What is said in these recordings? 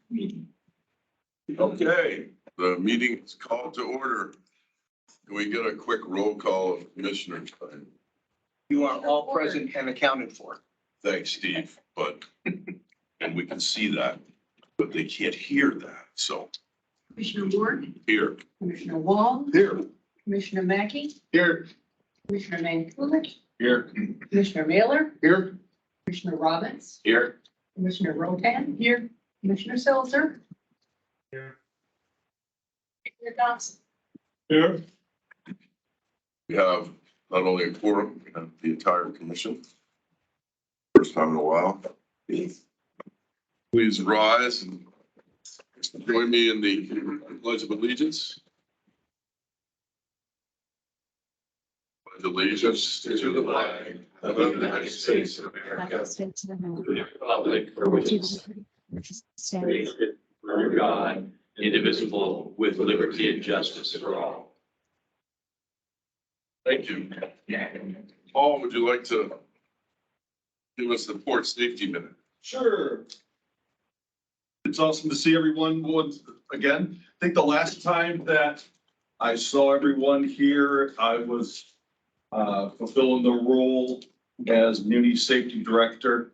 meeting. Okay, the meeting is called to order. Can we get a quick roll call of commissioners? You are all present and accounted for. Thanks, Steve, but, and we can see that, but they can't hear that, so Commissioner Ward, here. Commissioner Wall, Here. Commissioner Mackey, Here. Commissioner Mankulich, Here. Commissioner Mailer, Here. Commissioner Robbins, Here. Commissioner Rotan, here, Commissioner Seltzer. Here. Commissioner Dawson. Here. We have not only a quorum, we have the entire commission. First time in a while. Please rise and join me in the Pledge of Allegiance. Pledge allegiance to the flag of the United States of America, to the republic for which it stands, Under God, indivisible, with liberty and justice for all. Thank you. Paul, would you like to give us the port safety minute? Sure. It's awesome to see everyone once again. I think the last time that I saw everyone here, I was fulfilling the role as Muni Safety Director.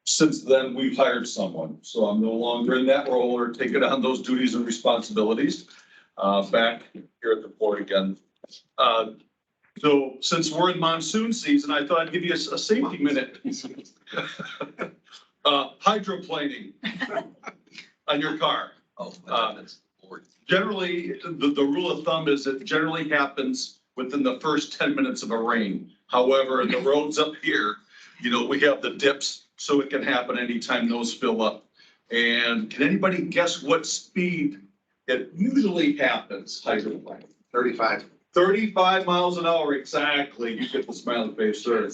Since then, we've hired someone, so I'm no longer in that role or taking on those duties and responsibilities. Back here at the port again. So since we're in monsoon season, I thought I'd give you a safety minute. Hydroplaning on your car. Generally, the rule of thumb is it generally happens within the first 10 minutes of a rain. However, in the roads up here, you know, we have the dips, so it can happen anytime those fill up. And can anybody guess what speed it usually happens hydroplaning? 35 miles an hour, exactly. You get the smiley face, sir.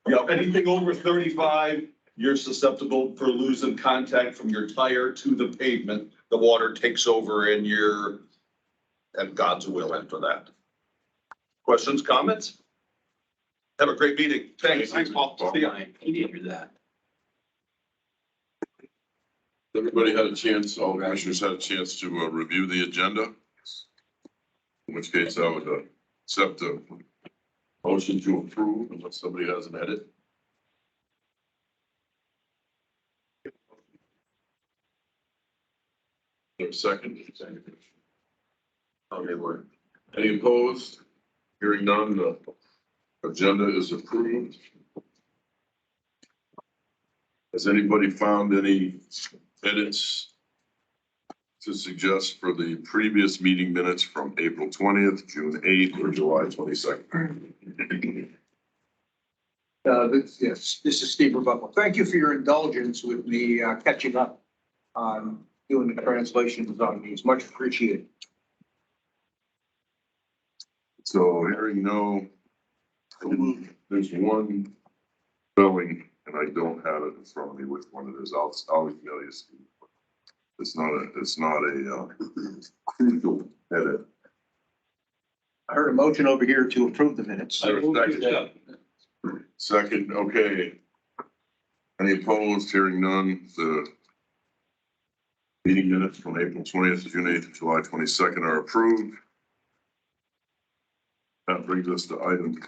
Yeah, anything over 35, you're susceptible for losing contact from your tire to the pavement. The water takes over and you're at God's will after that. Questions, comments? Have a great meeting. Thanks. Thanks, Paul. See ya. He didn't hear that. Everybody had a chance, all commissioners had a chance to review the agenda. In which case I would accept a motion to approve unless somebody has an edit. Second. Okay, word. Any opposed? Hearing none, the agenda is approved. Has anybody found any edits to suggest for the previous meeting minutes from April 20th, June 8th, or July 22nd? Yes, this is Steve Rebuttal. Thank you for your indulgence with me catching up on doing the translations on these. Much appreciated. So hearing no, there's one spelling, and I don't have it in front of me which one it is. I'll email you, Steve. It's not a crucial edit. I heard a motion over here to approve the minutes. Second, okay. Any opposed? Hearing none, the meeting minutes from April 20th to June 8th and July 22nd are approved. That brings us to item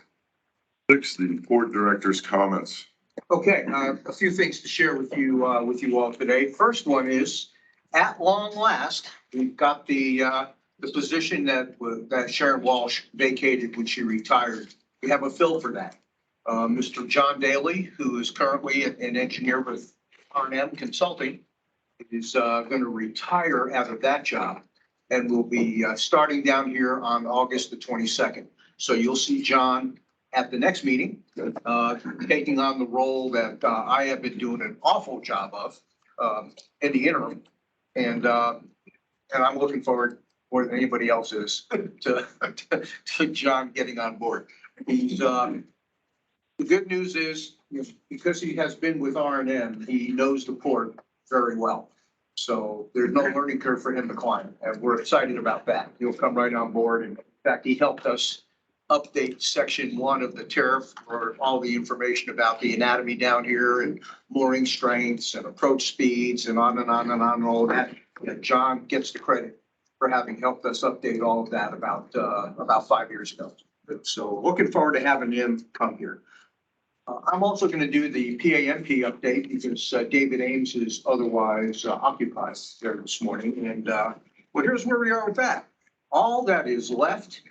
6, the port director's comments. Okay, a few things to share with you all today. First one is, at long last, we've got the position that Sharon Walsh vacated when she retired. We have a fill for that. Mr. John Daly, who is currently an engineer with R&M Consulting, is going to retire out of that job and will be starting down here on August the 22nd. So you'll see John at the next meeting, taking on the role that I have been doing an awful job of in the interim. And I'm looking forward more than anybody else is to John getting on board. He's the good news is, because he has been with R&M, he knows the port very well. So there's no learning curve for him to climb, and we're excited about that. He'll come right on board. And in fact, he helped us update section 1 of the tariff for all the information about the anatomy down here and mooring strengths and approach speeds and on and on and on and all that. And John gets the credit for having helped us update all of that about 5 years ago. So looking forward to having him come here. I'm also going to do the PAMP update because David Ames is otherwise occupied there this morning. And well, here's where we are with that. All that is left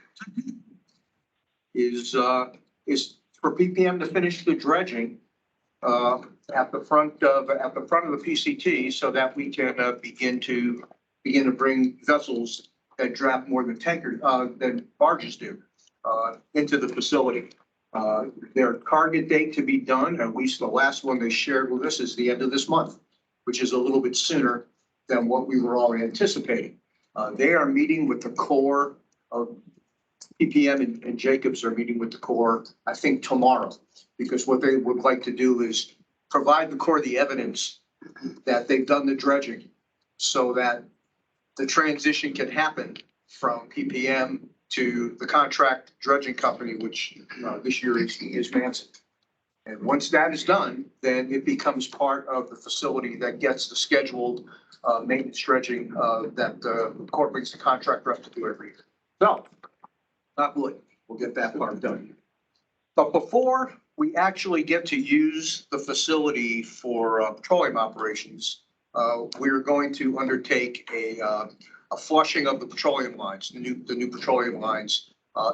is for PPM to finish the dredging at the front of the PCT so that we can begin to bring vessels that draft more than barges do into the facility. Their target date to be done, at least the last one they shared with us, is the end of this month, which is a little bit sooner than what we were already anticipating. They are meeting with the Corps of PPM and Jacobs are meeting with the Corps, I think tomorrow, because what they would like to do is provide the Corps the evidence that they've done the dredging so that the transition can happen from PPM to the contract dredging company, which this year is Manson. And once that is done, then it becomes part of the facility that gets the scheduled maintenance dredging that the Corps brings the contractor up to do every year. So, not really, we'll get that part done. But before we actually get to use the facility for petroleum operations, we're going to undertake a flushing of the petroleum lines, the new petroleum lines,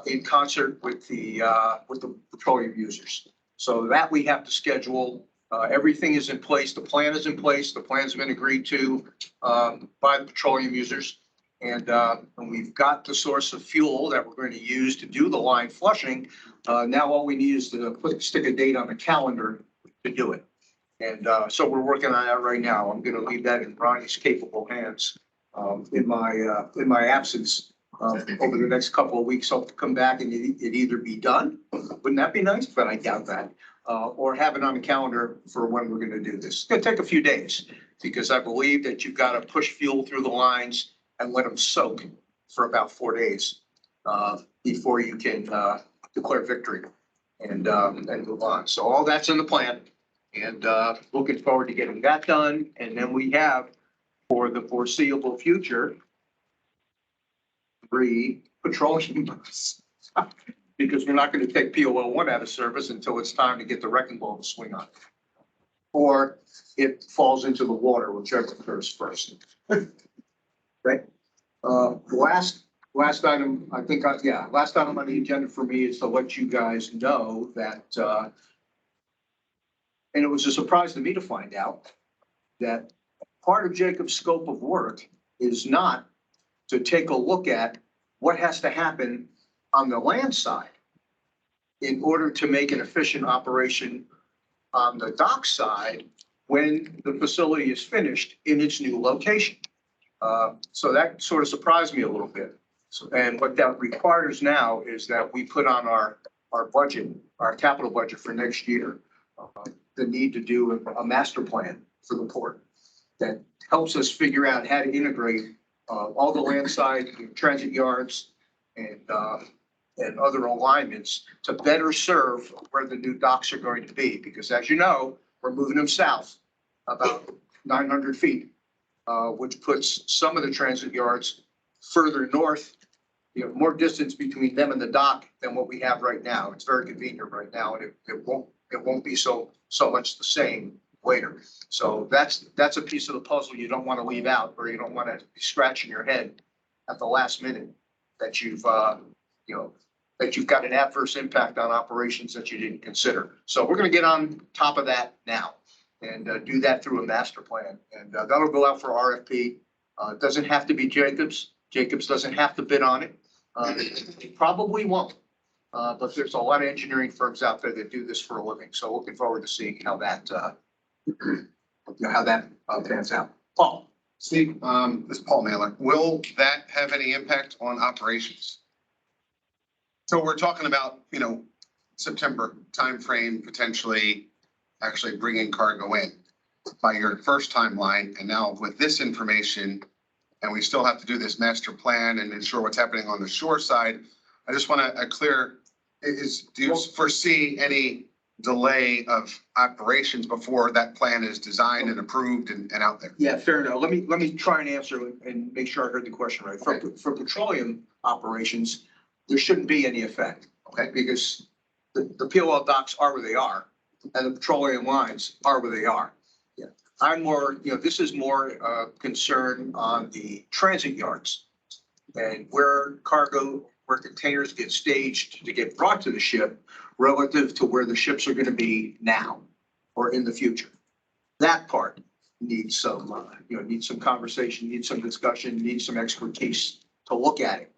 in concert with the petroleum users. So that we have to schedule. Everything is in place. The plan is in place. The plan's been agreed to by the petroleum users. And we've got the source of fuel that we're going to use to do the line flushing. Now all we need is to stick a date on the calendar to do it. And so we're working on that right now. I'm going to leave that in Ronnie's capable hands in my absence over the next couple of weeks. Hope to come back and it either be done. Wouldn't that be nice? But I doubt that. Or have it on the calendar for when we're going to do this. It's going to take a few days because I believe that you've got to push fuel through the lines and let them soak for about 4 days before you can declare victory and move on. So all that's in the plan and looking forward to getting that done. And then we have for the foreseeable future 3 petroleum boats because we're not going to take POL1 out of service until it's time to get the wrecking ball to swing on it. Or it falls into the water, whichever occurs first. Right. Last item, I think, last item on the agenda for me is to let you guys know that, and it was a surprise to me to find out that part of Jacob's scope of work is not to take a look at what has to happen on the land side in order to make an efficient operation on the dock side when the facility is finished in its new location. So that sort of surprised me a little bit. So, and what that requires now is that we put on our budget, our capital budget for next year, the need to do a master plan for the port that helps us figure out how to integrate all the landside transit yards and other alignments to better serve where the new docks are going to be. Because as you know, we're moving them south about 900 feet. Which puts some of the transit yards further north, more distance between them and the dock than what we have right now. It's very convenient right now, and it won't be so much the same later. So that's a piece of the puzzle you don't want to leave out, or you don't want to be scratching your head at the last minute that you've got an adverse impact on operations that you didn't consider. So we're going to get on top of that now. And do that through a master plan. And that'll go out for RFP. It doesn't have to be Jacobs. Jacobs doesn't have to bid on it. It probably won't. But there's a lot of engineering firms out there that do this for a living. So looking forward to seeing how that pans out. Paul. Steve, this is Paul Naylor. Will that have any impact on operations? So we're talking about, September timeframe, potentially actually bringing cargo in by your first timeline. And now with this information, and we still have to do this master plan and ensure what's happening on the shore side. I just want a clear do you foresee any delay of operations before that plan is designed and approved and out there? Yeah, fair enough. Let me try and answer and make sure I heard the question right. For petroleum operations, there shouldn't be any effect, okay? Because the POL docks are where they are and the petroleum lines are where they are. Yeah. I'm more, this is more concern on the transit yards and where containers get staged to get brought to the ship relative to where the ships are going to be now or in the future. That part needs some, needs some conversation, needs some discussion, needs some expertise to look at it.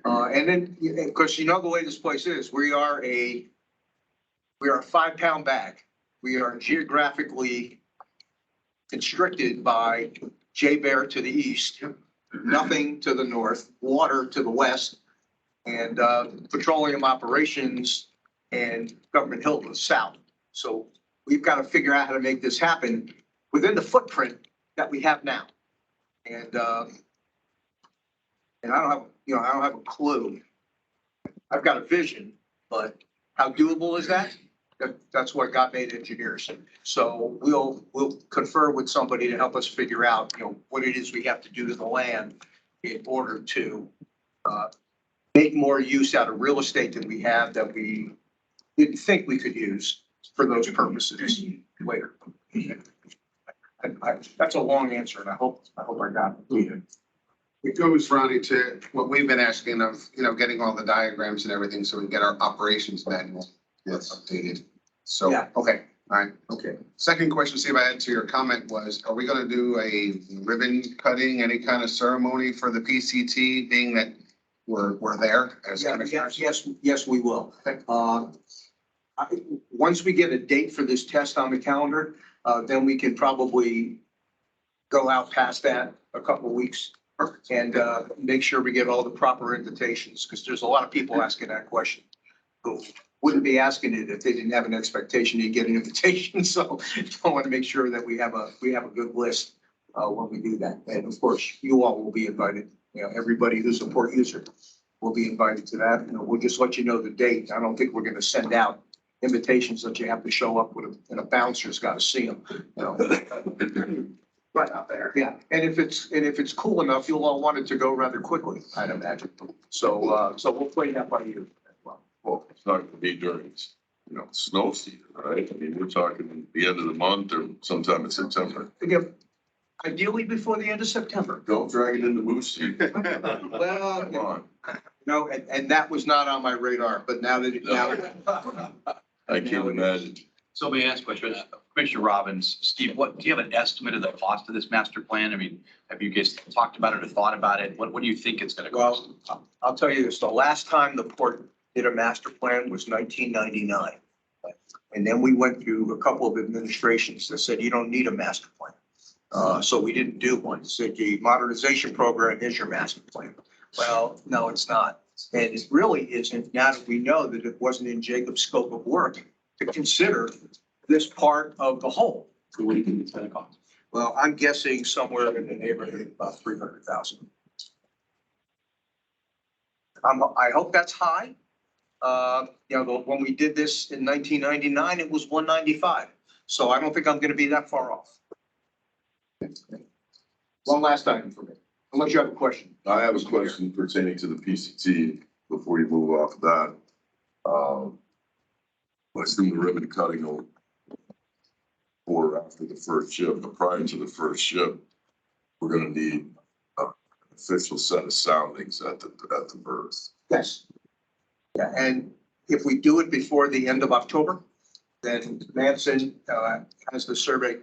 And then, because the way this place is, we are a 5-pound bag. We are geographically constricted by J-Bear to the east, nothing to the north, water to the west, and petroleum operations and Government Hill to the south. So we've got to figure out how to make this happen within the footprint that we have now. And I don't have a clue. I've got a vision, but how doable is that? That's what God made engineers. So we'll confer with somebody to help us figure out, what it is we have to do to the land in order to make more use out of real estate that we have that we didn't think we could use for those purposes later. That's a long answer, and I hope I got it. It goes, Ronnie, to what we've been asking of, getting all the diagrams and everything so we can get our operations manual updated. So, Yeah. okay, all right. Okay. Second question, see if I had to your comment was, are we gonna do a ribbon cutting, any kind of ceremony for the PCT, being that we're there as commissioners? Yes, we will. Once we get a date for this test on the calendar, then we can probably go out past that a couple of weeks and make sure we get all the proper invitations, because there's a lot of people asking that question who wouldn't be asking it if they didn't have an expectation to get an invitation. So I want to make sure that we have a good list when we do that. And of course, you all will be invited. Everybody who's a port user will be invited to that. We'll just let you know the date. I don't think we're going to send out invitations that you have to show up with, and a bouncer's got to see them. Right out there. Yeah, and if it's cool enough, you'll all want it to go rather quickly, I'd imagine. So we'll play that by you as well. Well, it's not gonna be during, snow season, right? I mean, we're talking the end of the month or sometime in September. Again, ideally before the end of September. Don't drag it into moose season. Well, Come on. no, and that was not on my radar, but now that I can't imagine. So may I ask a question? Commissioner Robbins, Steve, do you have an estimate of the cost of this master plan? I mean, have you guys talked about it or thought about it? What do you think it's going to cost? Well, I'll tell you this, the last time the port did a master plan was 1999. And then we went through a couple of administrations that said, you don't need a master plan. So we didn't do one. So the modernization program is your master plan. Well, no, it's not. And it really isn't, now that we know that it wasn't in Jacob's scope of work to consider this part of the whole. So what do you think it's going to cost? Well, I'm guessing somewhere in the neighborhood of about 300,000. I hope that's high. When we did this in 1999, it was 195. So I don't think I'm going to be that far off. One last item for me, unless you have a question. I have a question pertaining to the PCT before you move off of that. Let's do the ribbon cutting or after the first ship, but prior to the first ship, we're gonna need an official set of soundings at the berth. Yes. Yeah, and if we do it before the end of October, then Manson has the survey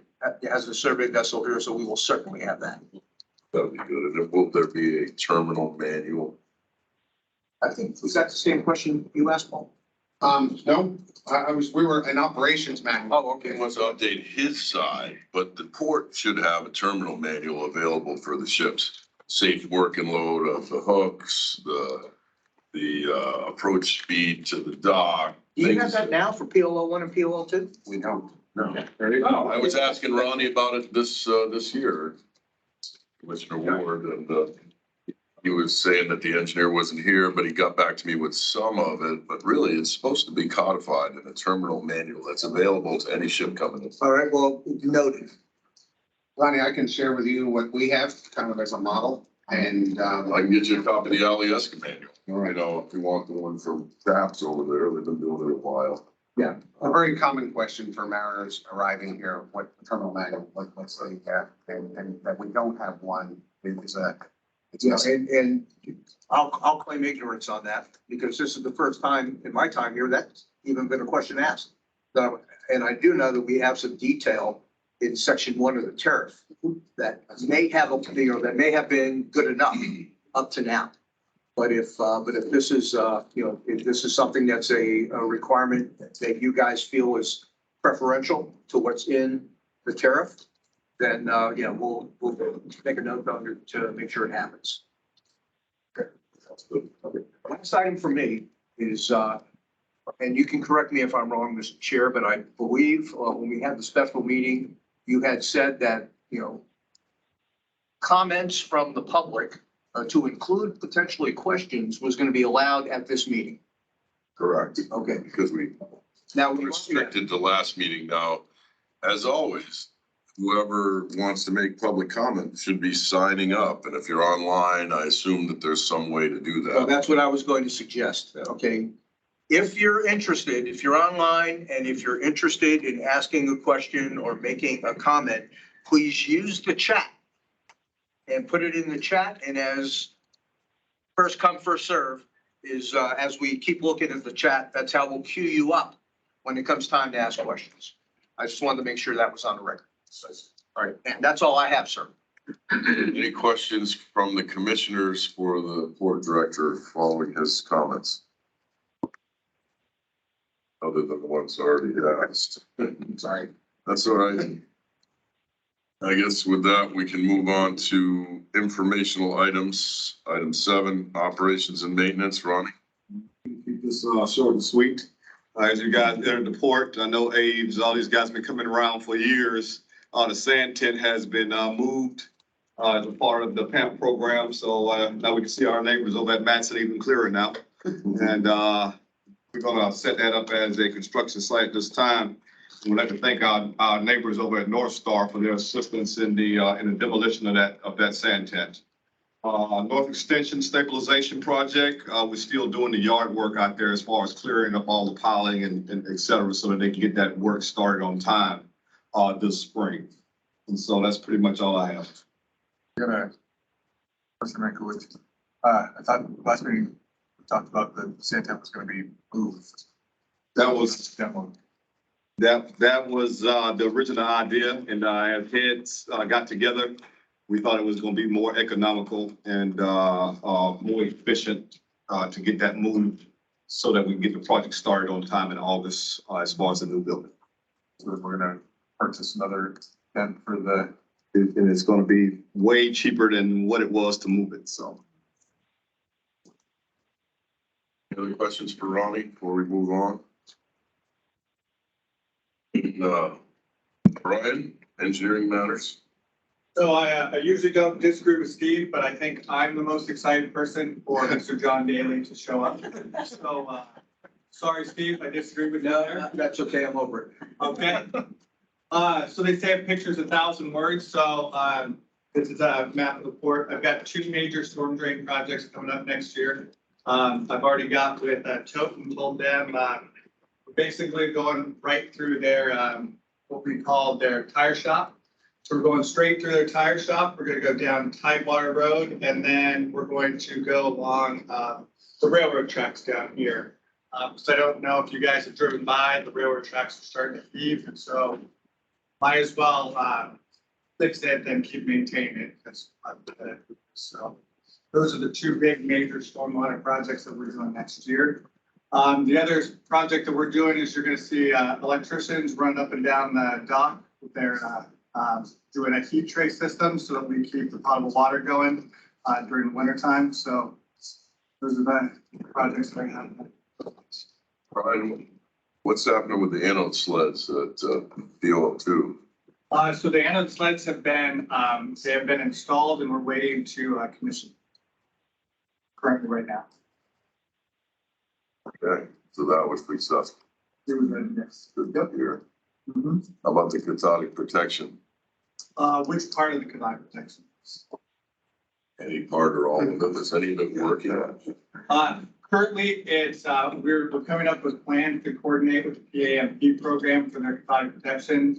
vessel here, so we will certainly have that. That'll be good. And then will there be a terminal manual? I think, was that the same question you asked, Paul? No, we were in operations manual. Oh, He okay. wants to update his side, but the port should have a terminal manual available for the ships. Safe work and load of the hooks, the approach speed to the dock. Do you have that now for PLO 1 and PLO 2? We don't. No. I was asking Ronnie about it this year. Commissioner Ward, and He was saying that the engineer wasn't here, but he got back to me with some of it, but really it's supposed to be codified in a terminal manual that's available to any ship coming in. All right, well, noted. Lonnie, I can share with you what we have kind of as a model and, I can get you a copy of the LES manual. All right. You know, if you want the one from TAPS over there, they've been doing it a while. Yeah, a very common question for mariners arriving here, what terminal manual, what's the, and that we don't have one is a. It's Yeah, a- and I'll claim ignorance on that because this is the first time in my time here that's even been a question asked. So, and I do know that we have some detail in section 1 of the tariff that may have, that may have been good enough up to now. But if this is, if this is something that's a requirement that you guys feel is preferential to what's in the tariff, then, we'll make a note on it to make sure it happens. Last item for me is, and you can correct me if I'm wrong, Mr. Chair, but I believe when we had the special meeting, you had said that, comments from the public to include potentially questions was going to be allowed at this meeting. Correct. Okay. Because we Now, we restricted the last meeting now. As always, whoever wants to make public comment should be signing up. And if you're online, I assume that there's some way to do Well, that. that's what I was going to suggest, okay? If you're interested, if you're online and if you're interested in asking a question or making a comment, please use the chat and put it in the chat. And as first come, first serve is, as we keep looking at the chat, that's how we'll queue you up when it comes time to ask questions. I just wanted to make sure that was on the record. All right, and that's all I have, sir. Any questions from the commissioners for the port director following his comments? Other than the ones already asked. Sorry. That's all right. I guess with that, we can move on to informational items. Item 7, operations and maintenance. Ronnie? Keep this short and sweet. As you guys entered the port, I know Abe's, all these guys been coming around for years. The sand tent has been moved as a part of the PAMP program. So now we can see our neighbors over at Matson even clearer now. And we're gonna set that up as a construction site this time. We'd like to thank our neighbors over at North Star for their assistance in the demolition of that sand tent. North Extension Stabilization Project, we're still doing the yard work out there as far as clearing up all the piling and et cetera, so that they can get that work started on time this spring. And so that's pretty much all I have. Question Mankiewicz. I thought last meeting we talked about the sand tent was gonna be moved. That was Demoed. That was the original idea, and as heads got together, we thought it was gonna be more economical and more efficient to get that moved so that we can get the project started on time in August as far as the new building. So we're gonna purchase another tent for the, And it's gonna be way cheaper than what it was to move it, so. Any other questions for Ronnie before we move on? Brian, engineering matters. So I usually don't disagree with Steve, but I think I'm the most excited person for Mr. John Daly to show up. So, sorry, Steve, I disagree with you there. That's okay, I'm over it. Okay. So they say a picture's 1,000 words. So, this is a map of the port. I've got 2 major storm drain projects coming up next year. I've already got with Tote and told them, we're basically going right through their, what we call their tire shop. So we're going straight through their tire shop. We're gonna go down Tidewater Road, and then we're going to go along the railroad tracks down here. So I don't know if you guys have driven by, the railroad tracks are starting to heave, and so might as well fix it and keep maintaining it. So those are the 2 big major stormwater projects that we're doing next year. The other project that we're doing is you're gonna see electricians run up and down the dock with their doing a heat trace system so that we keep the potable water going during the winter time. So those are the projects that I have. Brian, what's happening with the anode sleds at DO2? So the anode sleds have been, they have been installed and we're waiting to commission. currently right now. Okay, so that was successful. It was a yes. Good to hear. How about the cathodic protection? Which part of the cathodic protection? Any part or all of it? Is any of it working? Currently, it's, we're coming up with plans to coordinate with the PAMP program for their cathodic protection.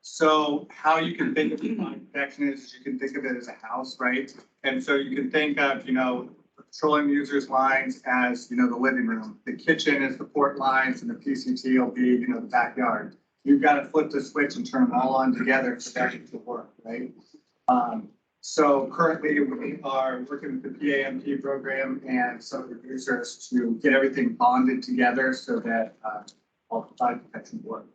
So how you can think of cathodic protection is you can think of it as a house, right? And so you can think of, petroleum users lines as, the living room. The kitchen is the port lines and the PCT will be, the backyard. You've got to flip the switch and turn them all on together for that to work, right? So currently we are working with the PAMP program and some of the users to get everything bonded together so that all cathodic protection work.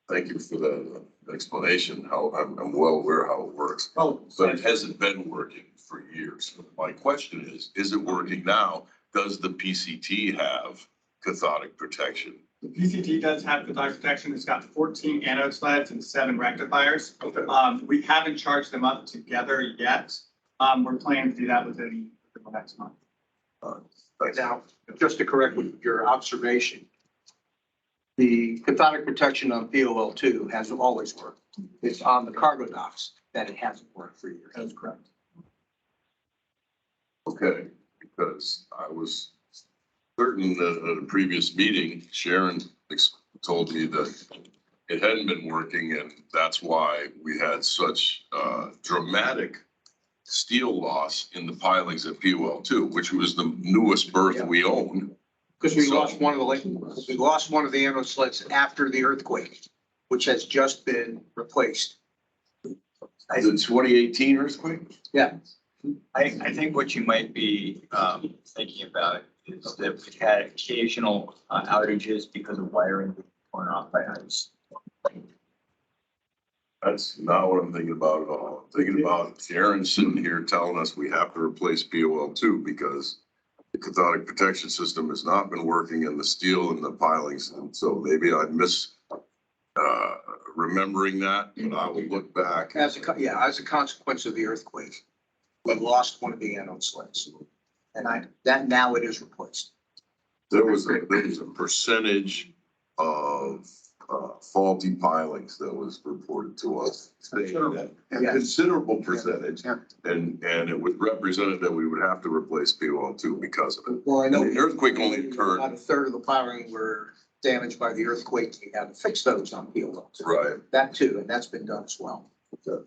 Thank you for the explanation. How I'm well aware how it works, Oh, but it hasn't been working for years. My question is it working now? Does the PCT have cathodic protection? the PCT does have cathodic protection. It's got 14 anode sleds and 7 rectifiers. Okay. We haven't charged them up together yet. We're planning to do that within the next month. Thanks. Now, just to correct your observation, the cathodic protection on POL2 has always worked. It's on the cargo docks that it hasn't worked for years. That's correct. Okay, because I was certain that at a previous meeting, Sharon told me that it hadn't been working, and that's why we had such dramatic steel loss in the pilings at POL2, which was the newest berth we own. Because we lost one of the anode sleds after the earthquake, which has just been replaced. The 2018 earthquake? Yeah. I think what you might be thinking about is that we had occasional outages because of wiring torn off by ice. That's not what I'm thinking about at all. I'm thinking about Sharon sitting here telling us we have to replace POL2 because the cathodic protection system has not been working in the steel and the pilings. And so maybe I miss remembering that, but I will look back. As a consequence of the earthquake, we lost one of the anode sleds. And now it is replaced. There was a percentage of faulty pilings that was reported to us. A considerable percentage. And it was represented that we would have to replace POL2 because of it. Well, I know The earthquake only occurred. about a third of the piling were damaged by the earthquake. We had to fix those on POL2. Right. That too, and that's been done as well. Okay.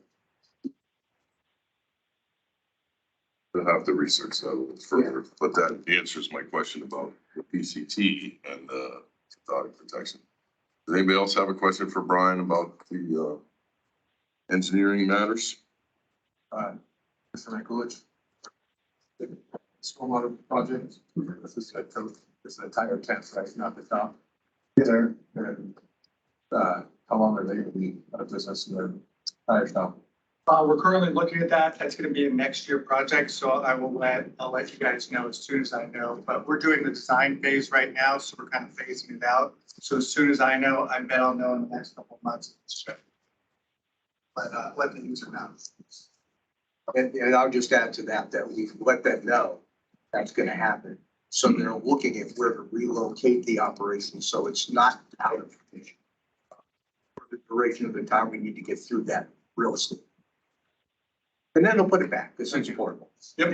We'll have to research that a little further, but that answers my question about the PCT and the cathodic protection. Does anybody else have a question for Brian about the engineering matters? Mr. Anchorage. Stormwater project. This is the entire tent, right? Not the top. There, and how long are they going to be out of business in their tire shop? We're currently looking at that. That's going to be a next year project. So I'll let you guys know as soon as I know, but we're doing the design phase right now. So we're kind of phasing it out. So as soon as I know, I bet I'll know in the next couple of months. But let the user know. And I'll just add to that we let them know that's going to happen. So they're looking at where to relocate the operation. So it's not out of condition. For the duration of the time we need to get through that real estate. And then they'll put it back because it's portable. Yep.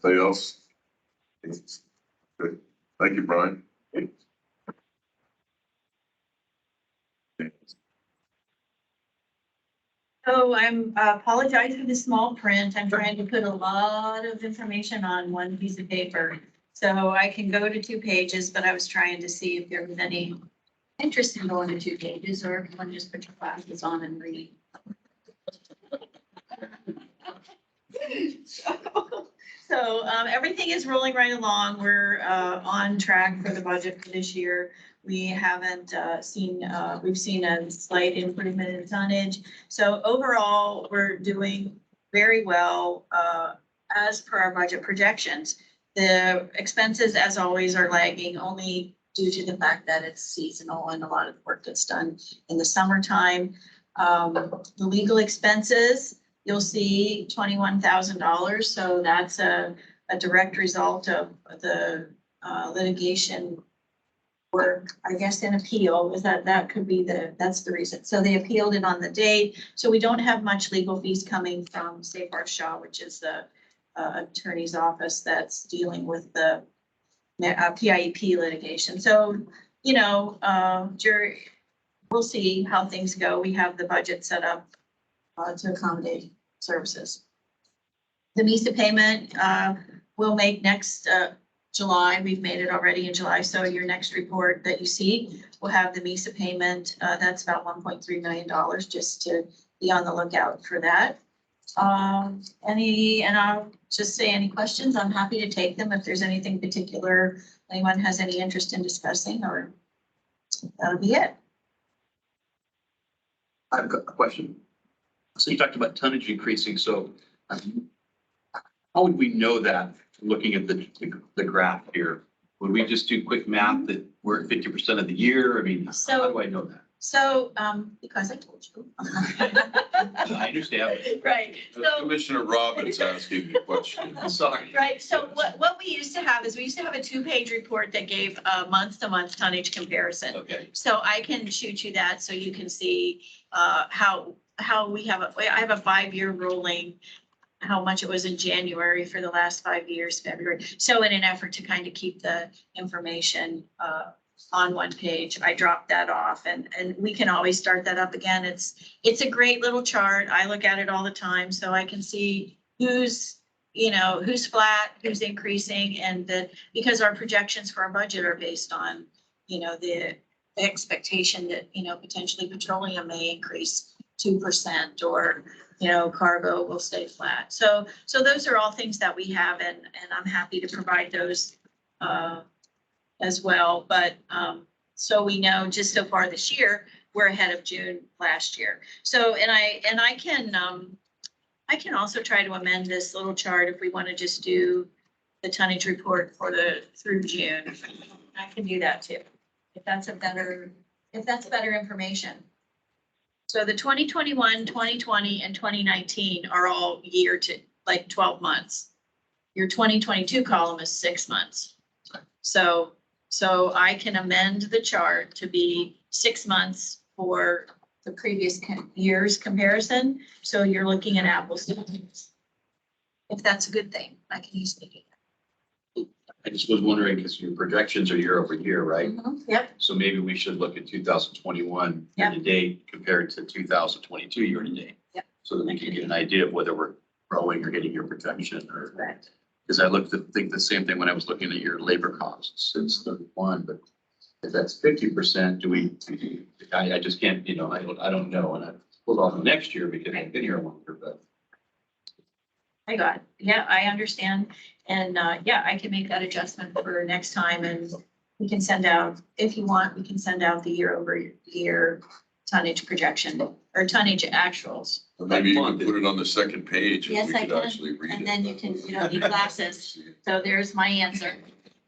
Anybody else? Good. Thank you, Brian. So I'm apologizing for the small print. I'm trying to put a lot of information on one piece of paper. So I can go to 2 pages, but I was trying to see if there was any interest in going to 2 pages or if you want to just put your glasses on and read. So everything is rolling right along. We're on track for the budget for this year. We haven't we've seen a slight improvement in tonnage. So overall, we're doing very well as per our budget projections. The expenses, as always, are lagging only due to the fact that it's seasonal and a lot of work gets done in the summertime. The legal expenses, you'll see $21,000. So that's a direct result of the litigation work, I guess, in appeal. Is that could be that's the reason. So they appealed it on the date. So we don't have much legal fees coming from Safeguard Shaw, which is the attorney's office that's dealing with the PIEP litigation. So, you know, jury, we'll see how things go. We have the budget set up to accommodate services. The MISA payment we'll make next July. We've made it already in July. So your next report that you see will have the MISA payment. That's about $1.3 million, just to be on the lookout for that. And I'll just say any questions, I'm happy to take them if there's anything particular anyone has any interest in discussing, or that'll be it. I've got a question. So you talked about tonnage increasing, so how would we know that, looking at the graph here? Would we just do quick math that we're at 50% of the year? I mean, how do I know that? So, because I told you. I understand. Right, so, Commissioner Robbins asking the question. Sorry. right, so what we used to have is we used to have a 2-page report that gave a month-to-month tonnage comparison. Okay. So I can shoot you that so you can see how we have I have a 5-year rolling, how much it was in January for the last 5 years, February. So in an effort to kind of keep the information on one page, I dropped that off, and we can always start that up again. It's a great little chart. I look at it all the time, so I can see who's flat, who's increasing, and because our projections for our budget are based on, the expectation that, potentially petroleum may increase 2%, or, cargo will stay flat. So those are all things that we have, and I'm happy to provide those as well. But so we know just so far this year, we're ahead of June last year. So, and I can also try to amend this little chart if we want to just do the tonnage report for through June. I can do that too, if that's better information. So the 2021, 2020, and 2019 are all year to 12 months. Your 2022 column is 6 months. So I can amend the chart to be 6 months for the previous year's comparison. So you're looking at apples to apples. If that's a good thing, I can easily do that. I just was wondering, because your projections are year over year, right? Yep. So maybe we should look at 2021 year to date compared to 2022 year to date. Yep. So that we can get an idea of whether we're growing or getting your projection, or. Correct. Because I think the same thing when I was looking at your labor costs since 31, but if that's 50%, I just can't, I don't know. And I pulled off next year because I've been here longer, but. I got it. Yeah, I understand. And yeah, I can make that adjustment for next time, and we can send out, if you want, we can send out the year over year tonnage projection or tonnage actuals. Maybe you can put it on the second page Yes, and we I could can. actually read it. And then you don't need glasses. So there's my answer.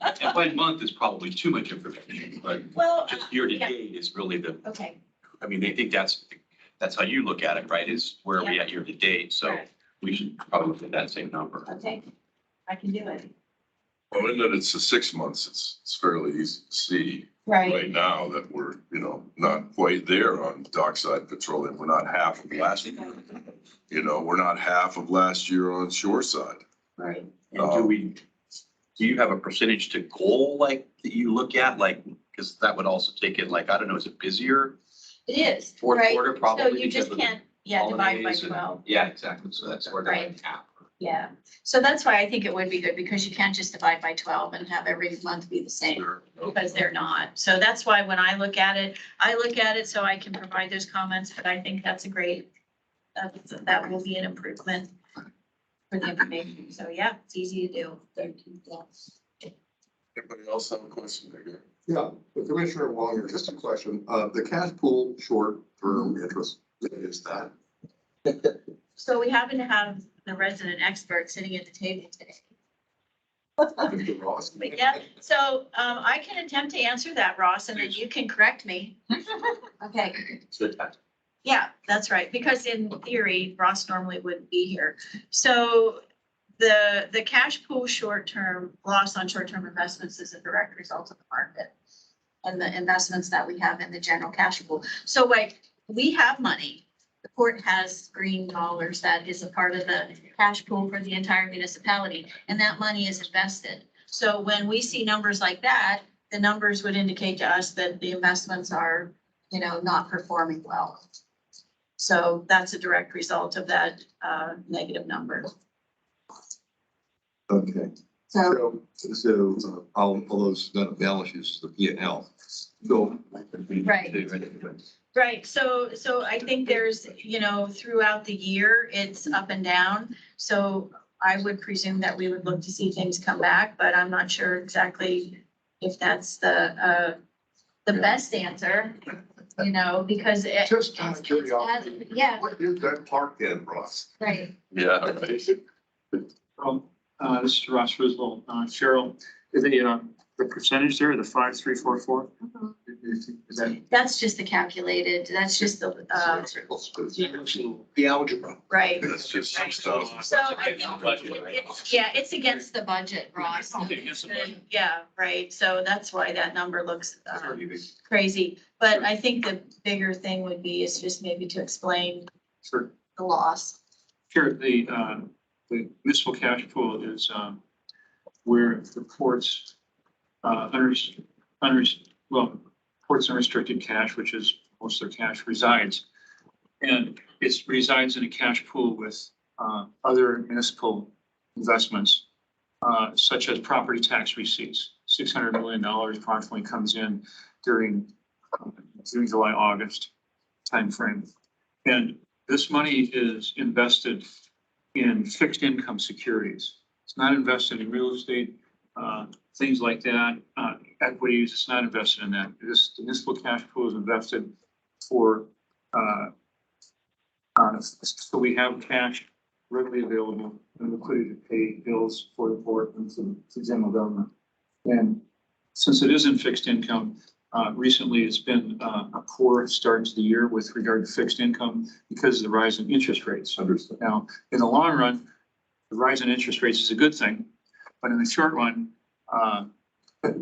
And by month is probably too much information, but Well, just year to yeah. date is really Okay. I mean, they think that's how you look at it, right? Is where are we at year to date? So Right. we should probably look at that same number. Okay, I can do it. Well, in that it's the 6 months, it's fairly easy to see Right. right now that we're, not quite there on dockside petroleum. We're not half of last year. We're not half of last year on shore side. Right. And do you have a percentage to goal that you look at? Because that would also take it I don't know, is it busier? It is, Fourth right? quarter So probably. you because just of the can't, divide by holidays and- 12. Yeah, exactly. So that's where they're Right. half. Yeah, so that's why I think it would be good, because you can't just divide by 12 and have every month be the same, Sure. because they're not. So that's why when I look at it so I can provide those comments, but I think that's a great, that will be an improvement for the information. So yeah, it's easy to do. Thank you. Anybody else have a question again? Yeah, but Commissioner Wong, just a question. The cash pool short-term interest, what is that? So we happen to have the resident expert sitting at the table today. Mr. Ross? But yeah, so I can attempt to answer that, Ross, and then you can correct me. Okay, Good. Yeah, that's right, because in theory, Ross normally wouldn't be here. So the cash pool short-term loss on short-term investments is a direct result of the market and the investments that we have in the general cash pool. So like, we have money. The port has green dollars that is a part of the cash pool for the entire municipality, and that money is invested. So when we see numbers like that, the numbers would indicate to us that the investments are, not performing well. So that's a direct result of that negative number. Okay, So, so all those balance sheets, the P and L. So, right, so I think there's, throughout the year, it's up and down. So I would presume that we would look to see things come back, but I'm not sure exactly if that's the best answer, because it. just out of curiosity, Yeah, what is that park in, Ross? right. Yeah. This is Ross Roosevelt. Cheryl, the percentage there, the 5,344? Is that? That's just the calculated, that's just the, The algebra. right. That's just Right. stuff. So I think, it's against the budget, Ross. Yeah, right. So that's why that number looks crazy. But I think the bigger thing would be is just maybe to explain Sure. the loss. Sure, the municipal cash pool is, where the ports, ports unrestricted cash, which is most of their cash resides. And it resides in a cash pool with, other municipal investments, such as property tax receipts. $600 million approximately comes in during June, July, August timeframe. And this money is invested in fixed income securities. It's not invested in real estate, things like that, equities. It's not invested in that. This municipal cash pool is invested for, so we have cash readily available and liquidity to pay bills for the port and to general government. And since it isn't fixed income, recently it's been a poor start to the year with regard to fixed income because of the rise in interest rates. Understood. Now, in the long run, the rise in interest rates is a good thing, but in the short run,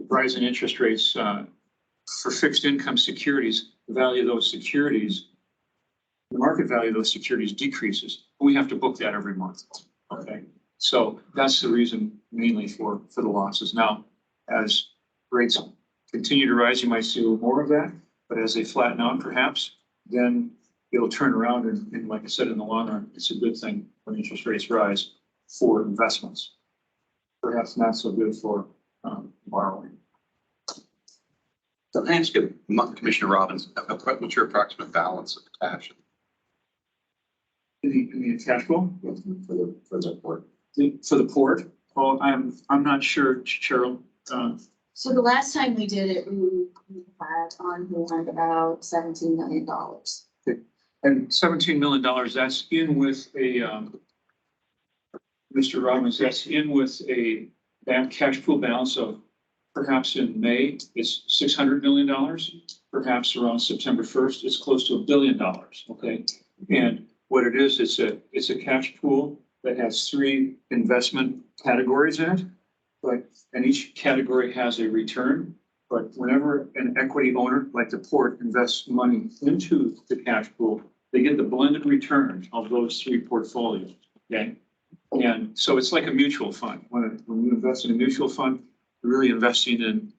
rise in interest rates for fixed income securities, the value of those securities, the market value of those securities decreases. We have to book that every month. Okay, so that's the reason mainly for the losses. Now, as rates continue to rise, you might see a little more of that, but as they flatten out, perhaps, then it'll turn around and like I said, in the long run, it's a good thing when interest rates rise for investments. Perhaps not so good for borrowing. So I ask you, Commissioner Robbins, what's your approximate balance of cash? In the cash flow for the port. For the port, well, I'm not sure, Cheryl. So the last time we did it, we had on hand about $17 million. And $17 million, that's in with a, Mr. Robbins, that's in with a cash pool balance of perhaps in May, it's $600 million. Perhaps around September 1st, it's close to $1 billion, okay? And what it is, it's a cash pool that has 3 investment categories in it, and each category has a return. But whenever an equity owner, like the port, invests money into the cash pool, they get the blended return of those 3 portfolios, okay? And so it's like a mutual fund. When you invest in a mutual fund, you're really investing in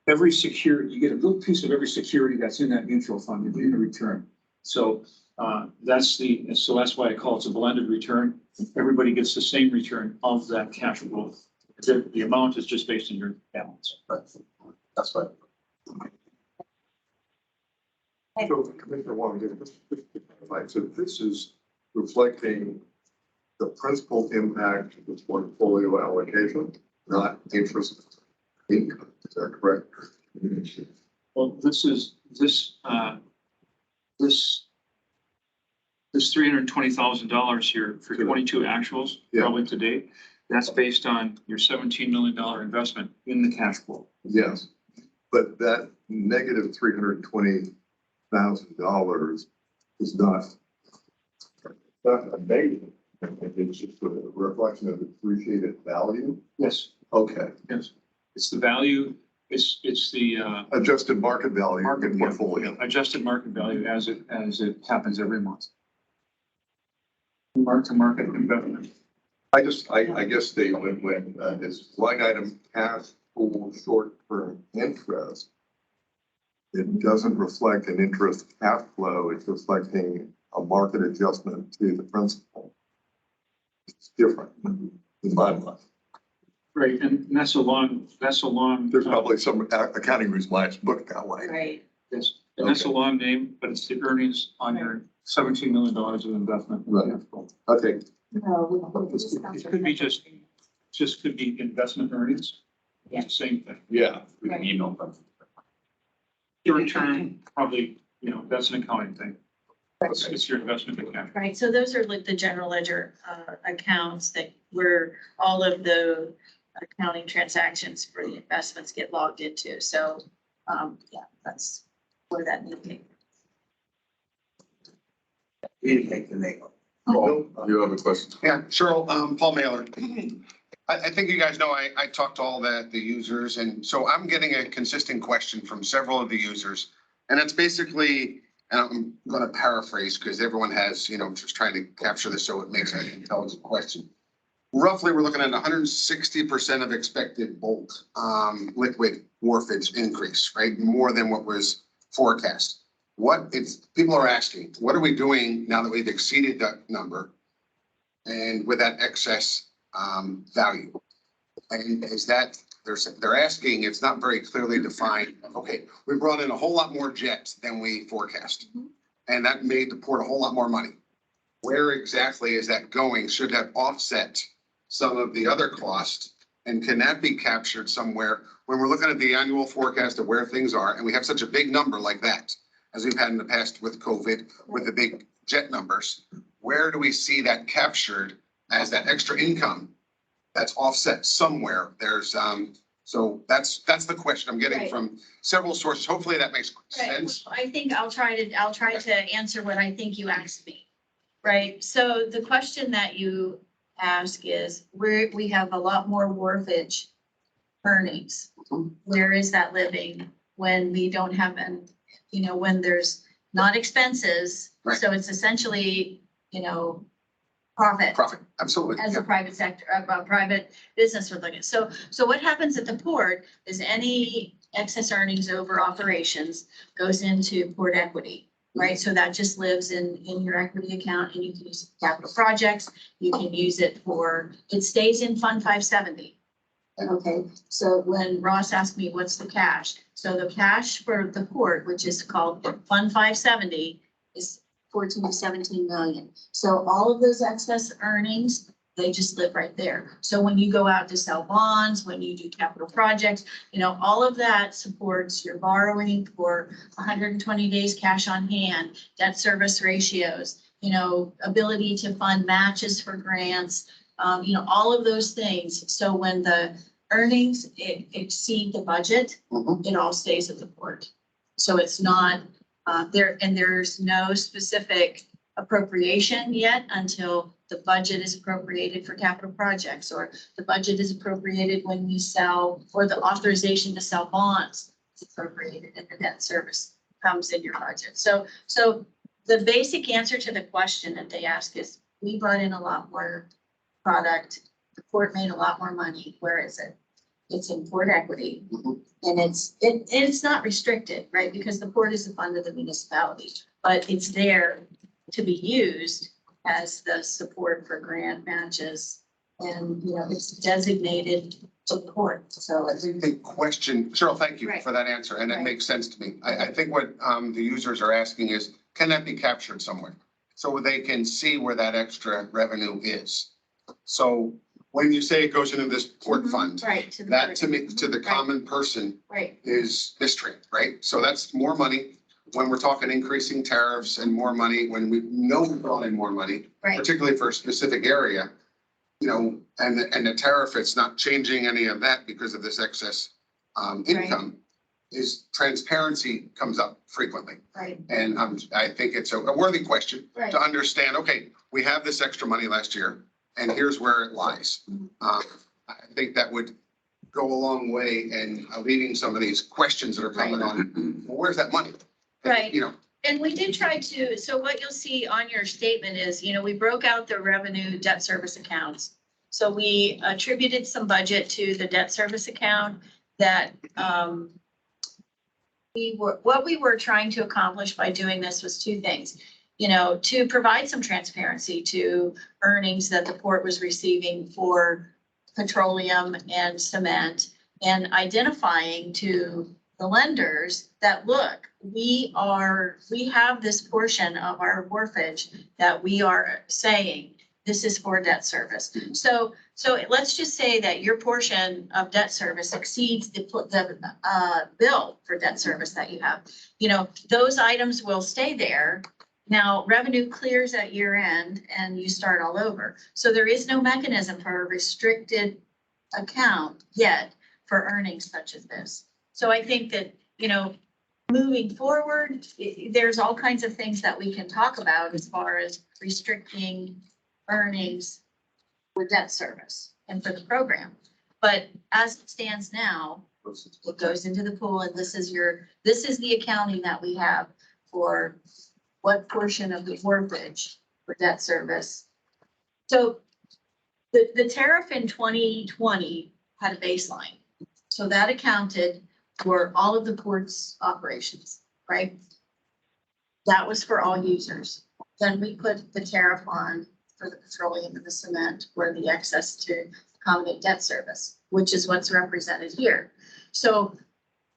every security. You get a little piece of every security that's in that mutual fund. You're getting a return. So that's why I call it a blended return. Everybody gets the same return of that cash pool. The amount is just based on your balance. That's right. So Commissioner Wong, just to clarify, so this is reflecting the principal impact of the portfolio allocation, not interest income. Is that correct? Well, this $320,000 here for 22 actuals, probably to date. That's based on your $17 million investment in the cash flow. Yes, but that negative $320,000 is is not a negative. It's just a reflection of appreciated value. Yes, Okay. yes. It's the value, it's the, Adjusted market value Market in portfolio. adjusted market value as it happens every month. Mark to market investment. I guess, Dave, when this line item cash pool short-term interest, it doesn't reflect an interest cash flow, it's reflecting a market adjustment to the principal. It's different in my mind. Right, and that's a long. There's probably some accounting reason why it's booked that way. Right. Yes, and that's a long name, but it's the earnings on your $17 million of investment. Right. Okay. It could be just could be investment earnings. It's the same thing. Yeah. We can email them. Your return, probably, that's an accounting thing. It's your investment account. Right, so those are like the general ledger accounts that where all of the accounting transactions for the investments get logged into. So, yeah, that's where that need to be. We didn't make the name up. Paul, you have a question? Yeah, Cheryl, Paul Mailer. I think you guys know I talked to all the users, and so I'm getting a consistent question from several of the users. And it's basically, and I'm gonna paraphrase because everyone has, just trying to capture this so it makes an intelligent question. Roughly, we're looking at 160% of expected bulk liquid wharfage increase, right? More than what was forecast. People are asking, what are we doing now that we've exceeded that number? And with that excess value? And is that, they're asking, it's not very clearly defined. Okay, we brought in a whole lot more jets than we forecast. And that made the port a whole lot more money. Where exactly is that going? Should that offset some of the other costs? And can that be captured somewhere when we're looking at the annual forecast of where things are? And we have such a big number like that, as we've had in the past with COVID, with the big jet numbers. Where do we see that captured as that extra income that's offset somewhere? There's, so that's the question I'm getting from several sources. Hopefully that makes sense. I think I'll try to answer what I think you asked me. Right, so the question that you ask is, we have a lot more wharfage earnings. Where is that living when we don't have, when there's not expenses? Right. So it's essentially, profit. Profit, absolutely. As Yeah. a private sector, a private business would look at. So what happens at the port is any excess earnings over operations goes into port equity, right? So that just lives in your equity account, and you can use it for capital projects. You can use it it stays in Fund 570. Okay, so when Ross asked me, what's the cash? So the cash for the port, which is called Fund 570, is 14 to 17 million. So all of those excess earnings, they just live right there. So when you go out to sell bonds, when you do capital projects, all of that supports your borrowing for 120 days cash on hand, debt service ratios, ability to fund matches for grants, all of those things. So when the earnings exceed the budget, it all stays at the port. So it's not there's no specific appropriation yet until the budget is appropriated for capital projects, or the budget is appropriated when we sell, or the authorization to sell bonds is appropriated and the debt service comes in your budget. So the basic answer to the question that they ask is, we brought in a lot more product, the port made a lot more money. Where is it? It's in port equity, and it's not restricted, right? Because the port is a fund of the municipality, but it's there to be used as the support for grant matches, and it's designated to the port. So I think the question, Cheryl, thank you Right. for that answer, and it Right. makes sense to me. I think what the users are asking is, can that be captured somewhere? So they can see where that extra revenue is. So when you say it goes into this port fund, right to the that port. to me, to the Right. common person Right, is mystery, right? So that's more money when we're talking increasing tariffs, and more money when we know we're brought in more money, right, particularly for a specific area. And the tariff, it's not changing any of that because of this excess income. is transparency comes up frequently. Right, And I think it's a worthy question right. to understand, okay, we have this extra money last year and here's where it lies. I think that would go a long way in alleviating some of these questions that are coming on. Well, where's that money? Right. You know, And we did try to, so what you'll see on your statement is, we broke out the revenue debt service accounts. So we attributed some budget to the debt service account that, what we were trying to accomplish by doing this was two things. To provide some transparency to earnings that the port was receiving for petroleum and cement, and identifying to the lenders that, look, we have this portion of our wharfage that we are saying this is for debt service. So let's just say that your portion of debt service exceeds the bill for debt service that you have. Those items will stay there. Now, revenue clears at year end and you start all over. So there is no mechanism for a restricted account yet for earnings such as this. So I think that, moving forward, there's all kinds of things that we can talk about as far as restricting earnings for debt service and for the program. But as it stands now, it goes into the pool, and this is the accounting that we have for what portion of the wharfage for debt service. So the tariff in 2020 had a baseline. So that accounted for all of the port's operations, right? That was for all users. Then we put the tariff on for the petroleum and the cement, or the excess to accommodate debt service, which is what's represented here. So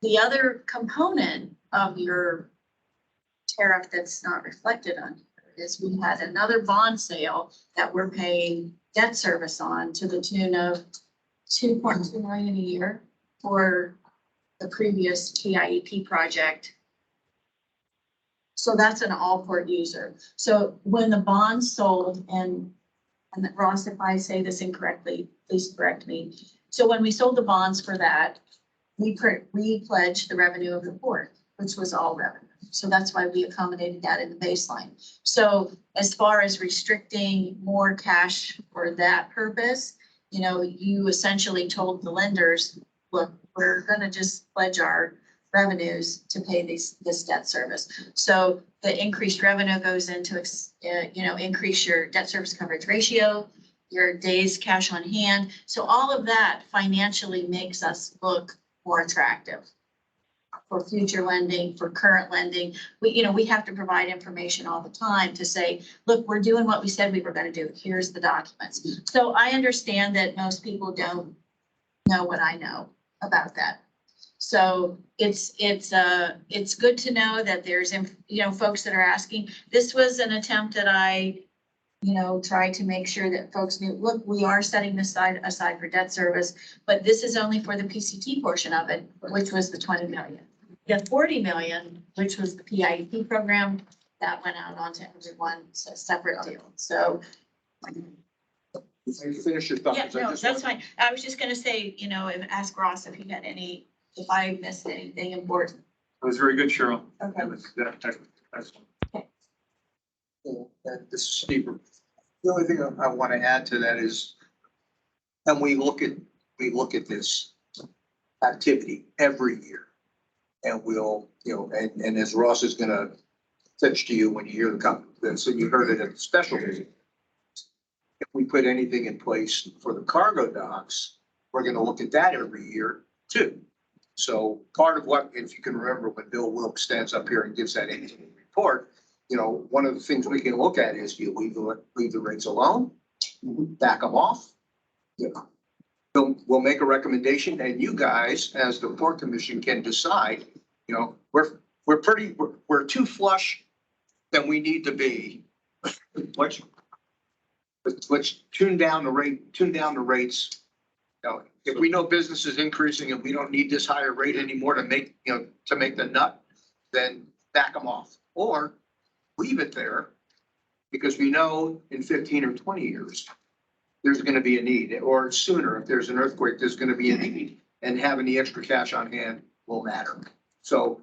the other component of your tariff that's not reflected on here is we had another bond sale that we're paying debt service on to the tune of $2.2 million a year for the previous TIEP project. So that's an all port user. So when the bonds sold, and Ross, if I say this incorrectly, please correct me. So when we sold the bonds for that, we pledged the revenue of the port, which was all revenue. So that's why we accommodated that in the baseline. So as far as restricting more cash for that purpose, you essentially told the lenders, look, we're going to just pledge our revenues to pay this debt service. So the increased revenue goes into, increase your debt service coverage ratio, your days cash on hand. So all of that financially makes us look more attractive for future lending, for current lending. We have to provide information all the time to say, look, we're doing what we said we were going to do. Here's the documents. So I understand that most people don't know what I know about that. So it's good to know that there's, folks that are asking. This was an attempt that I, tried to make sure that folks knew, look, we are setting this aside for debt service, but this is only for the PCT portion of it, which was the 20 million. The 40 million, which was the PIEP program, that went out onto everyone, so separate deal. So. Finish your thoughts. Yeah, no, that's fine. I was just gonna say, ask Ross if he had if I missed anything important. It was very good, Cheryl. Okay. Excellent. This is Steve. The only thing I want to add to that is, and we look at this activity every year. And we'll, and as Ross is gonna pitch to you when you hear so you heard it at the special meeting. If we put anything in place for the cargo docks, we're gonna look at that every year too. So part of what, if you can remember when Bill Wilkes stands up here and gives that annual report, one of the things we can look at is, do you leave the rates alone, back them off? We'll make a recommendation, and you guys, as the port commission, can decide, we're too flush than we need to be. Let's tune down the rates. If we know business is increasing and we don't need this higher rate anymore to make the nut, then back them off, or leave it there, because we know in 15 or 20 years, there's going to be a need, or sooner, if there's an earthquake, there's going to be a need, and having the extra cash on hand will matter. So,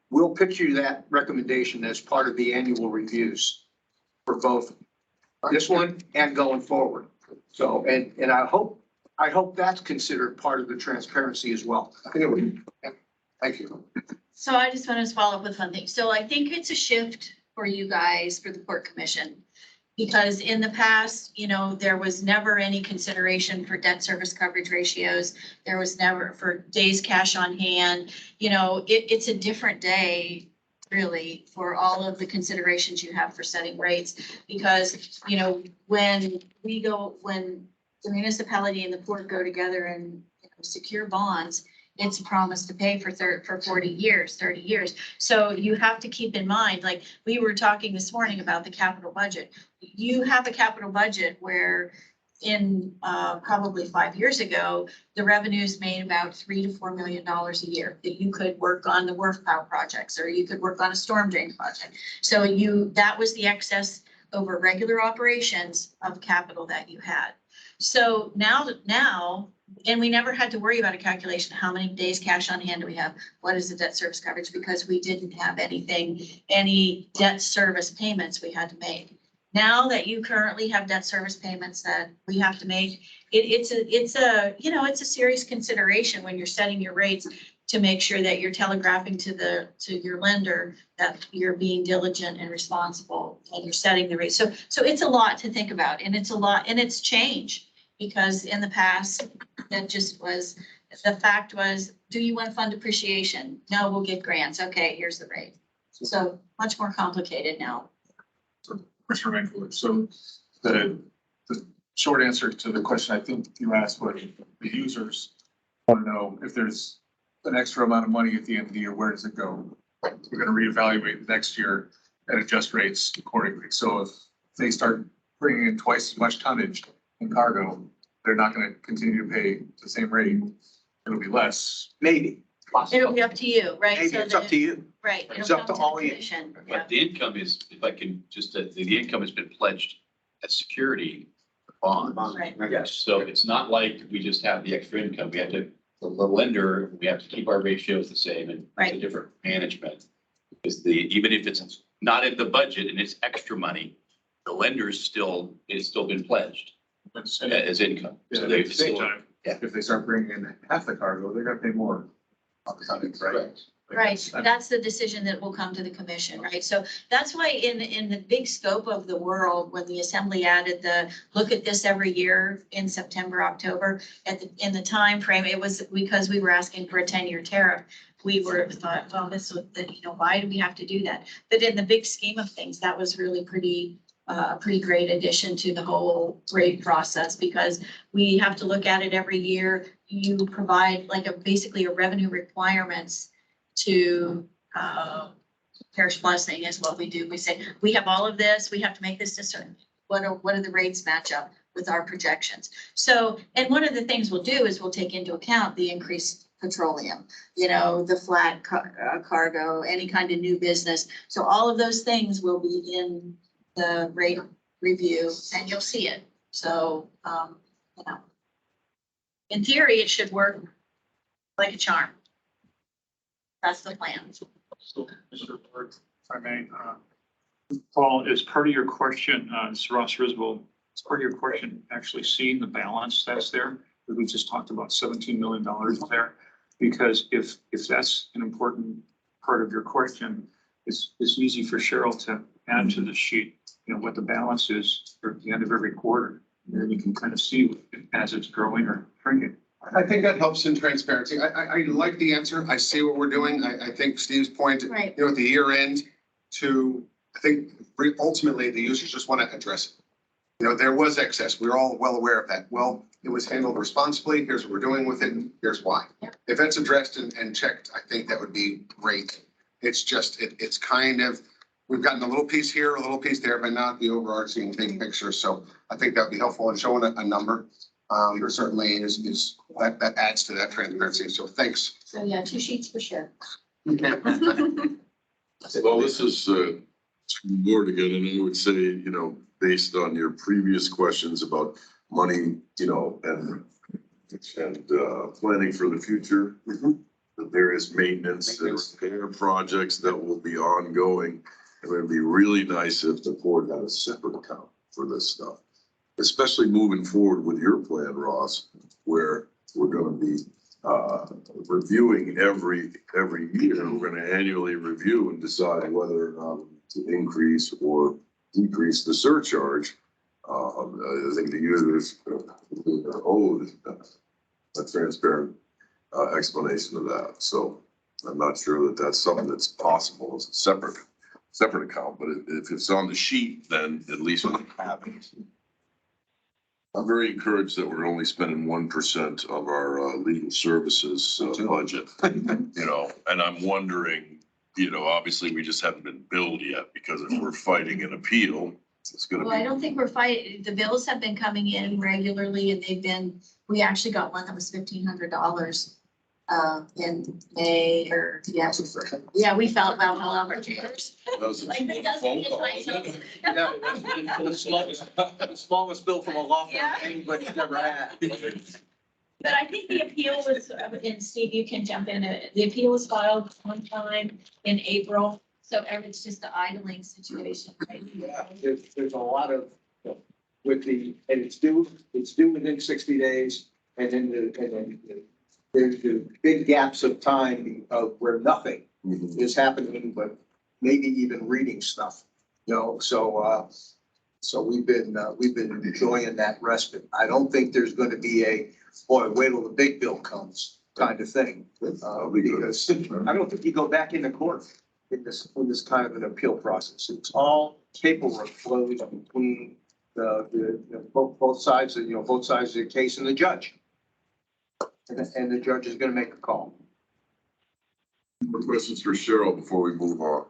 we'll pitch you that recommendation as part of the annual reviews for both this one and going forward. So, and I hope that's considered part of the transparency as well. I think it would, yeah. Thank you. So I just wanted to follow up with one thing. So I think it's a shift for you guys, for the Port Commission. Because in the past, there was never any consideration for debt service coverage ratios. There was never for days cash on hand. It's a different day really for all of the considerations you have for setting rates. Because, when the municipality and the port go together and secure bonds, it's a promise to pay for 40 years, 30 years. So you have to keep in mind, like we were talking this morning about the capital budget. You have a capital budget where in probably 5 years ago, the revenues made about $3 to $4 million a year that you could work on the wharf power projects, or you could work on a storm drain project. So that was the excess over regular operations of capital that you had. So now, and we never had to worry about a calculation. How many days cash on hand do we have? What is the debt service coverage? Because we didn't have any debt service payments we had to make. Now that you currently have debt service payments that we have to make, it's a serious consideration when you're setting your rates to make sure that you're telegraphing to your lender that you're being diligent and responsible and you're setting the rate. So it's a lot to think about, and it's changed. Because in the past, that just was, the fact was, do you want to fund depreciation? No, we'll get grants. Okay, here's the rate. So much more complicated now. Commissioner Rainford, so the short answer to the question I think you asked was the users want to know if there's an extra amount of money at the end of the year, where does it go? We're going to reevaluate next year and adjust rates accordingly. So if they start bringing in twice as much tonnage in cargo, they're not going to continue to pay the same rate. It'll be less. Maybe. It'll be up to you, right? Maybe So it's up to you. Right. It's it'll up to come all the you. commission. Yeah. But the income is, if I can just, the income has been pledged as security for bonds. Right. Yes. So it's not like we just have the extra income. We have to, the lender, we have to keep our ratios the same and it's a Right. different management. Because even if it's not in the budget and it's extra money, the lender's it's still been pledged as income. Yeah, So at they've the same still. time, if they start bringing in half the cargo, they're going to pay more on the tonnage, right? Correct. Right, that's the decision that will come to the commission, right? So that's why in the big scope of the world, when the assembly added look at this every year in September, October, in the time frame, it was because we were asking for a 10-year tariff. We thought, well, why do we have to do that? But in the big scheme of things, that was really a pretty great addition to the whole rate process, because we have to look at it every year. You provide basically a revenue requirements to parish blessing is what we do. We say, we have all of this, we have to make this discern. What are the rates match up with our projections? So, and one of the things we'll do is we'll take into account the increased petroleum, the flat cargo, any kind of new business. So all of those things will be in the rate review and you'll see it. So, in theory, it should work like a charm. That's the plan. So, Mr. Board, if I may, Paul, as part of your question, Sir Ross Risbel, as part of your question, actually seeing the balance that's there, because we just talked about $17 million there. Because if that's an important part of your question, it's easy for Cheryl to add to the sheet, what the balance is at the end of every quarter. And then you can kind of see as it's growing or shrinking. I think that helps in transparency. I like the answer. I see what we're doing. I think Steve's point, Right. at the year end I think ultimately the users just want to address it. There was excess. We're all well aware of that. Well, it was handled responsibly. Here's what we're doing with it. Here's why. Yep. If that's addressed and checked, I think that would be great. It's just, it's kind of, we've gotten a little piece here, a little piece there, but not the overarching big picture. So I think that'd be helpful in showing a number. Certainly is that adds to that transparency. So thanks. So yeah, 2 sheets for sure. Well, this is more again, and I would say, based on your previous questions about money, and planning for the future. the various maintenance and repair projects that will be ongoing. It would be really nice if the board had a separate account for this stuff, especially moving forward with your plan, Ross, where we're gonna be reviewing every year. We're gonna annually review and decide whether or not to increase or decrease the surcharge. I think the users are owed a transparent explanation of that. So I'm not sure that that's something that's possible as a separate account, but if it's on the sheet, then at least we have it. I'm very encouraged that we're only spending 1% of our legal services budget, you know, and I'm wondering, you know, obviously we just haven't been billed yet because if we're fighting an appeal, it's gonna Well, I be. don't think we're fighting, the bills have been coming in regularly and they've been, we actually got one that was $1,500 in May or, yeah, we felt about all of our chairs. Like, it doesn't get nice. Yeah, the smallest bill from a law firm Yeah. anybody's ever had. But I think the appeal was, and Steve, you can jump in, the appeal was filed one time in April, so it's just the idling situation, right? Yeah, there's a lot of, with the, and it's due within 60 days. And then there's the big gaps of time of where nothing is happening, but maybe even reading stuff, you know, so we've been enjoying that respite. I don't think there's gonna be a, boy, wait till the big bill comes kind of thing. Because I don't think you go back into court in this kind of an appeal process. It's all paperwork flows between both sides of, both sides of the case and the judge. And the judge is gonna make a call. More questions for Cheryl before we move on?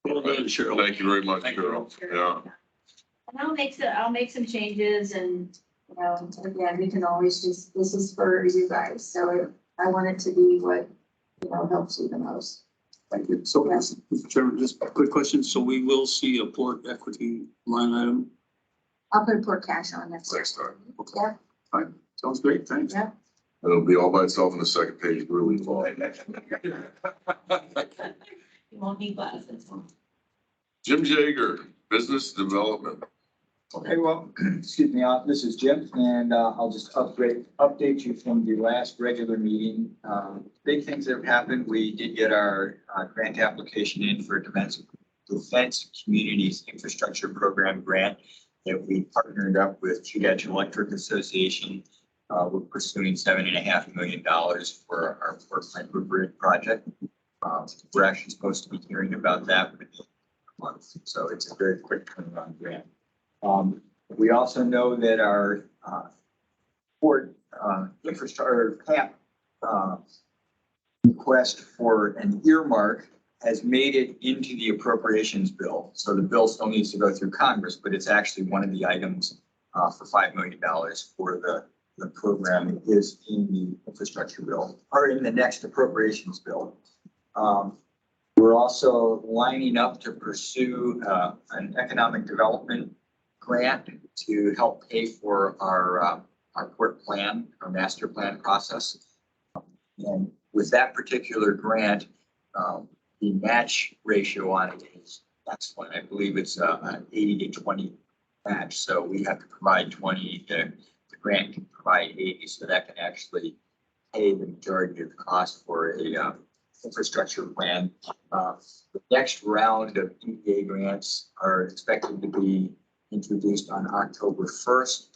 Well done, Cheryl. Thank you very much, Thank you. Cheryl. Yeah. And I'll make some changes and, again, we can always just, this is for you guys, so I want it to be what, helps you the most. Thank you. So, Mr. Chairman, just a quick question. So we will see a port equity line item? I'll put port cash on next. Next time. Yeah, Fine. Sounds great. Thanks. yeah. It'll be all by itself on the second page, really long. You won't need glasses. Jim Jager, Business Development. Okay, well, excuse me, this is Jim, and I'll just update you from the last regular meeting. Big things that have happened, we did get our grant application in for Defense Communities Infrastructure Program grant that we partnered up with Trinidad Electric Association. We're pursuing $7.5 million for our Port Microgrid project. We're actually supposed to be hearing about that within a month, so it's a very quick turnaround grant. We also know that our port infrastructure CAP request for an earmark has made it into the appropriations bill. So the bill still needs to go through Congress, but it's actually one of the items for $5 million for the program is in the infrastructure bill or in the next appropriations bill. We're also lining up to pursue an economic development grant to help pay for our port plan, our master plan process. And with that particular grant, the match ratio on it is excellent. I believe it's an 80 to 20 match. So we have to provide 20, the grant can provide 80, so that can actually pay the majority of the cost for a infrastructure plan. The next round of EPA grants are expected to be introduced on October 1st.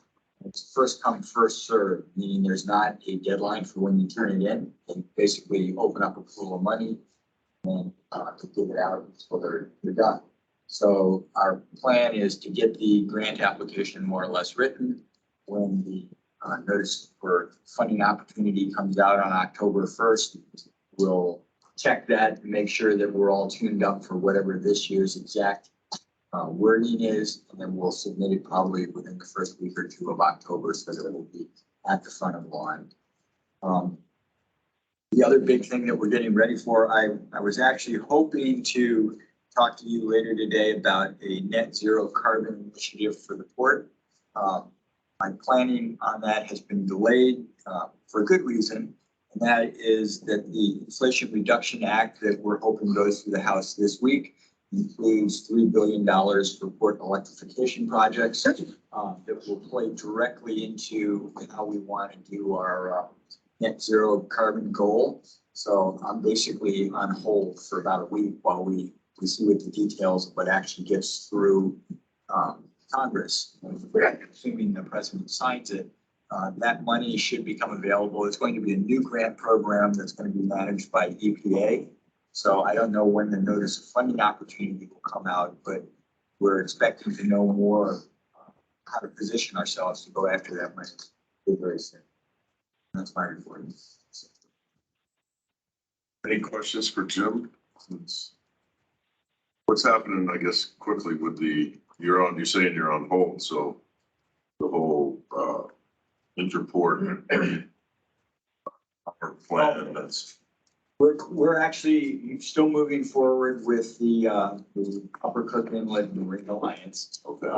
It's first come, first served, meaning there's not a deadline for when you turn it in. And basically open up a pool of money and to give it out until they're done. So our plan is to get the grant application more or less written when the notice for funding opportunity comes out on October 1st. We'll check that and make sure that we're all tuned up for whatever this year's exact wording is, and then we'll submit it probably within the first week or two of October so that it will be at the front of the line. The other big thing that we're getting ready for, I was actually hoping to talk to you later today about a net zero carbon initiative for the port. My planning on that has been delayed for good reason. And that is that the Inflation Reduction Act that we're hoping goes through the House this week includes $3 billion for port electrification projects that will play directly into how we want to do our net zero carbon goal. So I'm basically on hold for about a week while we see what the details of what actually gets through Congress. Assuming the president signs it, that money should become available. It's going to be a new grant program that's going to be managed by EPA. So I don't know when the notice of funding opportunity will come out, but we're expecting to know more how to position ourselves to go after that money very soon. That's my report. Any questions for Jim? What's happening, I guess, quickly with you're saying you're on hold, so the whole, Interport plan, that's. We're actually still moving forward with the Upper Cook Inlet Marine Alliance. Okay.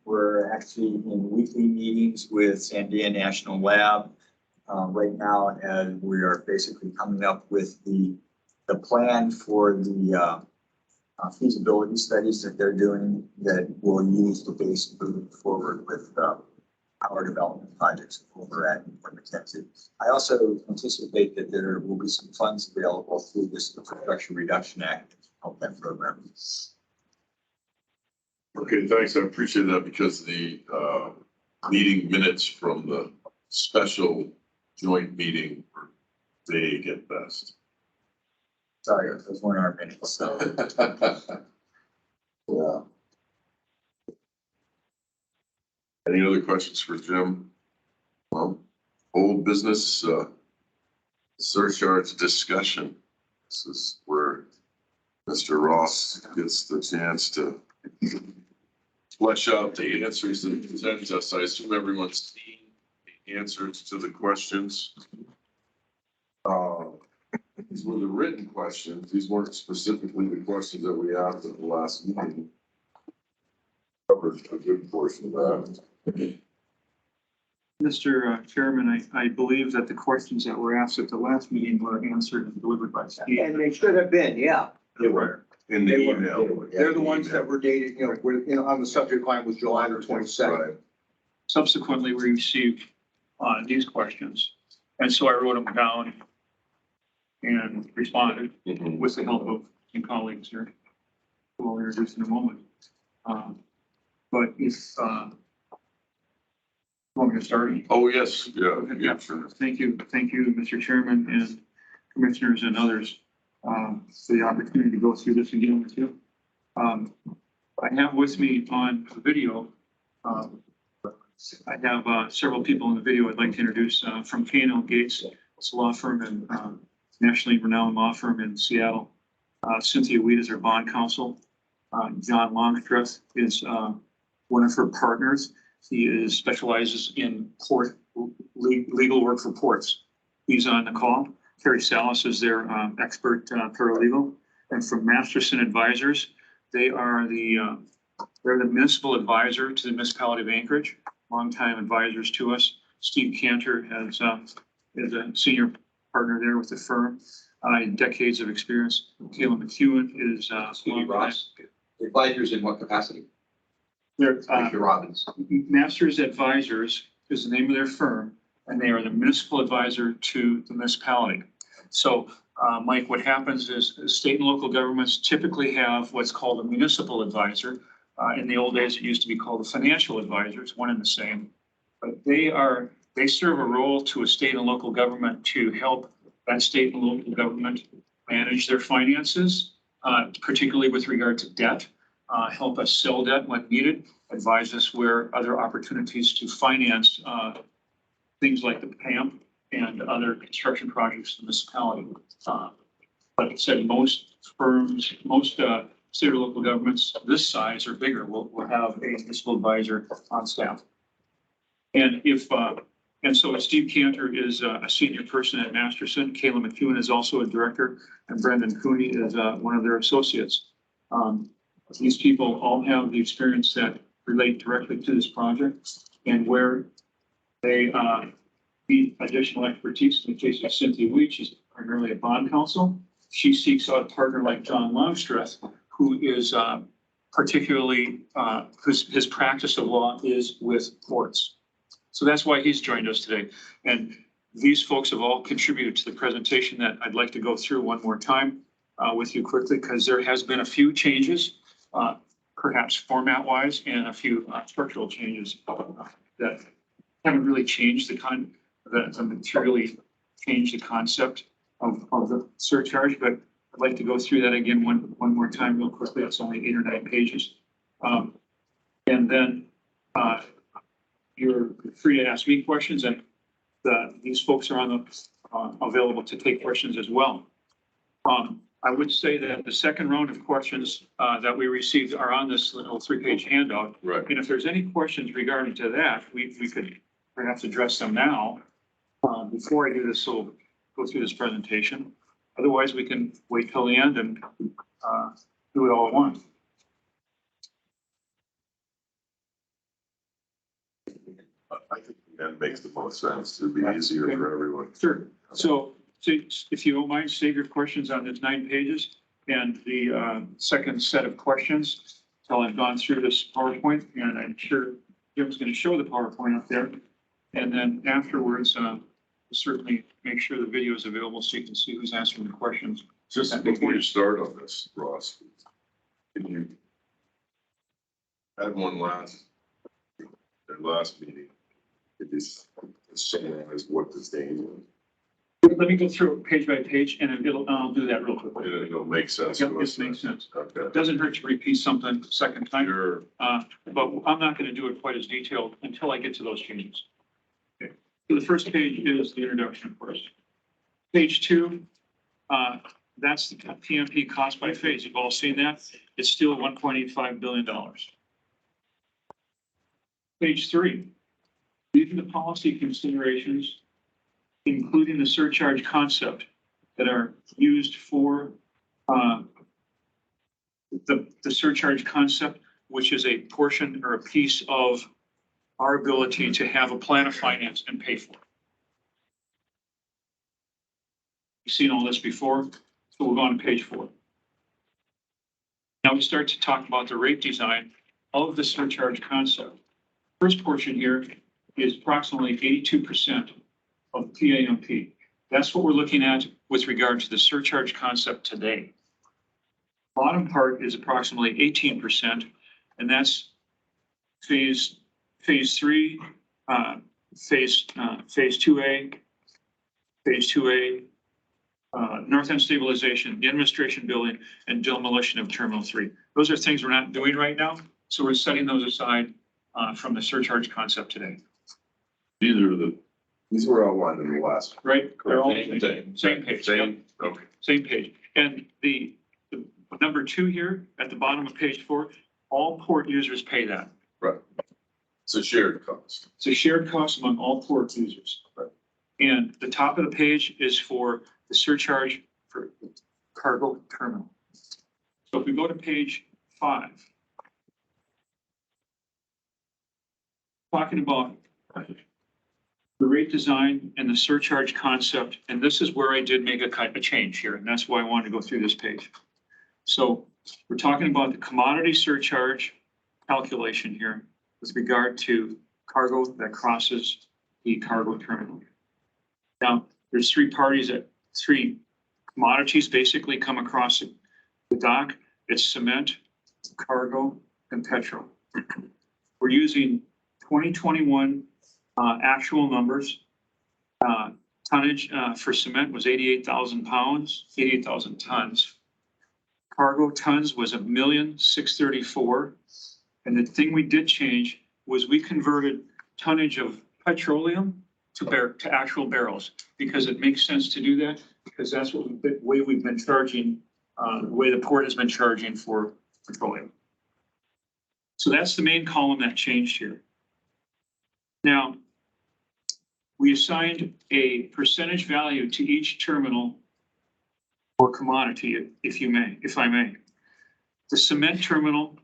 We're actually in weekly meetings with Sandia National Lab right now, and we are basically coming up with the plan for the feasibility studies that they're doing that we'll use to basically move forward with our development projects over at McKenzie. I also anticipate that there will be some funds available through this Infrastructure Reduction Act to help that program. Okay, thanks. I appreciate that because the meeting minutes from the special joint meeting were vague at best. Sorry, those weren't our minutes, so. Yeah. Any other questions for Jim? Well, old business surcharge discussion. This is where Mr. Ross gets the chance to flesh out the answers that he presents us. I assume everyone's seen the answers to the questions. These were the written questions. These weren't specifically the questions that we asked at the last meeting. Covered a good portion of that. Mr. Chairman, I believe that the questions that were asked at the last meeting were answered and delivered by Steve. And they should have been, yeah. They were in the They were. email. They're the ones that were dated, on the subject line was July the 22nd. Right. Subsequently, we received these questions, and so I wrote them down and responded Mhm. with the help of some colleagues here, who I'll introduce in a moment. But if, want me to start? Oh, yes, yeah, yeah, sure. Thank you, Mr. Chairman and commissioners and others, for the opportunity to go through this again with you. I have with me on the video, I have several people in the video I'd like to introduce from K&L Gates. It's a law firm and nationally renowned law firm in Seattle. Cynthia Weed is our bond counsel. John Longstreth is one of her partners. He specializes in port legal work for ports. He's on the call. Terry Salas is their expert paralegal. And from Masterson Advisors, they're the municipal advisor to the municipality of Anchorage, longtime advisors to us. Steve Cantor is a senior partner there with the firm, decades of experience. Kayla McEwen is Ross, advisors in what capacity? they're Mr. Robbins. Masters Advisors is the name of their firm, and they are the municipal advisor to the municipality. So, Mike, what happens is state and local governments typically have what's called a municipal advisor. In the old days, it used to be called a financial advisor. It's one and the same. But they serve a role to a state and local government to help that state and local government manage their finances, particularly with regard to debt. Help us sell debt when needed, advise us where other opportunities to finance things like the PAMP and other construction projects in the municipality. Like I said, most firms, most state or local governments this size or bigger will have a municipal advisor on staff. And so Steve Cantor is a senior person at Masterson. Kayla McEwen is also a director, and Brendan Cooney is one of their associates. These people all have the experience that relate directly to this project, and where they need additional expertise. In the case of Cynthia Weed, she's primarily a bond counsel. She seeks out a partner like John Longstreth, who is particularly, his practice of law is with courts. So that's why he's joined us today. And these folks have all contributed to the presentation that I'd like to go through one more time with you quickly, because there has been a few changes, perhaps format-wise, and a few structural changes that haven't really changed that materially changed the concept of the surcharge, but I'd like to go through that again one more time real quickly. It's only 8 or 9 pages. And then you're free to ask me questions, and these folks are available to take questions as well. I would say that the second round of questions that we received are on this little 3-page handout. Right. And if there's any questions regarding to that, we could perhaps address them now. Before I do this, so go through this presentation. Otherwise, we can wait till the end and do it all at once. I think that makes the most sense. It'd be easier for everyone. Sure. So if you don't mind, save your questions on this 9 pages and the second set of questions until I've gone through this PowerPoint, and I'm sure Jim's going to show the PowerPoint up there. And then afterwards, certainly make sure the video is available so you can see who's answering the questions. Just before you start on this, Ross, can you had one last meeting? It is summarize what this thing is. Let me go through it page by page, and I'll do that real quickly. It'll make sense. Yep, to this us. makes sense. Okay. It doesn't hurt to repeat something a second time. Sure. But I'm not going to do it quite as detailed until I get to those changes. Okay. So the first page is the introduction, of course. Page 2, that's the PMP cost by phase. You've all seen that. It's still $1.85 billion. Page 3, these are the policy considerations, including the surcharge concept, that are used for the surcharge concept, which is a portion or a piece of our ability to have a plan of finance and pay for it. You've seen all this before, so we'll go on to page 4. Now we start to talk about the rate design of the surcharge concept. First portion here is approximately 82% of PAMP. That's what we're looking at with regard to the surcharge concept today. Bottom part is approximately 18%, and that's phase 3, phase 2A, north end stabilization, the administration building, and demolition of Terminal 3. Those are things we're not doing right now, so we're setting those aside from the surcharge concept today. These were outlined in the last. Right? They're all Same page. Same, Yep. okay. Same page. And the number 2 here at the bottom of page 4, all port users pay that. Right. It's a shared cost. It's a shared cost among all port users. Right. And the top of the page is for the surcharge for the cargo terminal. So if we go to page 5, talking about the rate design and the surcharge concept, and this is where I did make a change here, and that's why I wanted to go through this page. So we're talking about the commodity surcharge calculation here with regard to cargo that crosses the cargo terminal. Now, there's 3 commodities basically come across the dock. It's cement, cargo, and petrol. We're using 2021 actual numbers. Tonnage for cement was 88,000 pounds, 88,000 tons. Cargo tons was 1,634,000. And the thing we did change was we converted tonnage of petroleum to actual barrels, because it makes sense to do that, because that's what the way we've been charging, the way the port has been charging for petroleum. So that's the main column that changed here. Now, we assigned a percentage value to each terminal or commodity, if I may. The cement terminal,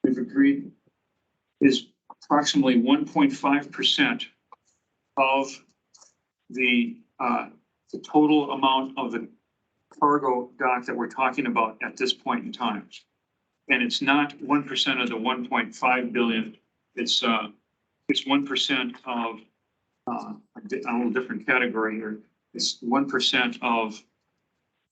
we've agreed, is approximately 1.5% of the total amount of the cargo dock that we're talking about at this point in time. And it's not 1% of the 1.5 billion. It's 1% of, a little different category here. It's 1% of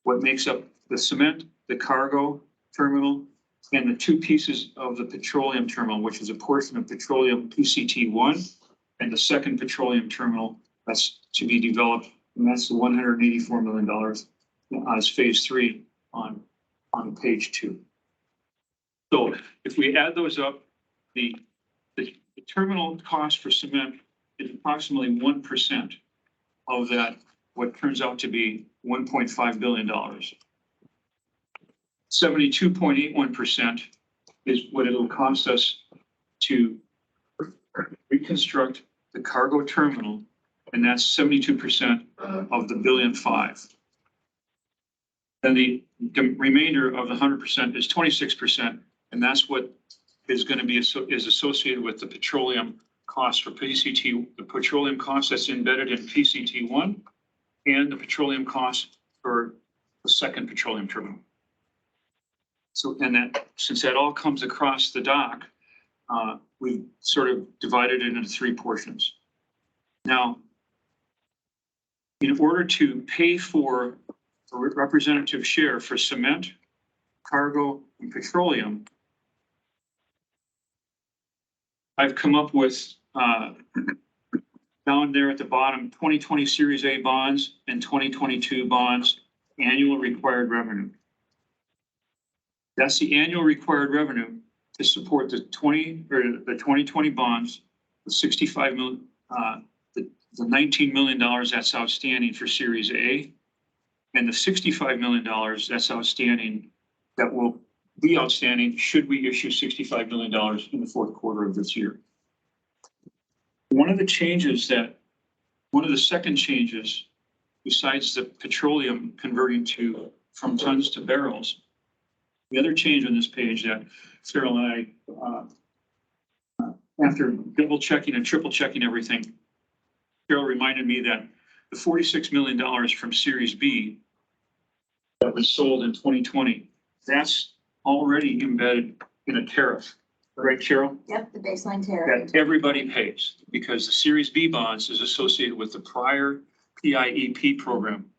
what makes up the cement, the cargo terminal, and the two pieces of the petroleum terminal, which is a portion of petroleum PCT1 and the second petroleum terminal that's to be developed. And that's the $184 million as phase 3 on page 2. So if we add those up, the terminal cost for cement is approximately 1% of that, what turns out to be $1.5 billion. 72.81% is what it'll cost us to reconstruct the cargo terminal, and that's 72% of the $1.5 billion. Then the remainder of the 100% is 26%, and that's what is going to be is associated with the petroleum cost for PCT, the petroleum cost that's embedded in PCT1, and the petroleum cost for the second petroleum terminal. So, and that, since that all comes across the dock, we sort of divided it into 3 portions. Now, in order to pay for a representative share for cement, cargo, and petroleum, I've come up with, down there at the bottom, 2020 Series A bonds and 2022 bonds, annual required revenue. That's the annual required revenue to support the 2020 bonds, the 65 million, the $19 million that's outstanding for Series A, and the $65 million that's outstanding, that will be outstanding should we issue $65 million in the 4th quarter of this year. One of the second changes, besides the petroleum converting from tons to barrels, the other change on this page that Farrell and I, after double checking and triple checking everything, Farrell reminded me that the $46 million from Series B that was sold in 2020, that's already embedded in a tariff, right, Cheryl? Yep, the baseline tariff. That everybody pays, because the Series B bonds is associated with the prior PIEP program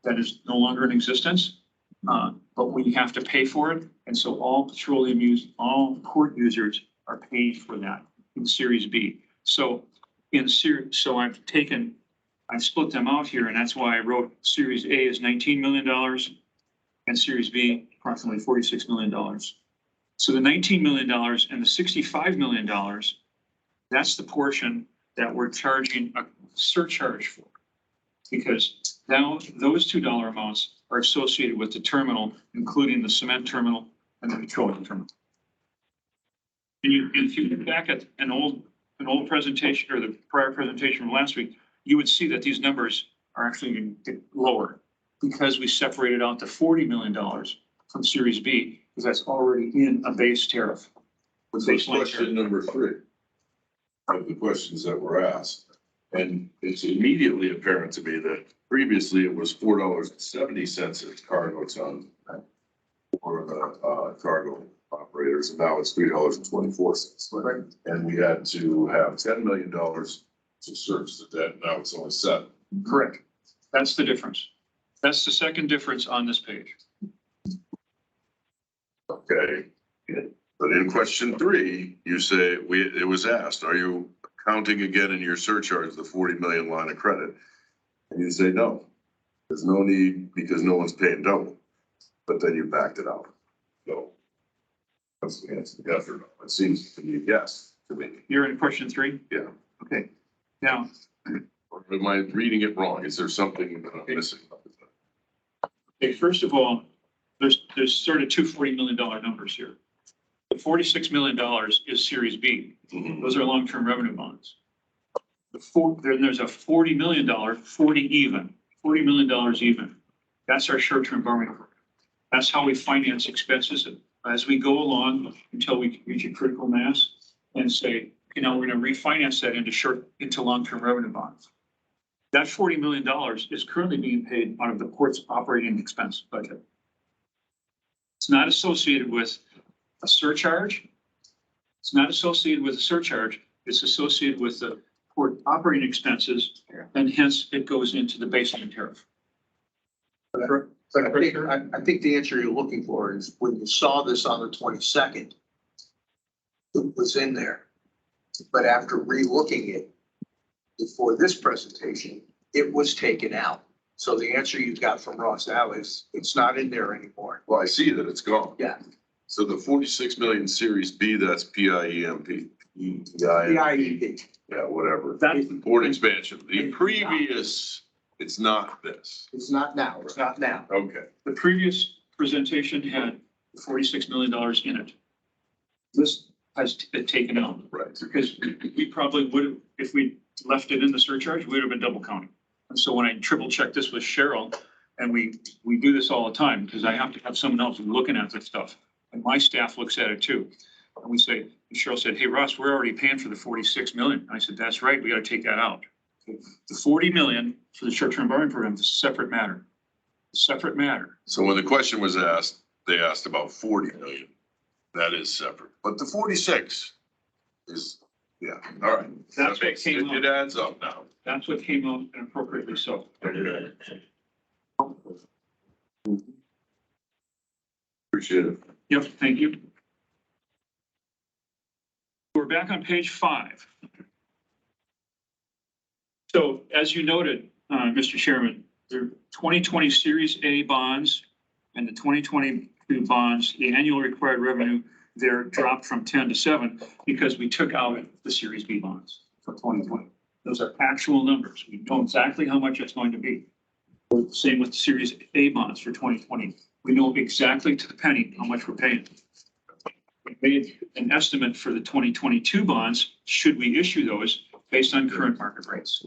that is no longer in existence, but we have to pay for it. And so all all port users are paid for that in Series B. So I split them out here, and that's why I wrote Series A is $19 million and Series B approximately $46 million. So the $19 million and the $65 million, that's the portion that we're charging a surcharge for. Because now those $2 amounts are associated with the terminal, including the cement terminal and the petroleum terminal. And if you look back at an old presentation, or the prior presentation from last week, you would see that these numbers are actually lower because we separated out the $40 million from Series B, because that's already in a base tariff. So question number 3 of the questions that were asked. And it's immediately apparent to me that previously it was $4.70 a cargo ton for the cargo operators, and now it's $3.24. Right. And we had to have $10 million to service the debt. Now it's only $7. Correct. That's the difference. That's the second difference on this page. Okay. But in question 3, you say it was asked, are you counting again in your surcharge the 40 million line of credit? And you say no. There's no need because no one's paying double. But then you backed it out. So that's the answer. Yes or no? It seems to me yes to me. You're in question 3? Yeah. Okay. Now, Or am I reading it wrong? Is there something that I'm missing? okay, first of all, there's sort of two $40 million numbers here. The $46 million is Series B. Those are long-term revenue bonds. There's a $40 million, $40 million even. That's our short-term borrowing program. That's how we finance expenses as we go along until we reach a critical mass and say, we're going to refinance that into long-term revenue bonds. That $40 million is currently being paid out of the port's operating expense budget. It's not associated with a surcharge. It's not associated with a surcharge. It's associated with the port operating expenses, and hence it goes into the baseline tariff. But I think the answer you're looking for is when you saw this on the 22nd, it was in there. But after relooking it before this presentation, it was taken out. So the answer you got from Ross now is it's not in there anymore. Well, I see that it's gone. Yeah. So the 46 million Series B, that's PIEMP. PIEP. Yeah, whatever. That's Port expansion. The previous, it's not this. It's not now. It's not now. Okay. the previous presentation had $46 million in it. This has been taken out Right. because we probably would have, if we left it in the surcharge, we would have been double counting. And so when I triple checked this with Cheryl, and we do this all the time because I have to have someone else looking at this stuff. And my staff looks at it too. And we say, and Cheryl said, hey, Ross, we're already paying for the 46 million. And I said, that's right. We got to take that out. The 40 million for the short-term borrowing program is a separate matter. Separate matter. So when the question was asked, they asked about 40 million. That is separate. But the 46 is, yeah, all right. That's what came It adds up now. That's what came out and appropriately so. Appreciate it. Yep, thank you. We're back on page 5. So as you noted, Mr. Chairman, the 2020 Series A bonds and the 2022 bonds, the annual required revenue there dropped from 10 to 7 because we took out the Series B bonds for 2020. Those are actual numbers. We know exactly how much it's going to be. Same with the Series A bonds for 2020. We know exactly to the penny how much we're paying. We made an estimate for the 2022 bonds, should we issue those, based on current market rates.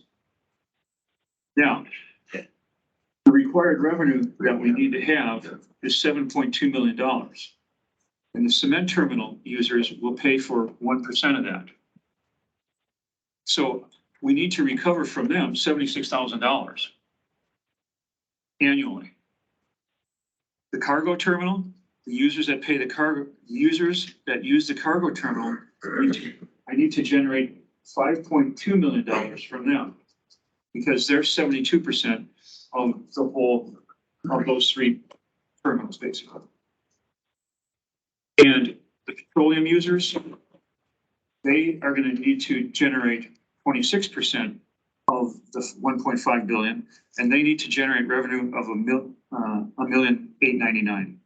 Now, the required revenue that we need to have is $7.2 million. And the cement terminal users will pay for 1% of that. So we need to recover from them $76,000 annually. The cargo terminal, the users that pay the cargo, users that use the cargo terminal, I need to generate $5.2 million from them because they're 72% of the whole of those 3 terminals, basically. And the petroleum users, they are going to need to generate 26% of the 1.5 billion, and they need to generate revenue of $1,899,000.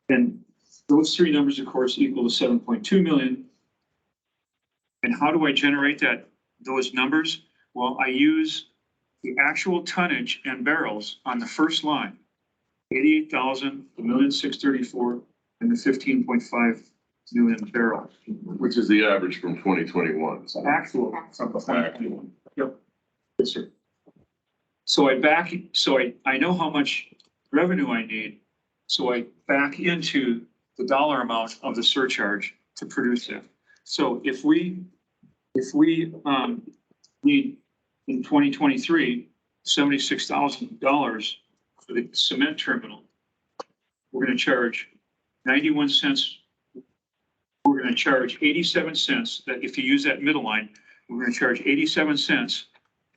And those 3 numbers, of course, equal to 7.2 million. And how do I generate those numbers? Well, I use the actual tonnage and barrels on the first line, 88,000, the 1,634,000, and the 15.5 million barrels. Which is the average from 2021. It's actual from 2021. Yep. Yes, sir. So I know how much revenue I need. So I back into the dollar amount of the surcharge to produce that. So if we need in 2023, $76,000 for the cement terminal, we're going to charge 91 cents. We're going to charge 87 cents. That if you use that middle line, we're going to charge 87 cents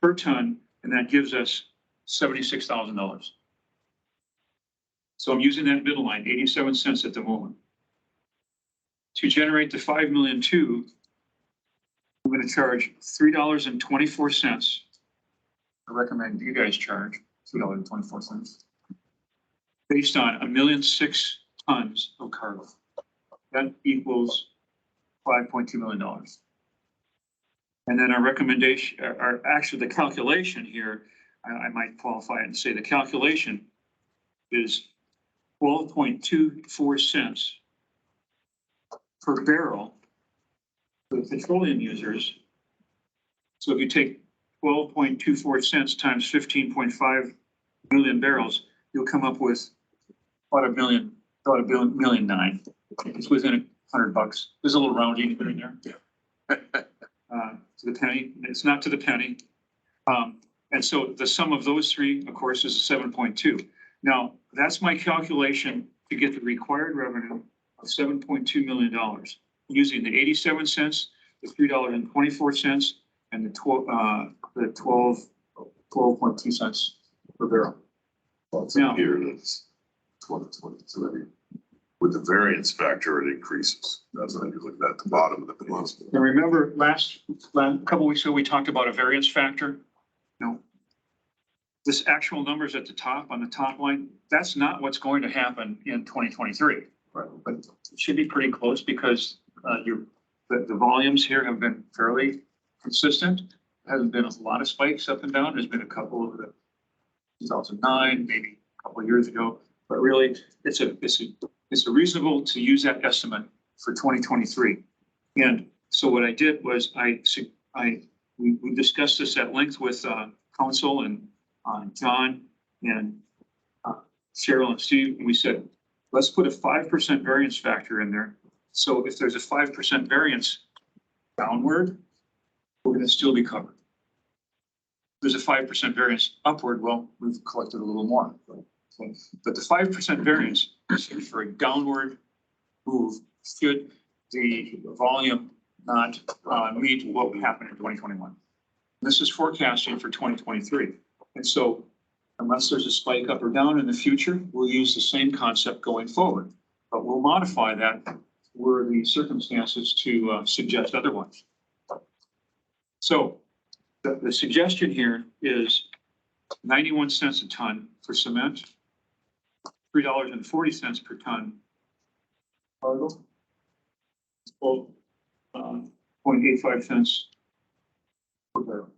per ton, and that gives us $76,000. So I'm using that middle line, 87 cents at the moment. To generate the 5,000,002, I'm going to charge $3.24. I recommend you guys charge $3.24 based on 1,006,000 tons of cargo. That equals $5.2 million. And then our recommendation, actually the calculation here, I might qualify it and say the calculation is 12.24 cents per barrel for the petroleum users. So if you take 12.24 cents times 15.5 million barrels, you'll come up with about $1.9 million. It's within $100. There's a little rounding in there. to the penny. It's not to the penny. And so the sum of those three, of course, is 7.2. Now, that's my calculation to get the required revenue of $7.2 million using the 87 cents, the $3.24, and the 12.2 cents per barrel. Well, it's Now- up here, it's 2023. With the variance factor, it increases. That's when you look at the bottom of the page. Now, remember last couple weeks ago, we talked about a variance factor. No. This actual numbers at the top, on the top line, that's not what's going to happen in 2023. Right. But it should be pretty close because the volumes here have been fairly consistent. Hasn't been a lot of spikes up and down. There's been a couple of the 2009, maybe a couple of years ago, but really it's reasonable to use that estimate for 2023. And so what I did was we discussed this at length with council and John and Cheryl and Steve, and we said, let's put a 5% variance factor in there. So if there's a 5% variance downward, we're going to still be covered. There's a 5% variance upward, well, we've collected a little more. But the 5% variance is for a downward move should the volume not meet what happened in 2021. This is forecasting for 2023. And so unless there's a spike up or down in the future, we'll use the same concept going forward. But we'll modify that were the circumstances to suggest otherwise. So the suggestion here is 91 cents a ton for cement, $3.40 per ton. Cargo. 0.85 cents per barrel.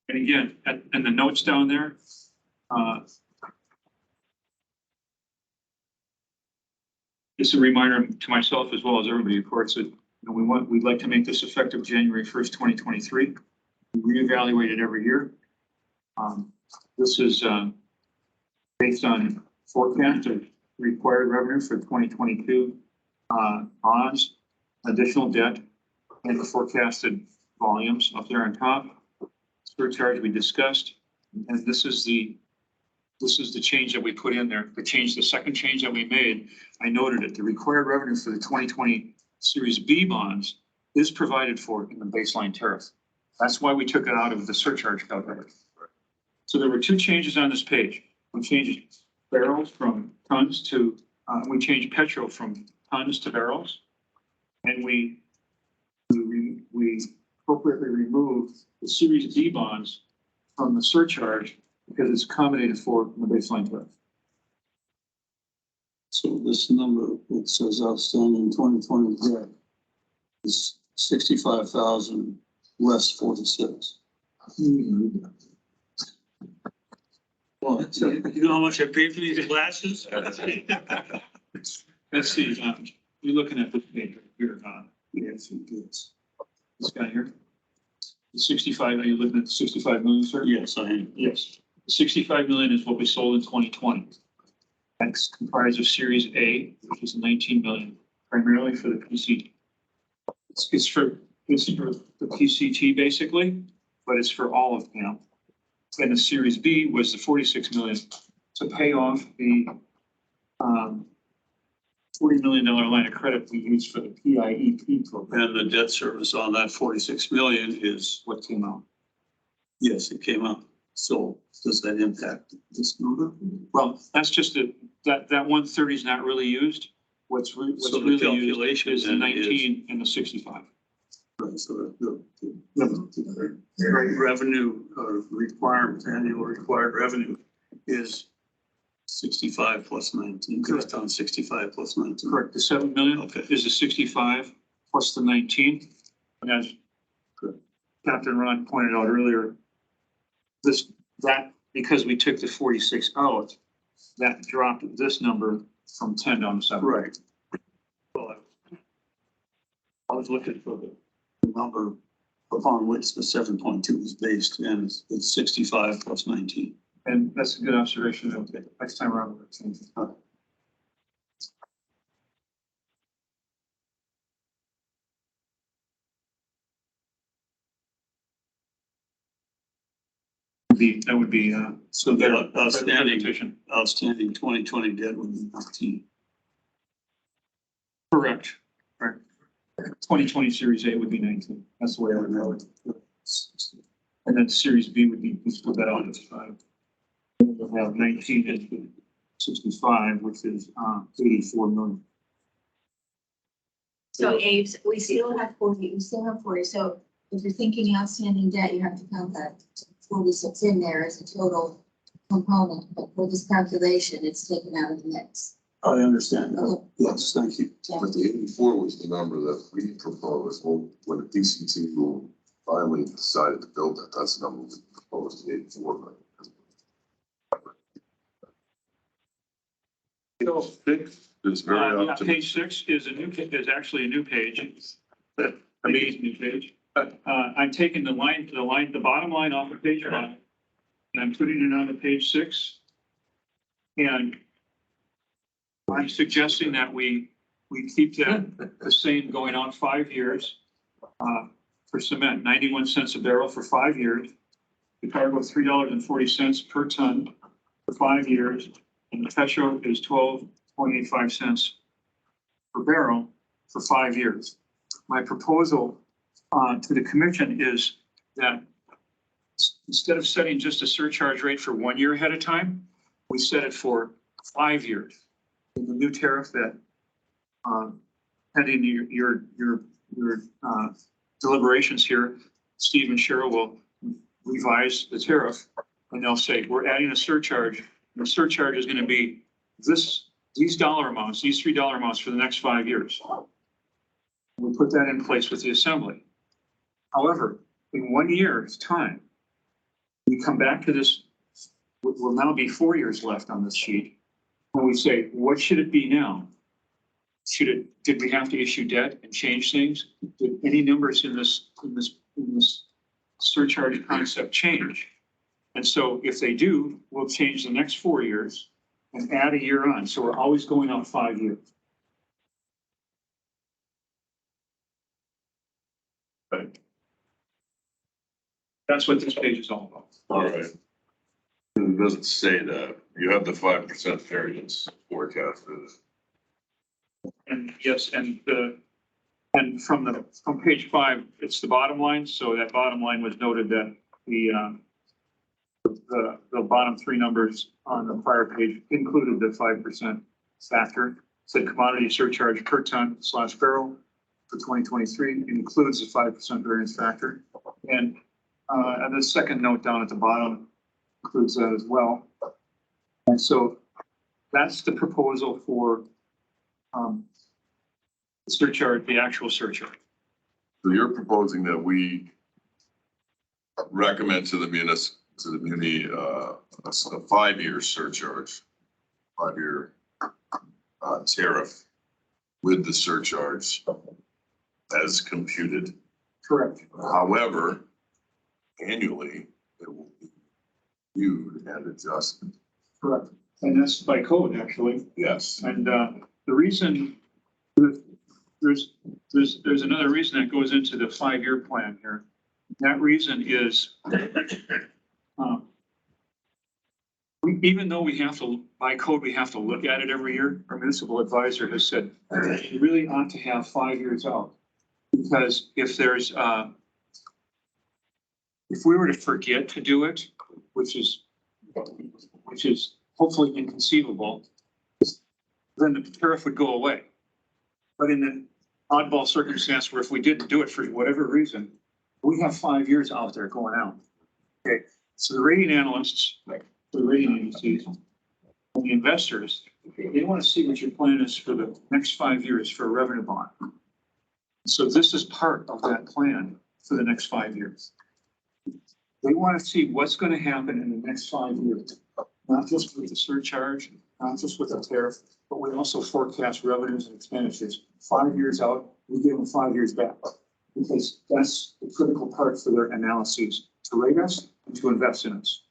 And again, in the notes down there, it's a reminder to myself as well as everybody, of course, that we'd like to make this effective January 1st, 2023. We reevaluate it every year. This is based on forecast of required revenue for 2022 bonds, additional debt, and the forecasted volumes up there on top. Surcharge we discussed, and this is the change that we put in there. The second change that we made, I noted it. The required revenue for the 2020 Series B bonds is provided for in the baseline tariff. That's why we took it out of the surcharge calculator. So there were two changes on this page. We changed barrels from tons to, we changed petrol from tons to barrels. And we appropriately removed the Series B bonds from the surcharge because it's accommodated for in the baseline tariff. So this number, it says outstanding 2020 debt is 65,000 less 46. Well, You know how much I paid for these glasses? Let's see, you're looking at this page right here, yes, it is. this guy here. The 65, are you looking at the 65 million, sir? Yes, I am. Yes. The 65 million is what we sold in 2020. That's comprised of Series A, which is 19 million, primarily for the PC. It's for the PCT basically, but it's for all of them. And the Series B was the 46 million to pay off the $40 million line of credit we used for the PIEP program. And the debt service on that 46 million is, What came out? yes, it came up. So does that impact this number? Well, that's just that 130 is not really used. What's So the really used calculation is the then is- 19 and the 65. Right, so the revenue requirement, annual required revenue is 65 plus 19, based on 65 plus 19. Correct. The 7 million Okay. is the 65 plus the 19. And as Captain Ron pointed out earlier, because we took the 46 out, that dropped this number from 10 down to 7. Right. Well, I was looking for the Number upon which the 7.2 is based, and it's 65 plus 19. and that's a good observation. Okay, next time around. that would be, So the presentation. outstanding 2020 debt would be 19. Correct. Right. 2020 Series A would be 19. That's the way I would know it. And then Series B would be, just put that on as 5. We'll have 19 and 65, which is 84 million. So Abe's, we still have 40, so if you're thinking outstanding debt, you have to count that 46 in there as a total component, but for this calculation, it's taken out of the mix. I understand. Yes, thank you. But the 84 was the number that we proposed when the DCT rule finally decided to build that. That's the number we proposed, the 84 million. It's very Yeah, optimistic. page 6 is actually a new page. That amazing new page. I'm taking the bottom line off of page 5, and I'm putting it on to page 6. And I'm suggesting that we keep that the same going on 5 years. For cement, 91 cents a barrel for 5 years. The cargo $3.40 per ton for 5 years. And the petro is 12.85 cents per barrel for 5 years. My proposal to the commission is that instead of setting just a surcharge rate for 1 year ahead of time, we set it for 5 years. The new tariff that pending your deliberations here, Steve and Cheryl will revise the tariff, and they'll say, we're adding a surcharge. The surcharge is going to be these dollar amounts, these $3 amounts for the next 5 years. We put that in place with the assembly. However, in 1 year's time, we come back to this, will now be 4 years left on this sheet. When we say, what should it be now? Did we have to issue debt and change things? Did any numbers in this surcharge concept change? And so if they do, we'll change the next 4 years and add a year on. So we're always going out 5 years. Right. That's what this page is all about. All right. It doesn't say that. You have the 5% variance forecasted. And yes, and from page 5, it's the bottom line. So that bottom line was noted that the bottom 3 numbers on the prior page included the 5% factor. Said commodity surcharge per ton / barrel for 2023 includes the 5% variance factor. And the second note down at the bottom includes that as well. And so that's the proposal for the surcharge, the actual surcharge. So you're proposing that we recommend to the muni a 5-year surcharge, 5-year tariff with the surcharge as computed. Correct. However, annually, it will be viewed and adjusted. Correct. And that's by code, actually. Yes. And the reason, there's another reason that goes into the 5-year plan here. That reason is, even though we have to, by code, we have to look at it every year, our municipal advisor has said, you really ought to have 5 years out. Because if we were to forget to do it, which is hopefully inconceivable, then the tariff would go away. But in the oddball circumstance where if we didn't do it for whatever reason, we have 5 years out there going out. Okay, so the rating analysts, like the rating agencies, and the investors, they want to see what your plan is for the next 5 years for a revenue bond. So this is part of that plan for the next 5 years. They want to see what's going to happen in the next 5 years, not just with the surcharge, not just with the tariff, but we also forecast revenues and expenditures. 5 years out, we give them 5 years back, because that's the critical part for their analyses, to rate us and to invest in us.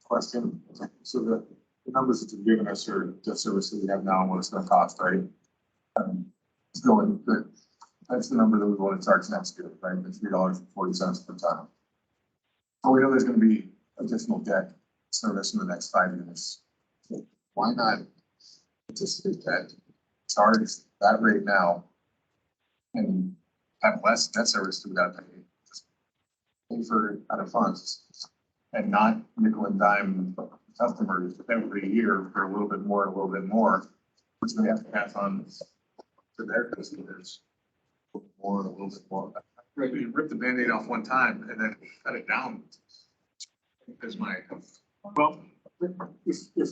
Question. So the numbers that you've given us are debt service that we have now and what it's going to cost, right? It's going, that's the number that we want to charge next year, right? The $3.40 per ton. we know there's gonna be additional debt service in the next 5 years. Why not anticipate that, charge that rate now and have less debt service to that pay? Just pay for it out of funds and not nickel and dime customers every year for a little bit more, which they have to pass on to their customers. A little bit more. Right, you rip the Band-Aid off one time and then cut it down. Is my. Well, if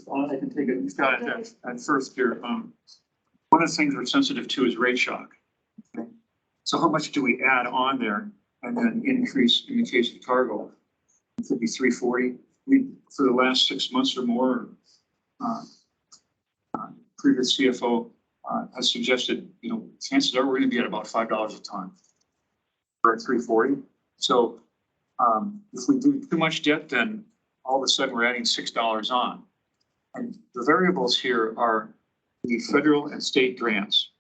I can take a shot at first here, one of the things we're sensitive to is rate shock. Okay? So how much do we add on there and then increase in the case of cargo? It could be 340. For the last 6 months or more, previous CFO has suggested, chances are we're going to be at about $5 a ton. We're at 340. So if we do too much debt, then all of a sudden we're adding $6 on. And the variables here are the federal and state grants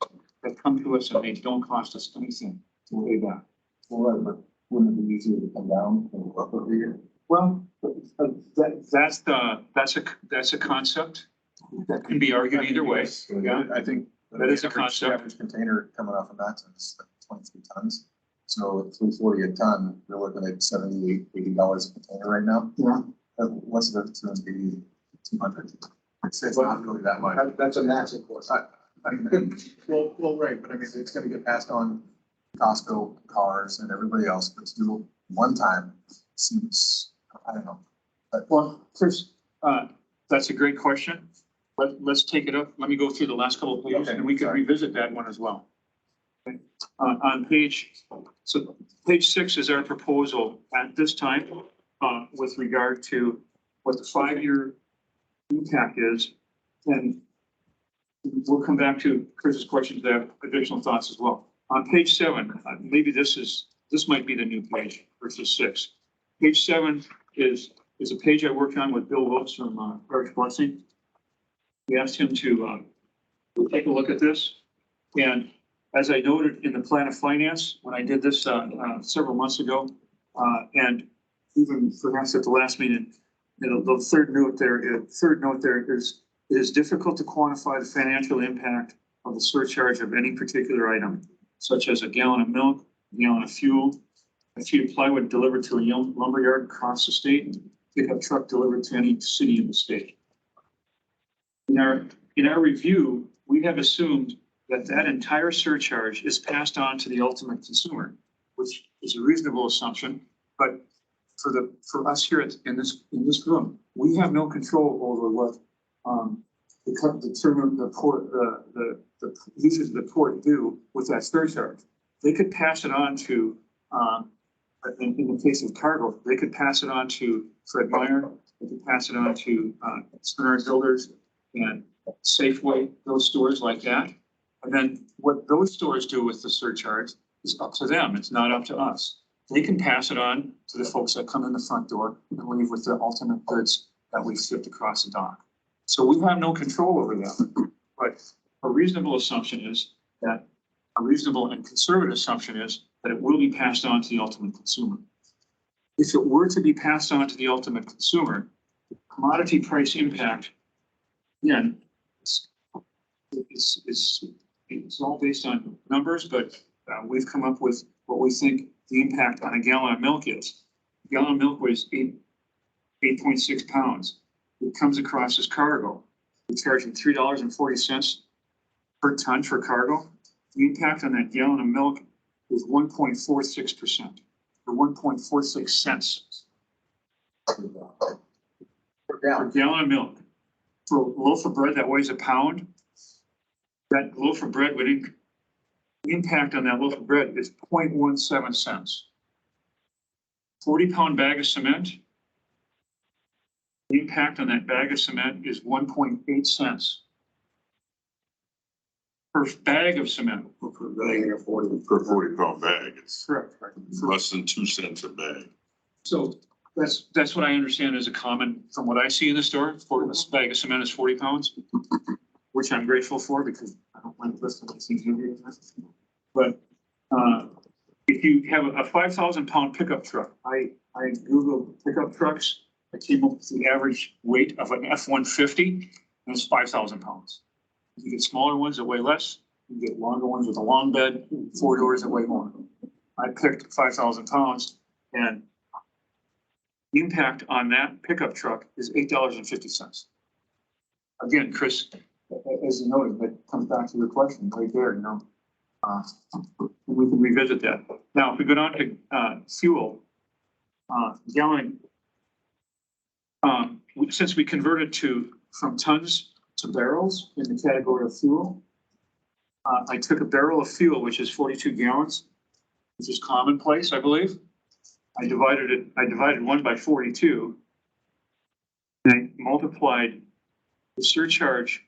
that come to us and they don't cost us anything to pay back. Well, right, but wouldn't it be easier to come down and up every year? Well, that's a concept that can be argued either way. Yeah, I think that is a the concept. average container coming off of Matson is like 23 tons. So at 340 a ton, you're looking at $78, $80 a container right now. Yeah. What's the difference between 200? It's not really that much. That's a massive cost. Well, right, but I mean, it's gonna get passed on Costco, cars and everybody else, but to do it one time seems, I don't know. But Well, Chris, that's a great question. Let's take it up. Let me go through the last couple of pages Okay, and we can sorry. revisit that one as well. Okay. On page 6 is our proposal at this time with regard to what the 5-year impact is. And we'll come back to Chris's questions that have additional thoughts as well. On page 7, maybe this might be the new page versus 6. Page 7 is a page I worked on with Bill Wilkes from Parish Blessing. We asked him to take a look at this. And as I noted in the plan of finance, when I did this several months ago, and even perhaps at the last meeting, the third note there is, it is difficult to quantify the financial impact of the surcharge of any particular item, such as a gallon of milk, a gallon of fuel, a sheet of plywood delivered to a lumberyard across the state, pickup truck delivered to any city in the state. In our review, we have assumed that entire surcharge is passed on to the ultimate consumer, which is a reasonable assumption. But for us here in this room, we have no control over what the users of the port do with that surcharge. They could pass it on to, in the case of cargo, they could pass it on to Fred Meyer, they could pass it on to Bernard Builders and Safeway, those stores like that. And then what those stores do with the surcharge is up to them. It's not up to us. They can pass it on to the folks that come in the front door and leave with the ultimate goods that we shipped across the dock. So we have no control over them. But a reasonable assumption is that a reasonable and conservative assumption is that it will be passed on to the ultimate consumer. If it were to be passed on to the ultimate consumer, commodity price impact, again, it's all based on numbers, but we've come up with what we think the impact on a gallon of milk is. A gallon of milk weighs 8.6 pounds. It comes across as cargo. We're charging $3.40 per ton for cargo. The impact on that gallon of milk is 1.46%, or 1.46 cents per gallon of milk. For a loaf of bread that weighs a pound, that loaf of bread would impact on that loaf of bread is 0.17 cents. 40-pound bag of cement, the impact on that bag of cement is 1.8 cents. Per bag of cement. Per 40-pound bag, it's Correct. less than 2 cents a bag. So that's what I understand as a common, from what I see in the store, for this bag of cement is 40 pounds, which I'm grateful for because I don't like listening to things heavier than that. But if you have a 5,000-pound pickup truck, I I Googled pickup trucks. I came up with the average weight of an F-150, and it's 5,000 pounds. You get smaller ones that weigh less. You get longer ones with a long bed, 4 doors that weigh more. I picked 5,000 pounds, and the impact on that pickup truck is $8.50. Again, Chris, as you noted, that comes back to your question right there, you know. We can revisit that. Now, if we go down to fuel, gallon, since we converted from tons to barrels in the category of fuel, I took a barrel of fuel, which is 42 gallons, which is commonplace, I believe. I divided 1 by 42, and I multiplied the surcharge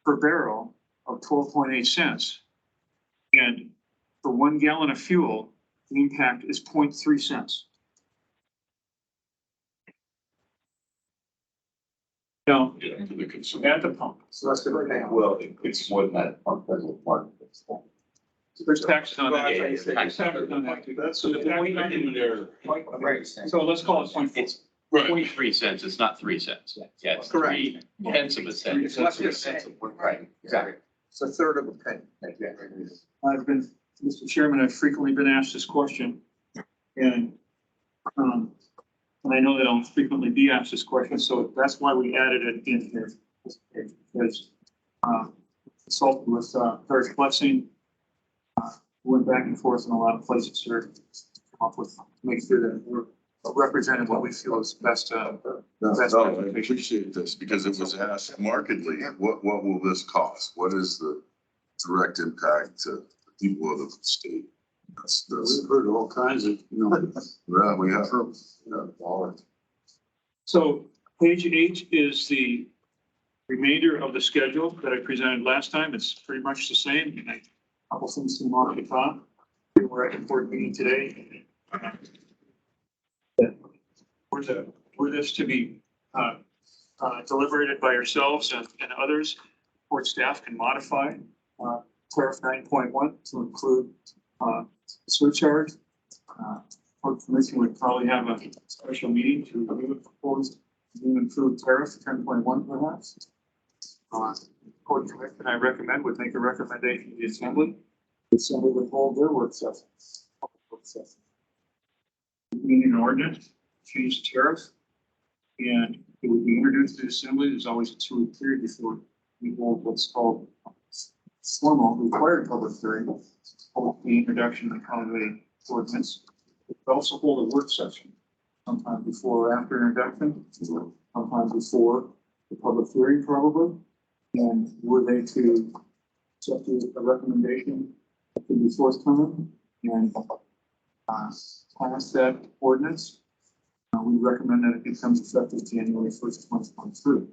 per barrel of 12.8 cents. And for 1 gallon of fuel, the impact is 0.3 cents. Now, at the pump. So that's good. Well, it's more than that. There's taxes on that. Yeah, There's taxes on that too. So the tax in there. So let's call it 0.4. It's 0.3 cents, it's not 3 cents. Yeah, it's 3 tenths of a cent. It's less than a cent. Right, exactly. It's a third of a penny. Mr. Chairman, I've frequently been asked this question, and I know that I'll frequently be asked this question, so that's why we added it in here. Because consulted with Parish Blessing, went back and forth in a lot of places here to come up with, to make sure that we're representing what we feel is best. Best I appreciate this because it was asked markedly, what will this cost? What is the direct impact to the people of the state? We've heard all kinds of, Yeah, we have. So page 8 is the remainder of the schedule that I presented last time. It's pretty much the same. And a couple things to mark at the top. We're at the board meeting today. Were this to be deliberated by yourselves and others, board staff can modify tariff 9.1 to include surcharge. Board commission would probably have a special meeting to review the proposed new improved tariff 10.1 perhaps. Board commission, I recommend, would make a recommendation to the assembly. The assembly would hold their work session. Meaning an ordinance, change the tariff, and it would be introduced to the assembly. There's always a 2-week period before we hold what's called formal required public hearing, the introduction of the county ordinance. We also hold a work session sometime before or after introduction, sometime before the public hearing probably. And were they to accept a recommendation that could be forthcoming and pass that ordinance, we recommend that it becomes effective January 1st, 2023.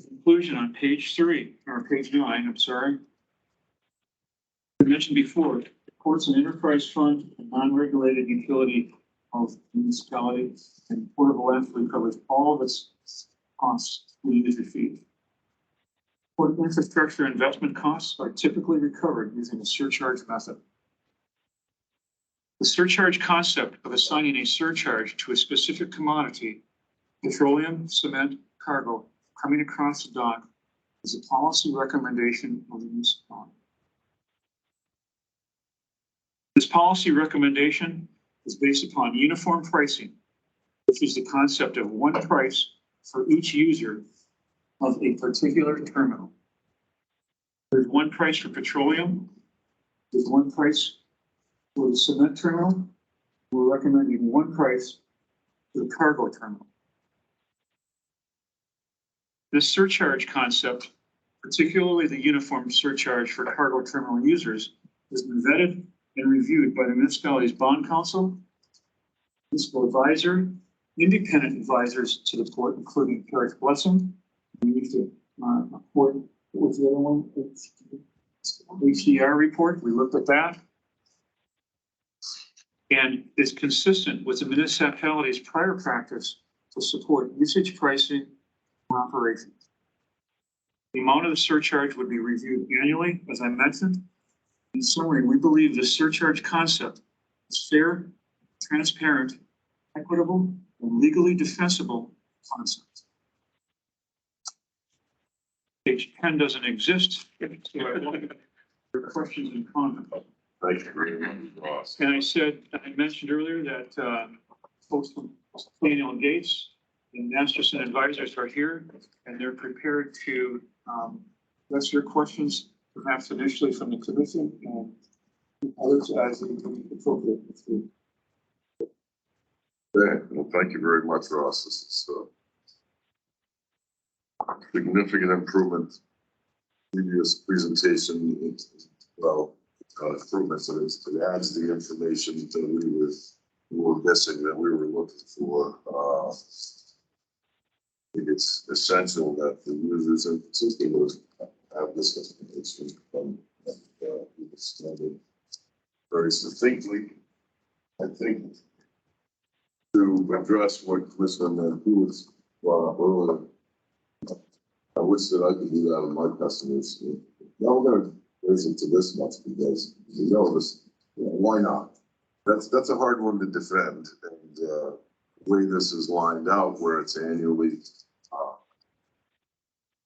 Conclusion on page 3 or page 9, I'm sorry. I mentioned before, courts and enterprise fund and non-regulated utility of municipality and portable landfill covers all of its costs we user fee. Port infrastructure investment costs are typically recovered using a surcharge method. The surcharge concept of assigning a surcharge to a specific commodity, petroleum, cement, cargo, coming across the dock is a policy recommendation of the municipality. This policy recommendation is based upon uniform pricing, which is the concept of one price for each user of a particular terminal. There's one price for petroleum. There's one price for the cement terminal. We're recommending one price for the cargo terminal. This surcharge concept, particularly the uniform surcharge for cargo terminal users, has been vetted and reviewed by the municipality's bond council, municipal advisor, independent advisors to the port, including Parish Blessing. We used to report, what was the other one? HDR report. We looked at that. And is consistent with the municipality's prior practice to support usage pricing and operations. The amount of the surcharge would be reviewed annually, as I mentioned. In summary, we believe the surcharge concept fair, transparent, equitable, and legally defensible concept. Page 10 doesn't exist, so I want your questions and comments. Thank you very much, Ross. And I mentioned earlier that folks from Daniel and Gates and Masterson Advisors are here, and they're prepared to address your questions, perhaps initially from the commission and others as appropriate. Okay, well, thank you very much, Ross. This is a significant improvement. Previous presentation, well, improvements, and it adds the information that we were missing, that we were looking for. I think it's essential that the users in particular have this information and understand it very succinctly. I think to address what Commissioner Manfu was brought up earlier, I wish that I could do that with my customers. Now we're going to raise it to this much because you know this. Why not? That's a hard one to defend, and the way this is lined out, where it's annually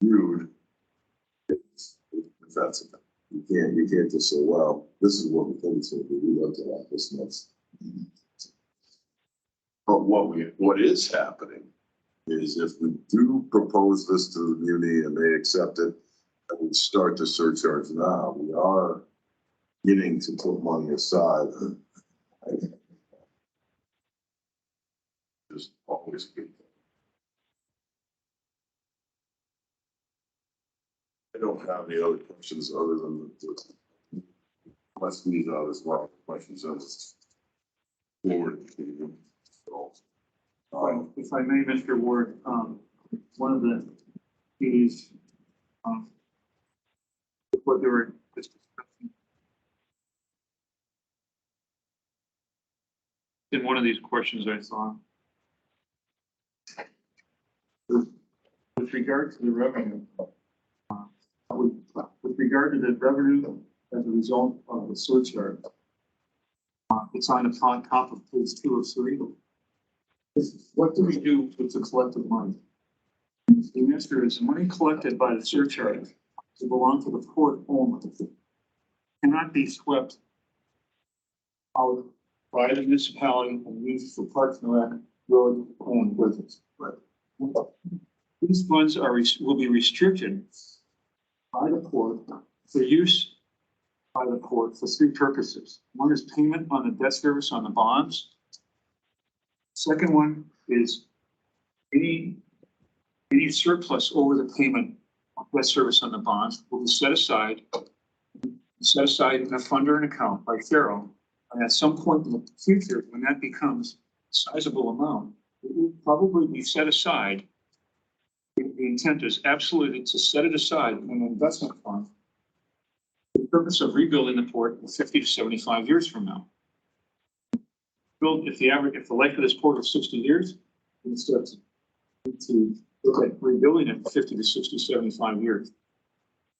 viewed, it's defensive. You can't just say, well, this is what we think it's going to be. We looked at that this much. But what is happening is if we do propose this to the community and they accept it, and we start the surcharge now, we are getting to put money aside. Just always keep. I don't have any other questions other than the questions out as well. Questions out forward to you. So, If I may, Mr. Ward, one of the keys, what they were discussing in one of these questions I saw, with regard to the revenue, with regard to the revenue as a result of the surcharge, it's on the top of page 2 of 3. What do we do with the collected money? The answer is money collected by the surcharge to belong to the port only cannot be swept out by the municipality and used for parks and rec, road, and bridges. Right. These funds will be restricted by the port for use by the port for 3 purposes. One is payment on the debt service on the bonds. Second one is any surplus over the payment of debt service on the bonds will be set aside in a fund or an account by Faro. And at some point in the future, when that becomes a sizable amount, it will probably be set aside. The intent is absolutely to set it aside in an investment fund for the purpose of rebuilding the port in 50 to 75 years from now. If the life of this port is 60 years, we start to look at rebuilding it in 50 to 60, 75 years.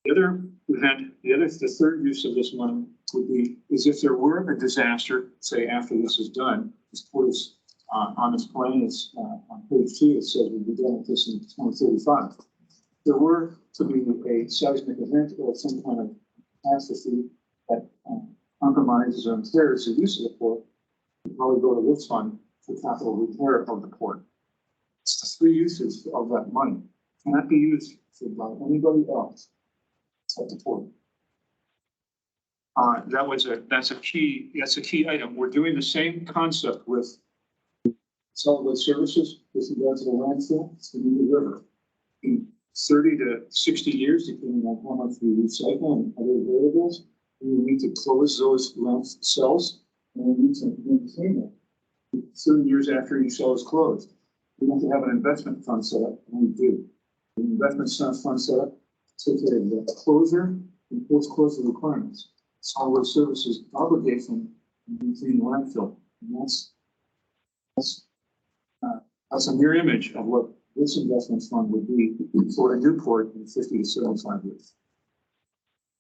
The third use of this money would be is if there were a disaster, say after this is done, this port is on this plan, it's on page 2, it says we'll be done with this in 2035. If there were to be a seismic event or some kind of catastrophe that compromises or impairs the use of the port, we'll probably go to this fund for capital repair of the port. It's the 3 uses of that money. It cannot be used by anybody else except the port. That's a key item. We're doing the same concept with solid waste services with regard to the landfill. It's going to be the river. In 30 to 60 years, depending on how much we recycle and other variables, we need to close those landfill cells and we need to maintain them 30 years after each cell is closed. We have to have an investment fund set up, and we do. The investment fund set up take care of the closure and post-closure requirements. Solid waste services obligation to maintain the landfill. And that's a mirror image of what this investment fund would be for a new port in 50 to 75 years.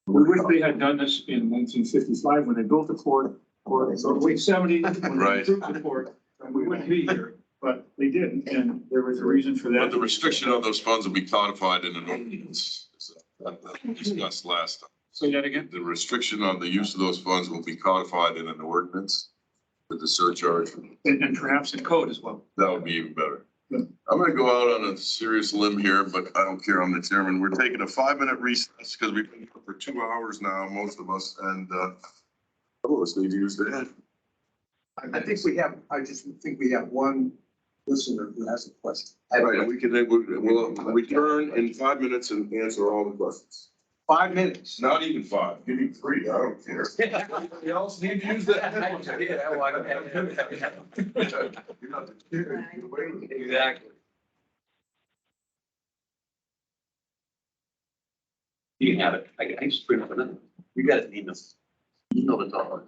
We wish they had done this in 1955 when they built the port. or wait 70, when they Right. approved the port, and we wouldn't be here, but they didn't, and there was a reason for that. But the restriction on those funds will be codified in an ordinance. That we discussed last time. Say that again? The restriction on the use of those funds will be codified in an ordinance with the surcharge. And perhaps in code as well. That would be even better. Yeah. I'm gonna go out on a serious limb here, but I don't care. I'm the chairman. We're taking a 5-minute recess because we've been here for 2 hours now, most of us, and some of us need to use the head. I just think we have one listener who has a question. Right, we'll return in 5 minutes and answer all the questions. 5 minutes. Not even 5, give me 3, I don't care. You also need to use that. You're not the chair, you're waiting. Exactly. You can have it. I can just print it. You got it, email. Email the top.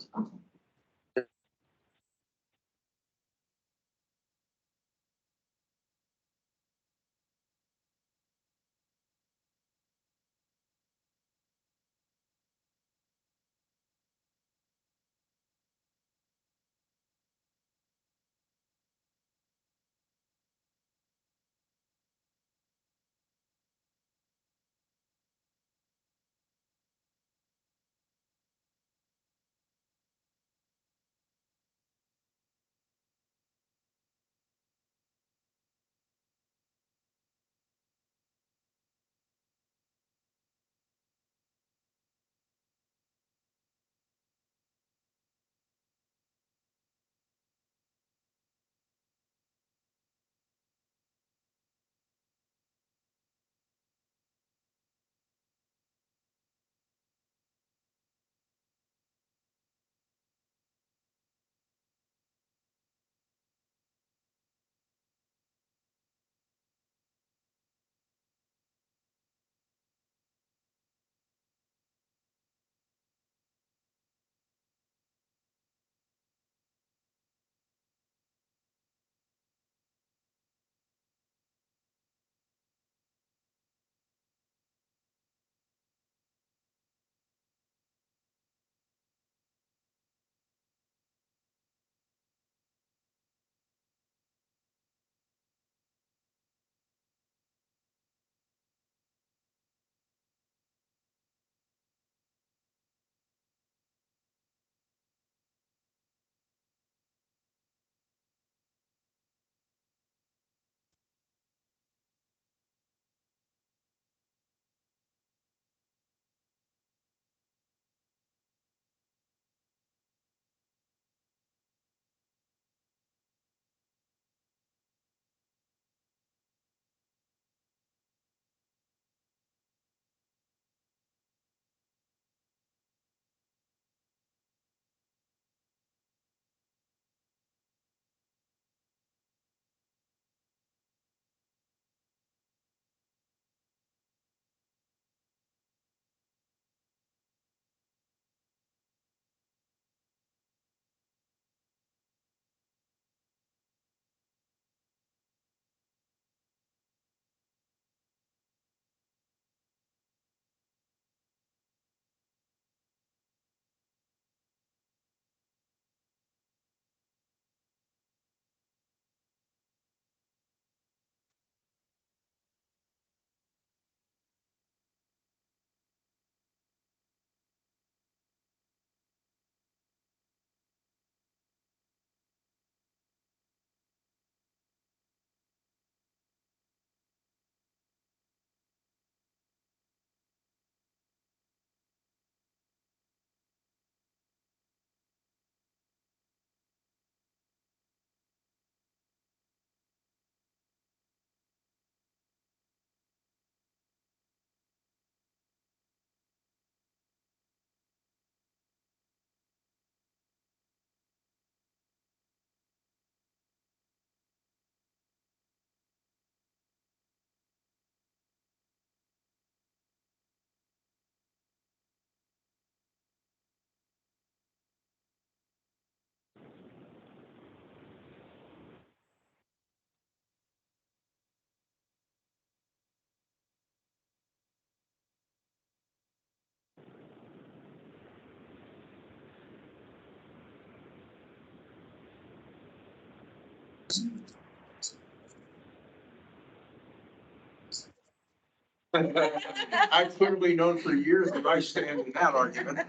I've clearly known for years that I stand in that argument.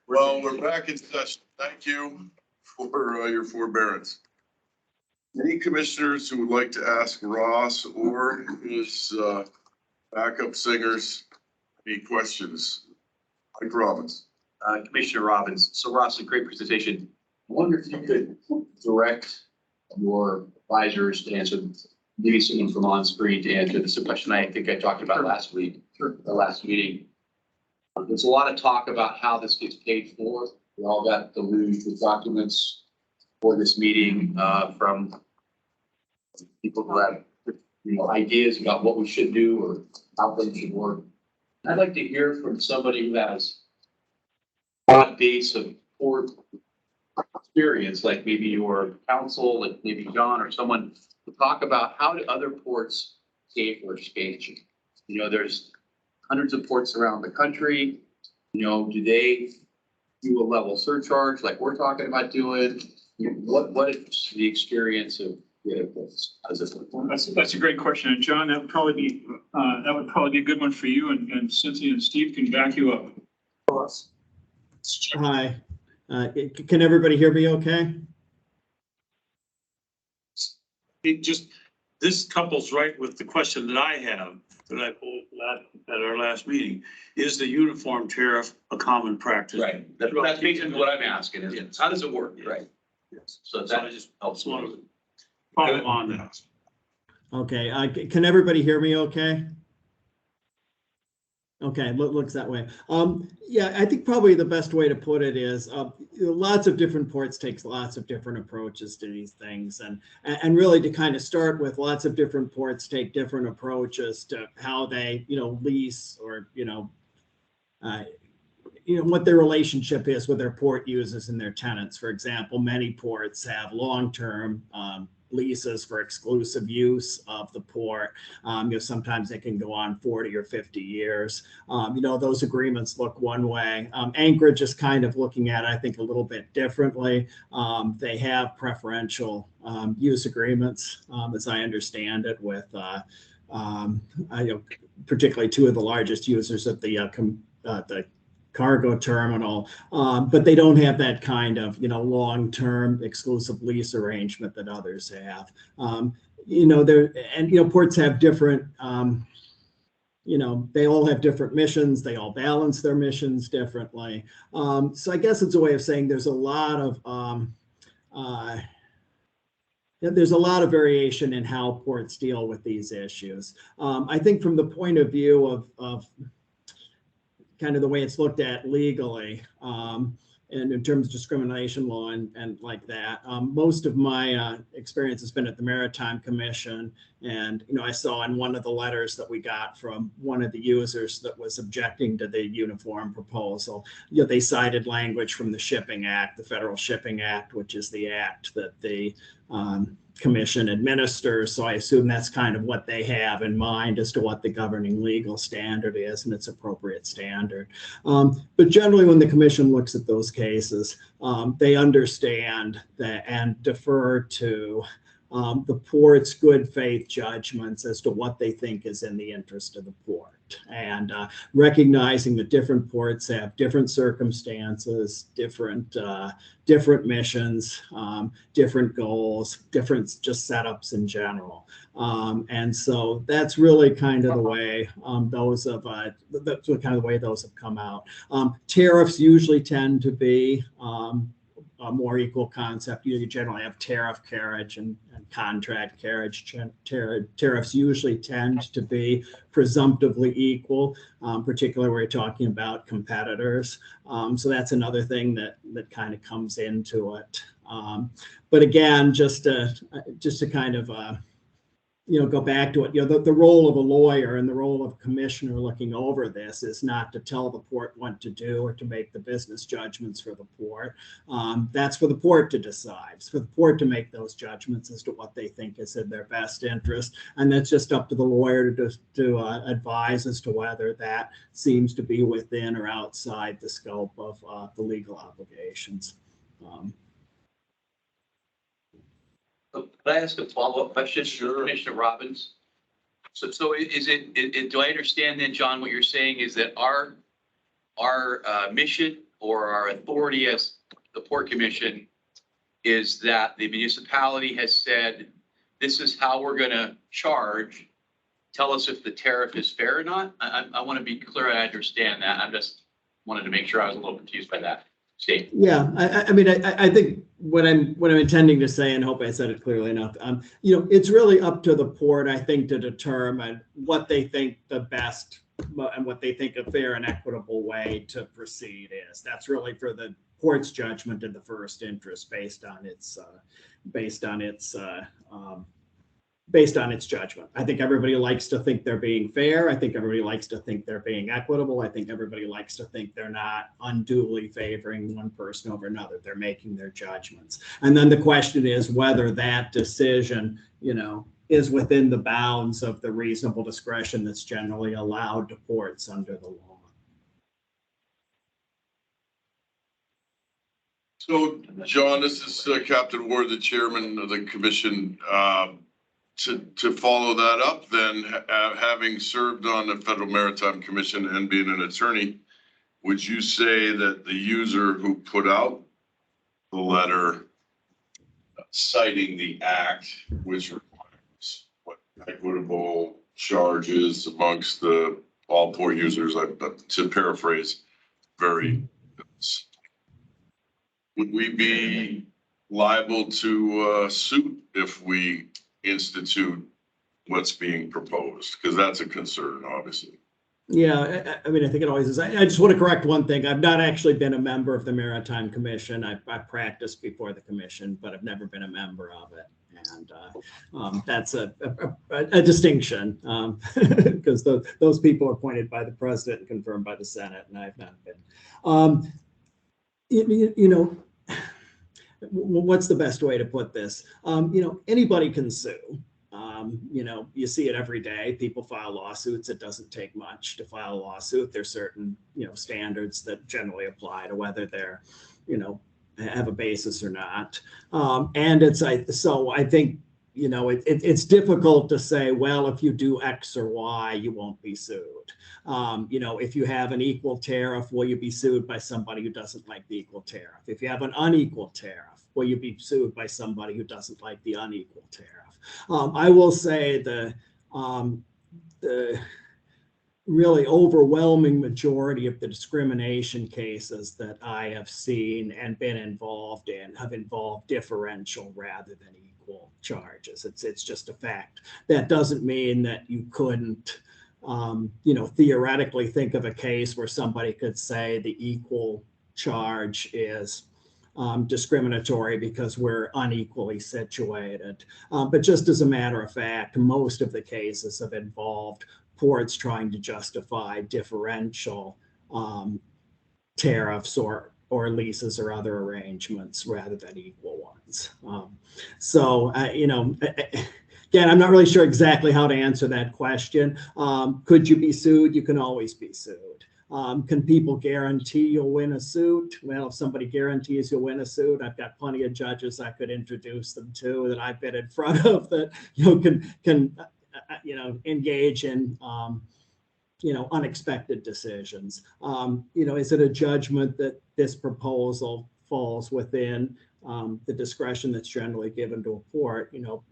Well, we're back in session. Thank you for your forbearance. Any commissioners who would like to ask Ross or his backup singers any questions? Mike Robbins. Commissioner Robbins, so Ross, a great presentation. I wonder if you could direct your advisors to answer, maybe someone from on screen to answer this question I think I talked about last week, the last meeting. There's a lot of talk about how this gets paid for. We all got the documents for this meeting from people who have, ideas about what we should do or how things should work. I'd like to hear from somebody who has broad base of port experience, like maybe your counsel, like maybe John or someone, to talk about how do other ports pay for expansion. There's hundreds of ports around the country. Do they do a level surcharge like we're talking about doing? What is the experience of the other ports? How does this work? That's a great question. And John, that would probably be a good one for you, and Cynthia and Steve can back you up. Hi, can everybody hear me okay? This couples right with the question that I have, that I pulled at our last meeting. Is the uniform tariff a common practice? Right. That's basically what I'm asking is, how does it work? Right. Yes. So that just helps. Follow on that. Okay, can everybody hear me okay? Okay, looks that way. Yeah, I think probably the best way to put it is lots of different ports takes lots of different approaches to these things, and really to kind of start with, lots of different ports take different approaches to how they lease or what their relationship is with their port users and their tenants. For example, many ports have long-term leases for exclusive use of the port. Sometimes they can go on 40 or 50 years. Those agreements look one way. Anchorage is kind of looking at, I think, a little bit differently. They have preferential use agreements, as I understand it, with particularly two of the largest users at the cargo terminal, but they don't have that kind of long-term exclusive lease arrangement that others have. Ports have different they all have different missions, they all balance their missions differently. So I guess it's a way of saying there's a lot of variation in how ports deal with these issues. I think from the point of view of kind of the way it's looked at legally, and in terms of discrimination law and like that. Most of my experience has been at the Maritime Commission. And, I saw in one of the letters that we got from one of the users that was objecting to the uniform proposal, they cited language from the Shipping Act, the Federal Shipping Act, which is the act that the Commission administers. So I assume that's kind of what they have in mind as to what the governing legal standard is and its appropriate standard. But generally, when the Commission looks at those cases, they understand that and defer to the port's good faith judgments as to what they think is in the interest of the port, and recognizing that different ports have different circumstances, different missions, different goals, different just setups in general. And so that's really kind of the way those have come out. Tariffs usually tend to be a more equal concept. You generally have tariff carriage and contract carriage. Tariffs usually tend to be presumptively equal, particularly where you're talking about competitors. So that's another thing that kind of comes into it. But again, just to kind of go back to it, the role of a lawyer and the role of a commissioner looking over this is not to tell the port what to do or to make the business judgments for the port. That's for the port to decide. It's for the port to make those judgments as to what they think is in their best interest. And that's just up to the lawyer to advise as to whether that seems to be within or outside the scope of the legal obligations. Could I ask a follow-up question? Sure. Commissioner Robbins? So is it, do I understand then, John, what you're saying is that our mission or our authority as the Port Commission is that the municipality has said, this is how we're gonna charge. Tell us if the tariff is fair or not? I want to be clear, I understand that. I'm just wanted to make sure I was a little confused by that statement. Yeah, I mean, I think what I'm intending to say, and hope I said it clearly enough, you know, it's really up to the port, I think, to determine what they think the best and what they think a fair and equitable way to proceed is. That's really for the port's judgment in the first interest based on its judgment. I think everybody likes to think they're being fair. I think everybody likes to think they're being equitable. I think everybody likes to think they're not unduly favoring one person over another. They're making their judgments. And then the question is whether that decision, you know, is within the bounds of the reasonable discretion that's generally allowed to ports under the law. So, John, this is Captain Ward, the chairman of the commission. To follow that up, then, having served on the Federal Maritime Commission and being an attorney, would you say that the user who put out the letter citing the act, which requires what equitable charges amongst the all port users, to paraphrase, very, would we be liable to suit if we institute what's being proposed? Because that's a concern, obviously. Yeah, I mean, I think it always is. I just want to correct one thing. I've not actually been a member of the Maritime Commission. I practiced before the commission, but I've never been a member of it. And that's a distinction because those people are appointed by the president and confirmed by the Senate, and I've not been. You know, what's the best way to put this? You know, anybody can sue. You know, you see it every day. People file lawsuits. It doesn't take much to file a lawsuit. There's certain, you know, standards that generally apply to whether they're, you know, have a basis or not. And so I think, you know, it's difficult to say, well, if you do X or Y, you won't be sued. You know, if you have an equal tariff, will you be sued by somebody who doesn't like the equal tariff? If you have an unequal tariff, will you be sued by somebody who doesn't like the unequal tariff? I will say the really overwhelming majority of the discrimination cases that I have seen and been involved in have involved differential rather than equal charges. It's just a fact. That doesn't mean that you couldn't, you know, theoretically think of a case where somebody could say the equal charge is discriminatory because we're unequally situated. But just as a matter of fact, most of the cases have involved ports trying to justify differential tariffs or leases or other arrangements rather than equal ones. So, you know, again, I'm not really sure exactly how to answer that question. Could you be sued? You can always be sued. Can people guarantee you'll win a suit? Well, if somebody guarantees you'll win a suit, I've got plenty of judges I could introduce them to that I've been in front of that, you know, can you know, engage in, you know, unexpected decisions. You know, is it a judgment that this proposal falls within the discretion that's generally given to a port? You know,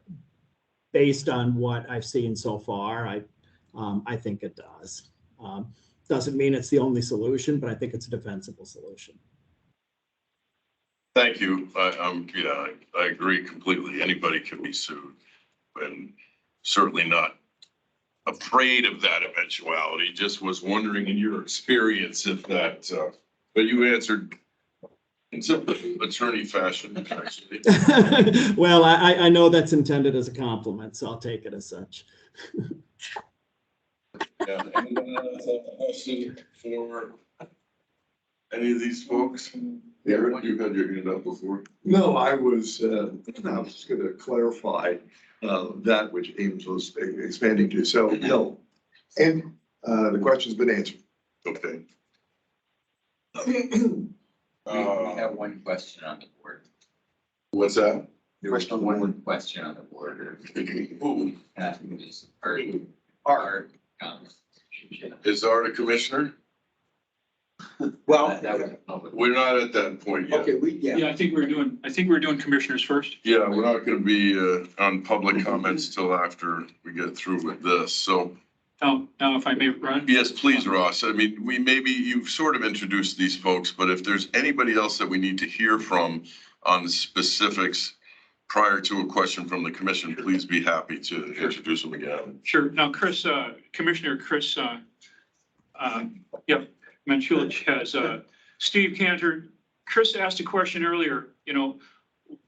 based on what I've seen so far, I think it does. Doesn't mean it's the only solution, but I think it's a defensible solution. Thank you. Yeah, I agree completely. Anybody can be sued, and certainly not afraid of that eventuality. Just was wondering in your experience if that, but you answered in some attorney fashion, actually. Well, I know that's intended as a compliment, so I'll take it as such. Yeah, anyone else have a question for any of these folks? Aaron, you had your hand up before. No, I was just going to clarify that which Ames was expanding to. So, no. And the question's been answered. Okay. We have one question on the board. What's that? There was one question on the board or. And I think it is our comments. Is Art a commissioner? Well, We're not at that point yet. okay, Yeah, I think we're doing commissioners first. Yeah, we're not gonna be on public comments till after we get through with this, so. Now, if I may, Ron? Yes, please, Ross. I mean, you've sort of introduced these folks, but if there's anybody else that we need to hear from on the specifics prior to a question from the commission, please be happy to introduce them again. Sure. Now, Chris, Commissioner Chris, Manchulich has, Steve Cantor. Chris asked a question earlier,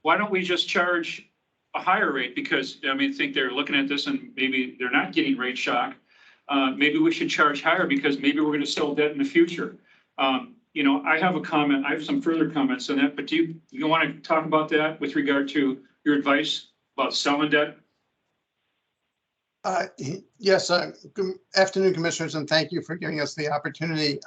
why don't we just charge a higher rate? Because, I think they're looking at this and maybe they're not getting rate shock. Maybe we should charge higher because maybe we're going to sell debt in the future. I have a comment. I have some further comments on that, but do you want to talk about that with regard to your advice about selling debt? Yes, good afternoon, commissioners, and thank you for giving us the opportunity.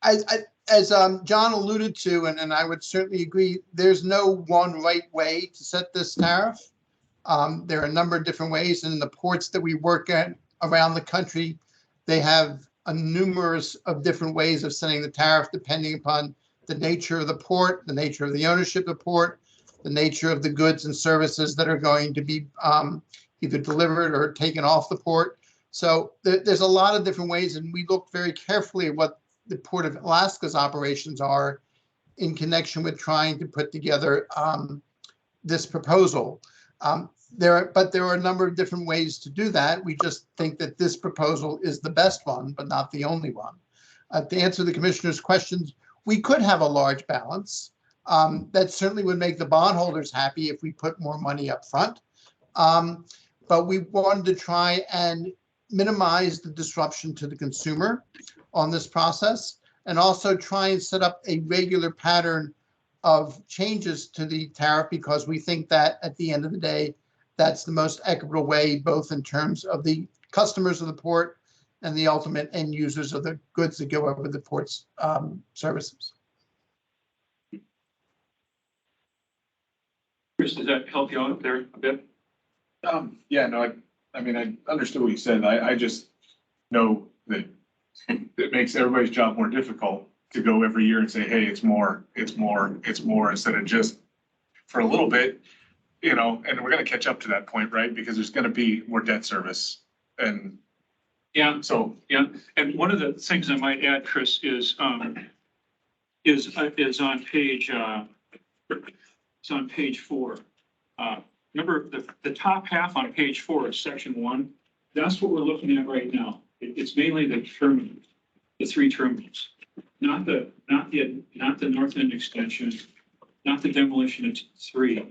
As John alluded to, and I would certainly agree, there's no one right way to set this tariff. There are a number of different ways, and in the ports that we work at around the country, they have a numerous of different ways of setting the tariff depending upon the nature of the port, the nature of the ownership of the port, the nature of the goods and services that are going to be either delivered or taken off the port. So there's a lot of different ways, and we look very carefully at what the Port of Alaska's operations are in connection with trying to put together this proposal. There are a number of different ways to do that. We just think that this proposal is the best one, but not the only one. To answer the commissioner's questions, we could have a large balance. That certainly would make the bondholders happy if we put more money up front. But we wanted to try and minimize the disruption to the consumer on this process and also try and set up a regular pattern of changes to the tariff because we think that at the end of the day, that's the most equitable way, both in terms of the customers of the port and the ultimate end users of the goods that go over the port's services. Chris, does that help you out there a bit? Yeah, no, I understood what you said. I just know that it makes everybody's job more difficult to go every year and say, hey, it's more, instead of just for a little bit, and we're gonna catch up to that point, right? Because there's gonna be more debt service and. Yeah. So. Yeah, and one of the things I might add, Chris, is on page, it's on page 4. Remember the top half on page 4 is section 1. That's what we're looking at right now. It's mainly the terminals, the 3 terminals, not the north end extension, not the demolition of 3,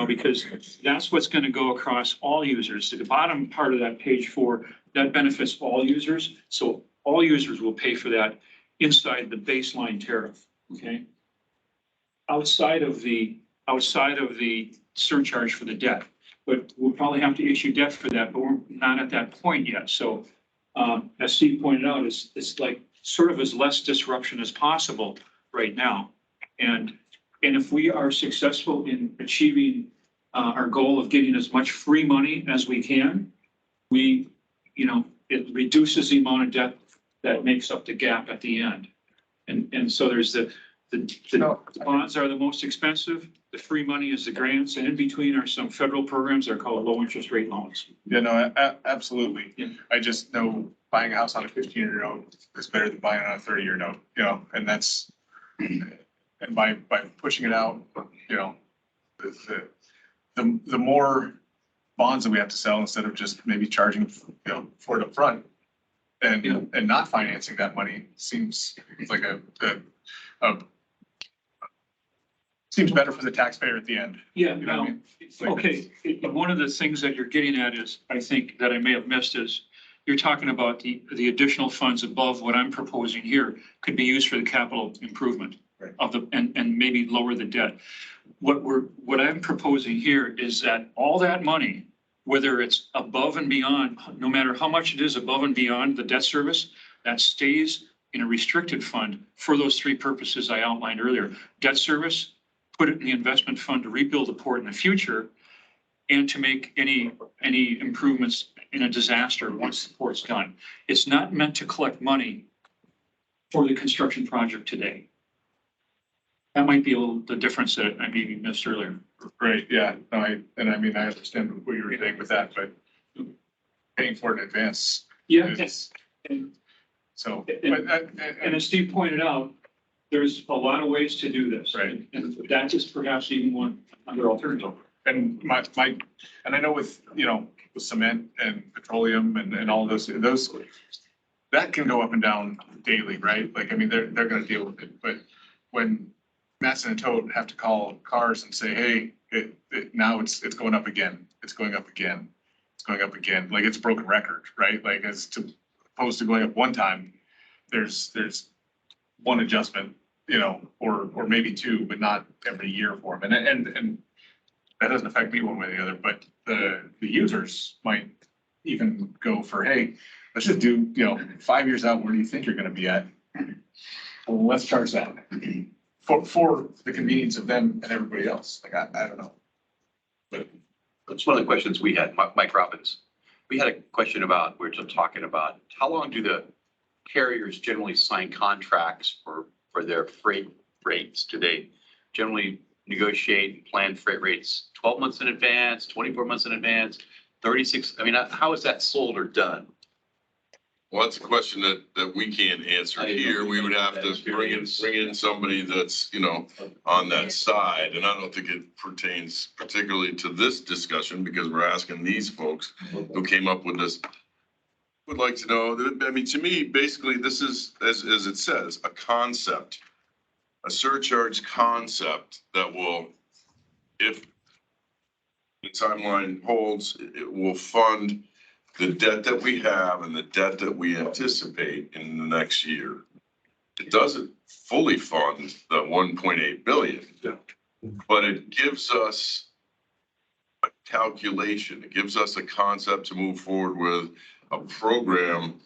because that's what's going to go across all users. So the bottom part of that page 4, that benefits all users. So all users will pay for that inside the baseline tariff, okay? Outside of the surcharge for the debt, but we'll probably have to issue debt for that, but we're not at that point yet. So as Steve pointed out, it's like sort of as less disruption as possible right now. And if we are successful in achieving our goal of getting as much free money as we can, it reduces the amount of debt that makes up the gap at the end. And so there's the bonds are the most expensive. The free money is the grants, and in between are some federal programs that are called low interest rate loans. Yeah, no, absolutely. Yeah. I just know buying a house on a 15-year note is better than buying on a 30-year note, and that's, and by pushing it out, the more bonds that we have to sell instead of just maybe charging, for it up front and not financing that money seems like seems better for the taxpayer at the end. Yeah, You know what I mean? okay. One of the things that you're getting at is, I think that I may have missed is, you're talking about the additional funds above what I'm proposing here could be used for the capital improvement of and maybe lower the debt. What I'm proposing here is that all that money, whether it's above and beyond, no matter how much it is above and beyond the debt service, that stays in a restricted fund for those 3 purposes I outlined earlier: debt service, put it in the investment fund to rebuild the port in the future and to make any improvements in a disaster once the port's done. It's not meant to collect money for the construction project today. That might be a little, the difference that I maybe missed earlier. Right, yeah, no, I understand what you were saying with that, but paying for it in advance. Yes. And So, and as Steve pointed out, there's a lot of ways to do this. Right. And that is perhaps even one under alternative. and and I know with cement and petroleum and all those, that can go up and down daily, right? Like, I mean, they're gonna deal with it, but when Masson and Toad have to call cars and say, hey, now it's going up again, it's going up again, it's going up again, like it's a broken record, right? Like, as opposed to going up one time, there's one adjustment, or maybe two, but not every year for them. And that doesn't affect me one way or the other, but the users might even go for, hey, let's just do, 5 years out, where do you think you're gonna be at? Well, let's charge that for the convenience of them and everybody else. Like, I don't know. But That's one of the questions we had, Mike Robbins. We had a question about, we were just talking about, how long do the carriers generally sign contracts for their freight rates? Do they generally negotiate and plan freight rates 12 months in advance, 24 months in advance, 36? I mean, how is that sold or done? Well, that's a question that we can't answer here. We would have to bring in somebody that's, on that side. And I don't think it pertains particularly to this discussion, because we're asking these folks who came up with this. Would like to know that, I mean, to me, basically, this is, as it says, a concept, a surcharge concept that will, if the timeline holds, it will fund the debt that we have and the debt that we anticipate in the next year. It doesn't fully fund the 1.8 billion, but it gives us a calculation. It gives us a concept to move forward with a program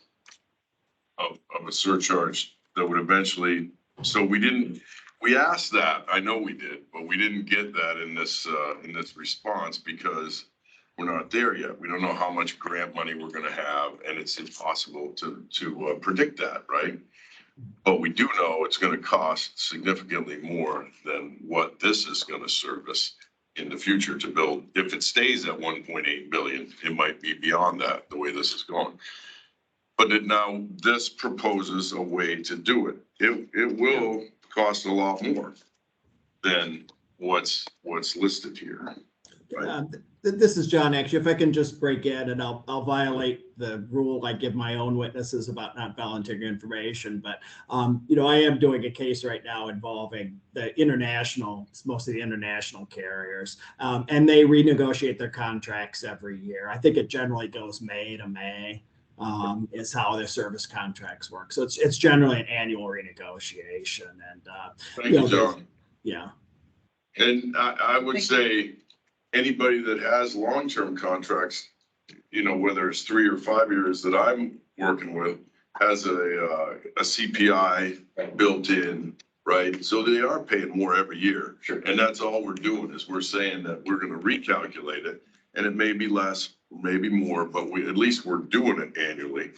of a surcharge that would eventually, so we asked that, I know we did, but we didn't get that in this response, because we're not there yet. We don't know how much grant money we're gonna have, and it's impossible to predict that, right? But we do know it's gonna cost significantly more than what this is gonna service in the future to build. If it stays at 1.8 billion, it might be beyond that, the way this is going. But now this proposes a way to do it. It will cost a lot more than what's listed here. Right? This is John, actually. If I can just break in, and I'll violate the rule. I give my own witnesses about not volunteering information, but I am doing a case right now involving most of the international carriers, and they renegotiate their contracts every year. I think it generally goes May to May, is how their service contracts work. So it's generally an annual renegotiation. And thank you, John. Yeah. And I would say anybody that has long-term contracts, whether it's 3 or 5 years that I'm working with, has a CPI built in, right? So they are paying more every year. Sure. And that's all we're doing, is we're saying that we're gonna recalculate it, and it may be less, maybe more, but at least we're doing it annually.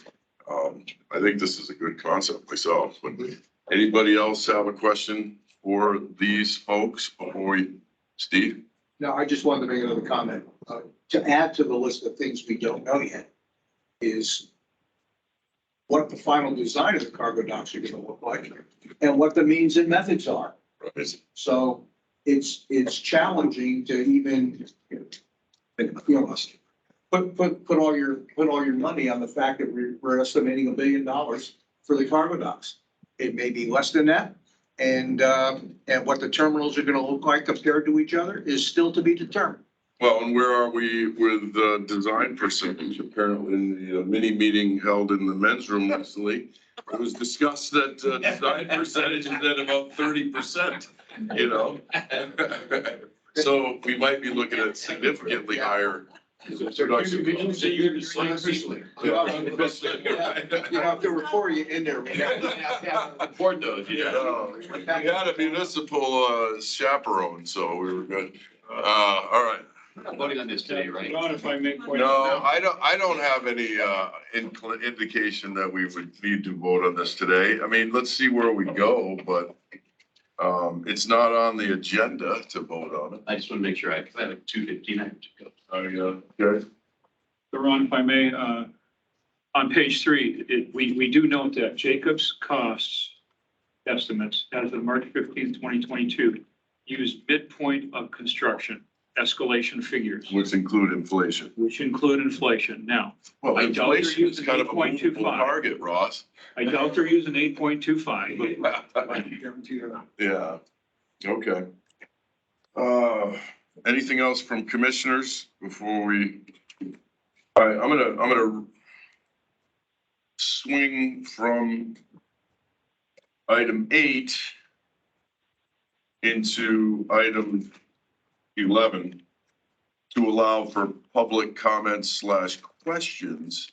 I think this is a good concept myself, but anybody else have a question for these folks before Steve? No, I just wanted to make another comment. To add to the list of things we don't know yet is what the final design of the cargo docks are gonna look like and what the means and methods are. Right. So it's challenging to even, put all your money on the fact that we're estimating $1 billion for the cargo docks. It may be less than that. And what the terminals are gonna look like compared to each other is still to be determined. Well, and where are we with the design percentage? Apparently in the mini meeting held in the men's room recently, it was discussed that design percentage is at about 30%, So we might be looking at significantly higher So you're just like officially. You know, if there were four of you in there, we have to have. Board those, yeah. We had a municipal chaperone, so we were good. All right. We're not voting on this today, right? Ron, if I may point No, out. I don't have any indication that we would need to vote on this today. I mean, let's see where we go, but it's not on the agenda to vote on it. I just want to make sure I have like 2:15, I have to go. Okay. So Ron, if I may, on page 3, we do note that Jacobs costs estimates as of March 15th, 2022, use midpoint of construction escalation figures, Which include inflation. Now, Well, I doubt they're inflation is using kind of a movable 8.25. target, Ross. I doubt they're using 8.25. Yeah, okay. Anything else from commissioners before we? All right, I'm gonna swing from item 8 into item 11 to allow for public comments / questions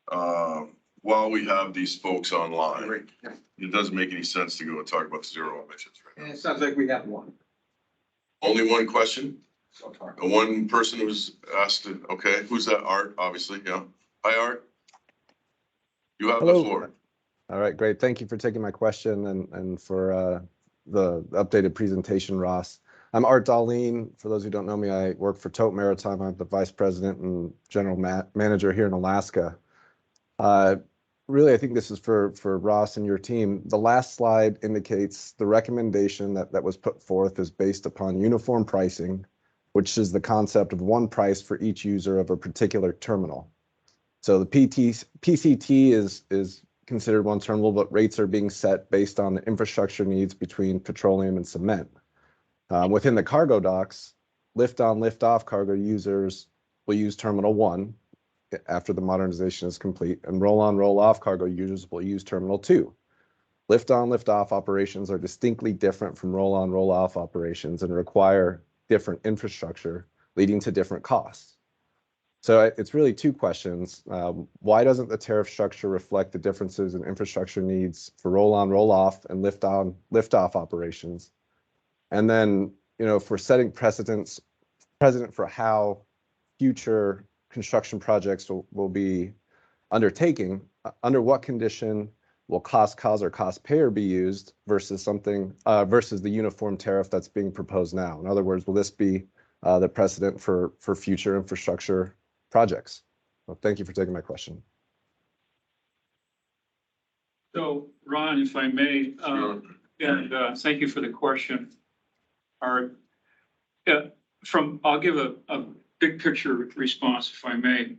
while we have these folks online. Great. Yeah. It doesn't make any sense to go and talk about zero emissions right And it sounds like we have one. now. Only one question? So far. The one person who's asked it, okay, who's that? Art, obviously, yeah. Hi, Art. You have the Hello. floor. All right, great. Thank you for taking my question and for the updated presentation, Ross. I'm Art Darlene. For those who don't know me, I work for Tote Maritime. I'm the vice president and general manager here in Alaska. Really, I think this is for Ross and your team. The last slide indicates the recommendation that was put forth is based upon uniform pricing, which is the concept of one price for each user of a particular terminal. So the PCT is considered one terminal, but rates are being set based on the infrastructure needs between petroleum and cement. Within the cargo docks, lift-on, lift-off cargo users will use Terminal 1 after the modernization is complete, and roll-on, roll-off cargo users will use Terminal 2. Lift-on, lift-off operations are distinctly different from roll-on, roll-off operations and require different infrastructure, leading to different costs. So it's really two questions. Why doesn't the tariff structure reflect the differences in infrastructure needs for roll-on, roll-off and lift-on, lift-off operations? And then, if we're setting precedent for how future construction projects will be undertaking, under what condition will cost cause or cost payer be used versus versus the uniform tariff that's being proposed now? In other words, will this be the precedent for future infrastructure projects? Well, thank you for taking my question. So Ron, if I may, and thank you for the question. I'll give a big picture response, if I may.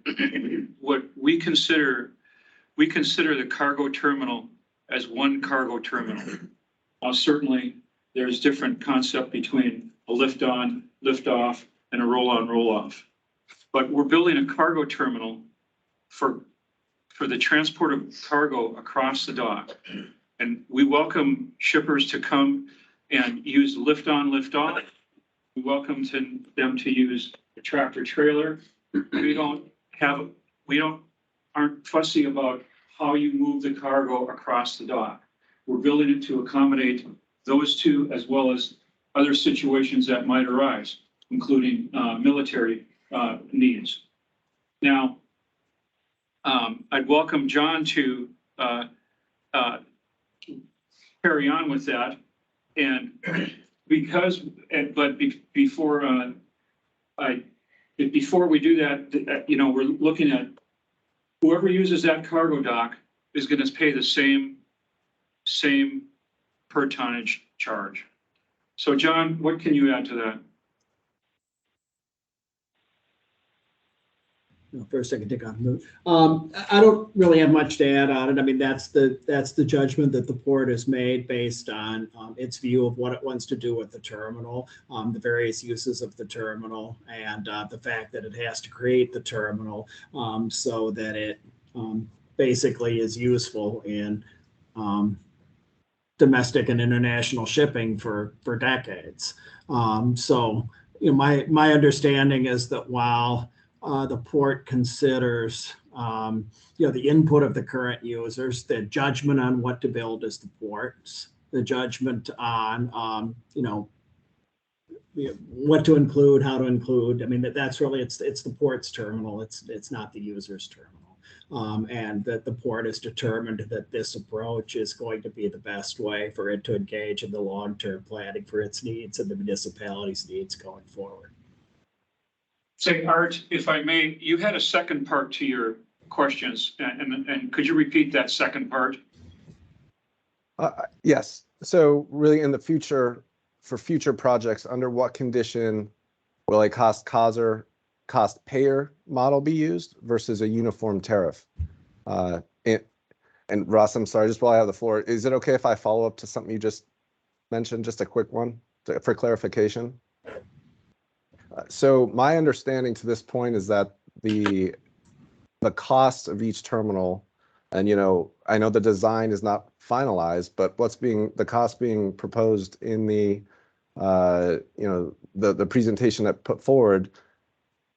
What we consider the cargo terminal as one cargo terminal. Certainly, there's different concept between a lift-on, lift-off, and a roll-on, roll-off. But we're building a cargo terminal for the transport of cargo across the dock. And we welcome shippers to come and use lift-on, lift-off. We welcome them to use a tractor trailer. We aren't fussy about how you move the cargo across the dock. We're building it to accommodate those two as well as other situations that might arise, including military needs. Now, I'd welcome John to carry on with that. And before we do that, we're looking at whoever uses that cargo dock is going to pay the same per tonnage charge. So John, what can you add to that? First, I can take on move. I don't really have much to add on it. I mean, that's the judgment that the port has made based on its view of what it wants to do with the terminal, the various uses of the terminal, and the fact that it has to create the terminal so that it basically is useful in domestic and international shipping for decades. So, my understanding is that while the port considers, the input of the current users, the judgment on what to build as the ports, the judgment on, what to include, how to include. I mean, that's really, it's the port's terminal. It's not the user's terminal. And that the port has determined that this approach is going to be the best way for it to engage in the long-term planning for its needs and the municipality's needs going forward. Say, Art, if I may, you had a second part to your questions, and could you repeat that second part? Yes. So really in the future, for future projects, under what condition will a cost payer model be used versus a uniform tariff? And Ross, I'm sorry, just while I have the floor, is it okay if I follow up to something you just mentioned, just a quick one for clarification? So my understanding to this point is that the cost of each terminal, and I know the design is not finalized, but the cost being proposed in the presentation that put forward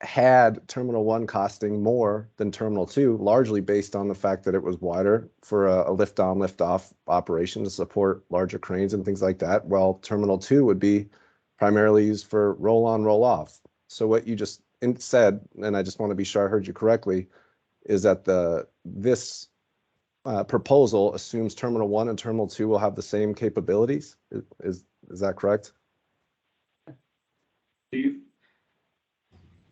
had Terminal 1 costing more than Terminal 2, largely based on the fact that it was wider for a lift-on, lift-off operation to support larger cranes and things like that, while Terminal 2 would be primarily used for roll-on, roll-off. So what you just said, and I just want to be sure I heard you correctly, is that this proposal assumes Terminal 1 and Terminal 2 will have the same capabilities. Is that correct?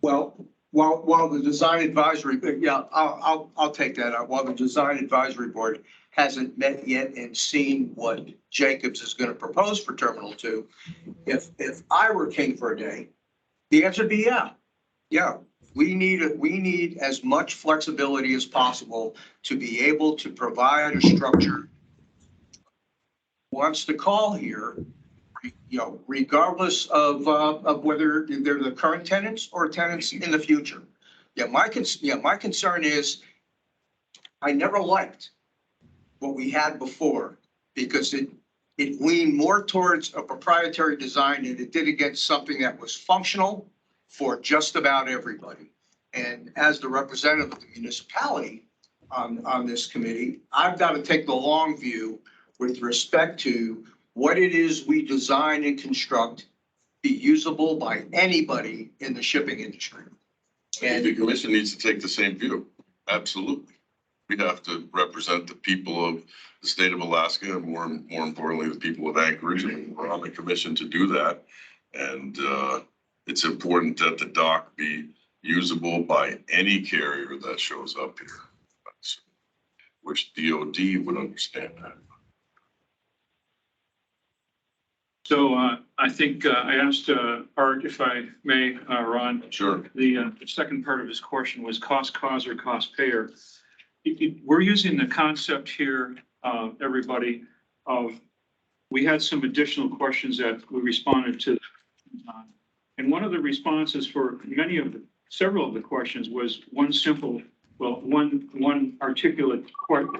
Well, while the design advisory, I'll take that out. While the design advisory board hasn't met yet and seen what Jacobs is going to propose for Terminal 2, if I were king for a day, the answer would be yeah. We need as much flexibility as possible to be able to provide a structure. Wants to call here, regardless of whether they're the current tenants or tenants in the future. My concern is I never liked what we had before because it leaned more towards a proprietary design than it did against something that was functional for just about everybody. And as the representative of the municipality on this committee, I've got to take the long view with respect to what it is we design and construct be usable by anybody in the shipping industry. And the commission needs to take the same view. Absolutely. We have to represent the people of the state of Alaska and more importantly, the people of Anchorage, and we're on the commission to do that. And it's important that the dock be usable by any carrier that shows up here, which DOD would understand that. So I think I asked Art, if I may, Ron. Sure. The second part of his question was cost causer, cost payer. We're using the concept here, everybody, we had some additional questions that we responded to. And one of the responses for several of the questions was one articulate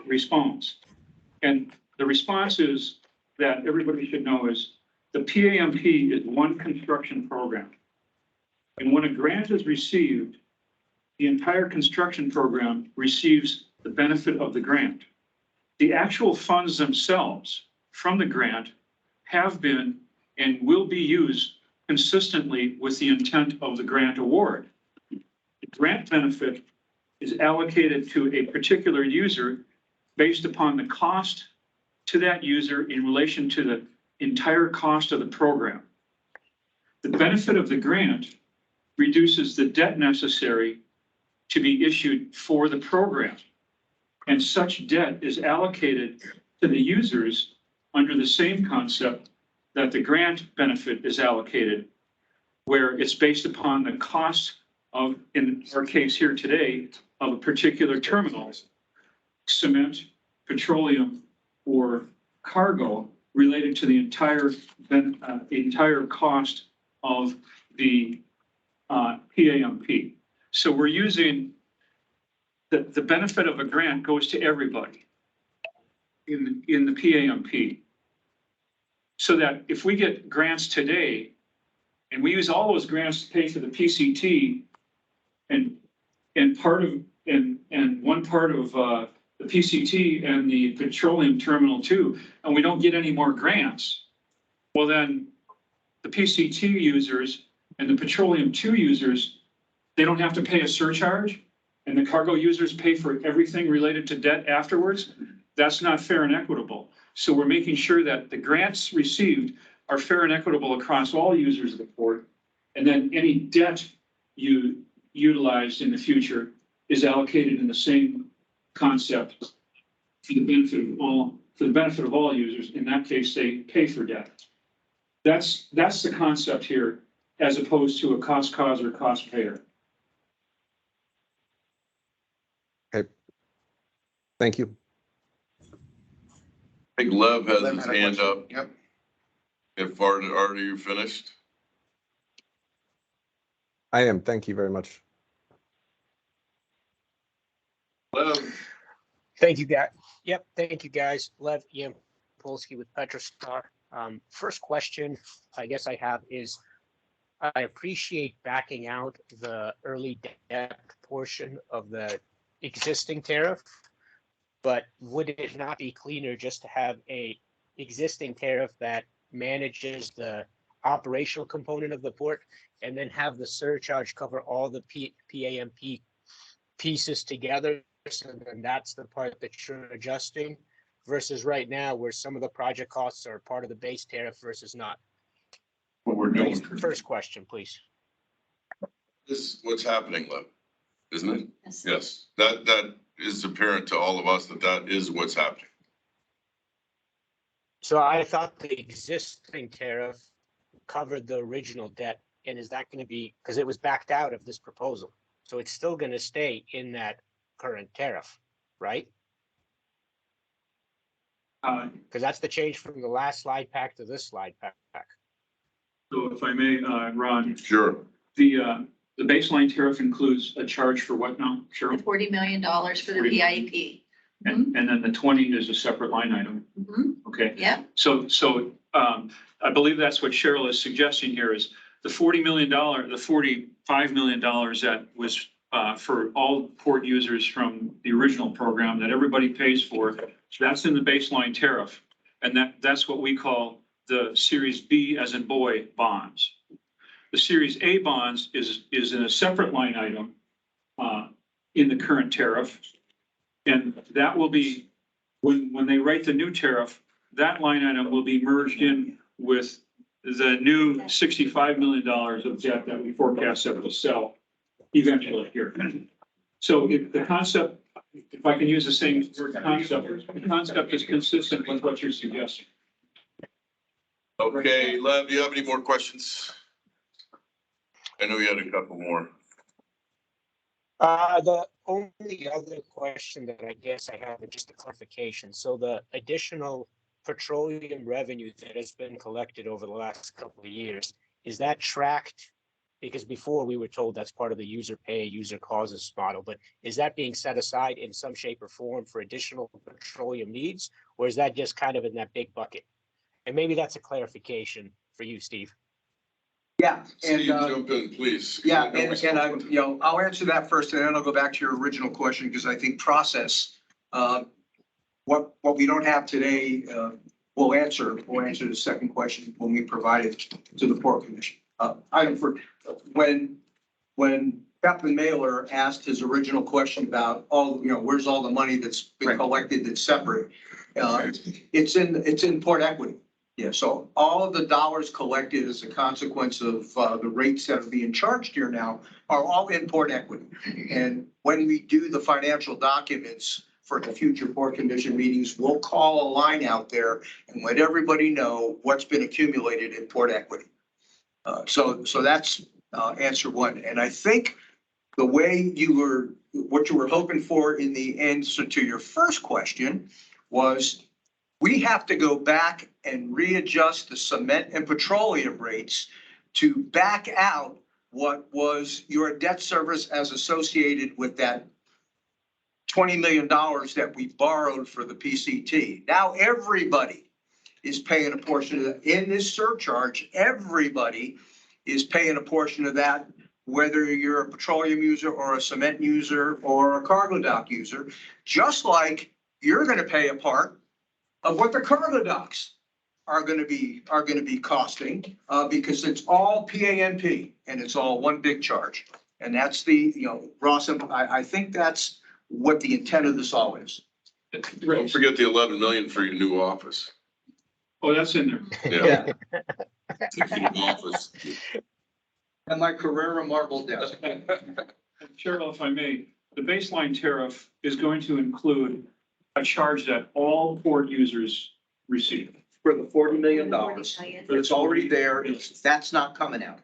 response. And the response is that everybody should know is the PAMP is one construction program. And when a grant is received, the entire construction program receives the benefit of the grant. The actual funds themselves from the grant have been and will be used consistently with the intent of the grant award. The grant benefit is allocated to a particular user based upon the cost to that user in relation to the entire cost of the program. The benefit of the grant reduces the debt necessary to be issued for the program. And such debt is allocated to the users under the same concept that the grant benefit is allocated, where it's based upon the cost of, in our case here today, of a particular terminal, cement, petroleum, or cargo related to the entire cost of the PAMP. So we're using the benefit of a grant goes to everybody in the PAMP. So that if we get grants today and we use all those grants to pay for the PCT, and and one part of, the PCT and the petroleum terminal too, and we don't get any more grants, well then, the PCT users and the petroleum two users, they don't have to pay a surcharge, and the cargo users pay for everything related to debt afterwards. That's not fair and equitable. So we're making sure that the grants received are fair and equitable across all users of the port. And then any debt you utilized in the future is allocated in the same concept for the benefit of all users. In that case, they pay for debt. That's the concept here, as opposed to a cost cause or cost payer. Okay. Thank you. I think Lev has Lev his had a hand question. up. Yep. If are you finished? I am. Thank you very much. Lev, Thank you, guys. Yep, thank you, guys. Lev Yampolsky with Petrostar. First question I guess I have is, I appreciate backing out the early debt portion of the existing tariff, but would it not be cleaner just to have a existing tariff that manages the operational component of the port and then have the surcharge cover all the PAMP pieces together? So then that's the part that you're adjusting versus right now where some of the project costs are part of the base tariff versus not. what we're doing. First question, please. This is what's happening, Lev, isn't it? Yes. Yes, that is apparent to all of us that is what's happening. So I thought the existing tariff covered the original debt, and is that going to be, because it was backed out of this proposal, so it's still going to stay in that current tariff, right? Because that's the change from the last slide pack to this slide pack. So if I may, Ron, Sure. the baseline tariff includes a charge for what now, Cheryl? $40 million for the PIP. And then the 20 is a separate line item. Mhm. Okay. Yeah. So I believe that's what Cheryl is suggesting here is the $40 million, the $45 million that was for all port users from the original program that everybody pays for, that's in the baseline tariff. And that's what we call the Series B as in boy bonds. The Series A bonds is in a separate line item in the current tariff. And that will be, when they write the new tariff, that line item will be merged in with the new $65 million of debt that we forecast that will sell eventually here. So if the concept, if I can use the same word concept, the concept is consistent with what you're suggesting. Okay, Lev, do you have any more questions? I know you had a couple more. The only other question that I guess I have is just a clarification. So the additional petroleum revenue that has been collected over the last couple of years, is that tracked? Because before we were told that's part of the user pay, user causes model, but is that being set aside in some shape or form for additional petroleum needs? Or is that just kind of in that big bucket? And maybe that's a clarification for you, Steve. Yeah. And, Steve, jump in, please. yeah, and I, I'll answer that first and then I'll go back to your original question because I think process, what we don't have today, we'll answer the second question when we provide it to the Port Commission. When Captain Mailer asked his original question about all, where's all the money that's been collected that's separate? It's in port equity. Yeah, so all of the dollars collected as a consequence of the rates that are being charged here now are all in port equity. And when we do the financial documents for the future Port Commission meetings, we'll call a line out there and let everybody know what's been accumulated in port equity. So that's answer one. And I think the way what you were hoping for in the answer to your first question was we have to go back and readjust the cement and petroleum rates to back out what was your debt service as associated with that $20 million that we borrowed for the PCT. Now everybody is paying a portion of that. In this surcharge, everybody is paying a portion of that whether you're a petroleum user or a cement user or a cargo dock user, just like you're gonna pay a part of what the cargo docks are gonna be costing, because it's all PANP and it's all one big charge. And that's the, Ross, I think that's what the intent of this all is. Don't forget the 11 million for your new office. Oh, that's in there. Yeah. New office. And my Carrera marble desk. Cheryl, if I may, the baseline tariff is going to include a charge that all port users receive. For the $40 million, it's already there, that's not coming out.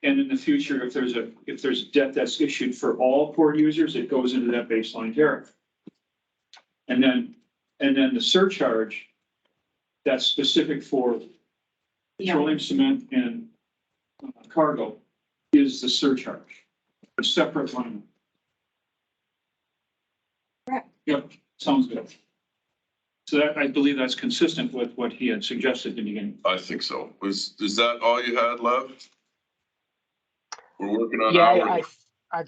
And in the future, if there's debt that's issued for all port users, it goes into that baseline tariff. And then the surcharge that's specific for petroleum, cement, and cargo is the surcharge, a separate line. Correct. Yep, sounds good. So that, I believe that's consistent with what he had suggested in the beginning. I think so. Is that all you had left? We're working on Yeah, our.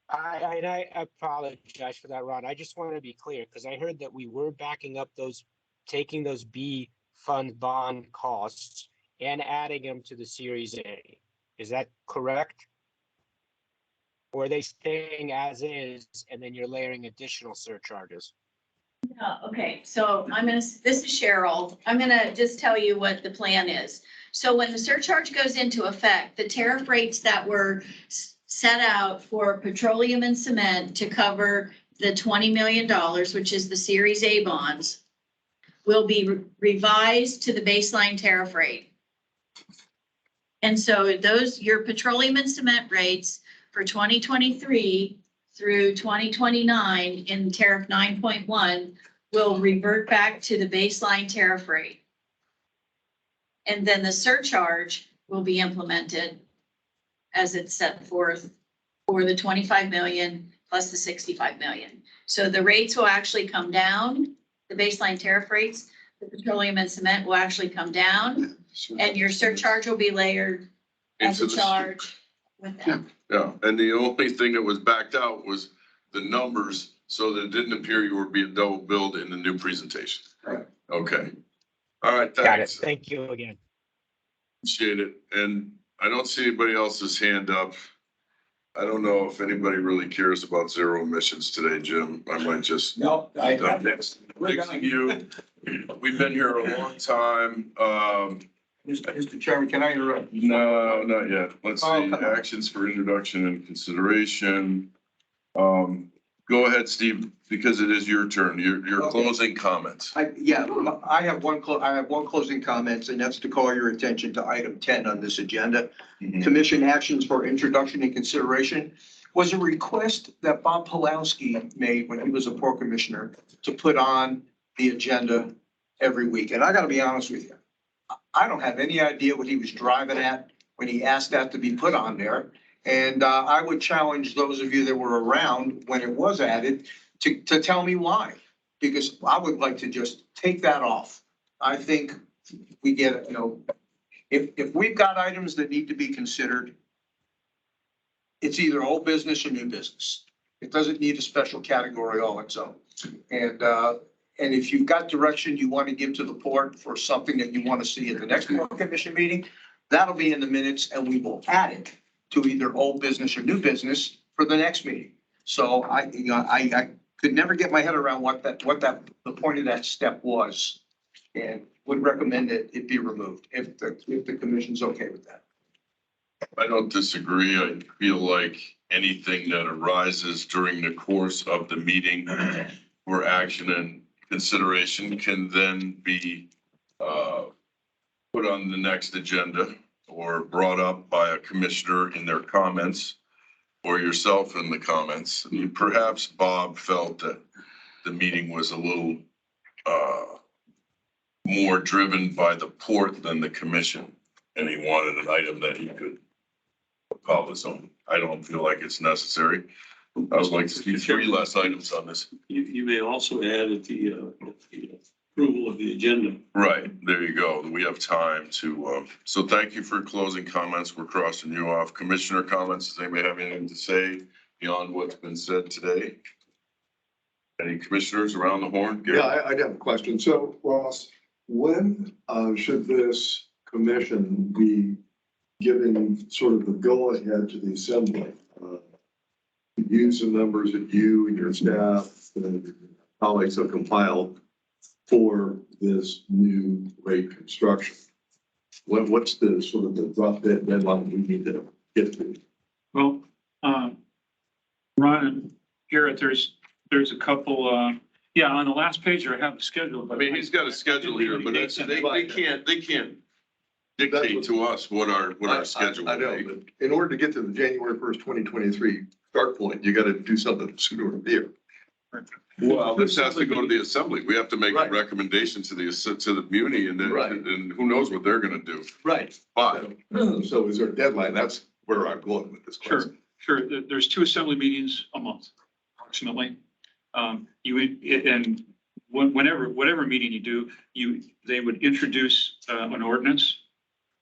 I apologize for that, Ron. I just want to be clear, because I heard that we were backing up taking those B fund bond costs and adding them to the Series A. Is that correct? Or are they staying as is and then you're layering additional surcharges? Okay, so this is Cheryl. I'm gonna just tell you what the plan is. So when the surcharge goes into effect, the tariff rates that were set out for petroleum and cement to cover the $20 million, which is the Series A bonds, will be revised to the baseline tariff rate. And so your petroleum and cement rates for 2023 through 2029 in tariff 9.1 will revert back to the baseline tariff rate. And then the surcharge will be implemented as it's set forth for the 25 million plus the 65 million. So the rates will actually come down, the baseline tariff rates, the petroleum and cement will actually come down, and your surcharge will be layered as a charge with them. Yeah, and the only thing that was backed out was the numbers, so that it didn't appear you were being double billed in the new presentation. Right. Okay. All right, Got it. thanks. Thank you again. Appreciate it. And I don't see anybody else's hand up. I don't know if anybody really cares about zero emissions today, Jim. I might just. No, Next, you. We've been here a long time. Mr. Chairman, can I interrupt? No, not yet. Let's Oh, see, come on. actions for introduction and consideration. Go ahead, Steve, because it is your turn, your Okay. closing comments. I have one closing comments, and that's to call your attention to item 10 on this agenda. Mhm. Commission actions for introduction and consideration was a request that Bob Pulowski made when he was a port commissioner to put on the agenda every week. And I gotta be honest with you, I don't have any idea what he was driving at when he asked that to be put on there. And I would challenge those of you that were around when it was added to tell me why. Because I would like to just take that off. I think we get, if we've got items that need to be considered, it's either old business or new business. It doesn't need a special category all its own. And if you've got direction you want to give to the port for something that you want to see at the next port commission meeting, that'll be in the minutes and we will add it to either old business or new business for the next meeting. So I could never get my head around what the point of that step was, and would recommend that it be removed if the commission's okay with that. I don't disagree. I feel like anything that arises during the course of the meeting for action and consideration can then be put on the next agenda or brought up by a commissioner in their comments or yourself in the comments. And perhaps Bob felt that the meeting was a little more driven by the port than the commission, and he wanted an item that he could call his own. I don't feel like it's necessary. I would like to see 3 less items on this. You may also add at the approval of the agenda. Right, there you go. We have time to, so thank you for closing comments. We're crossing you off. Commissioner comments, does anybody have anything to say beyond what's been said today? Any commissioners around the horn? Gary? Yeah, I'd have a question. So Ross, when should this commission be giving sort of the go-ahead to the assembly? To use the numbers that you and your staff and colleagues have compiled for this new rate construction? What's the sort of the rough deadline we need to get to? Well, Ron and Garrett, there's a couple, on the last page I have the schedule. I mean, he's got a schedule here, but that's, they can't dictate to us what our schedule I know, will be. but in order to get to the January 1st, 2023 start point, you got to do something sooner than later. Well, this has to go to the assembly. We have to make a recommendation to the muni and then, and who knows what they're gonna do. Right. But. So is there a deadline? That's where I'm going with this question. Sure. There's 2 assembly meetings a month, approximately. Whatever meeting you do, they would introduce an ordinance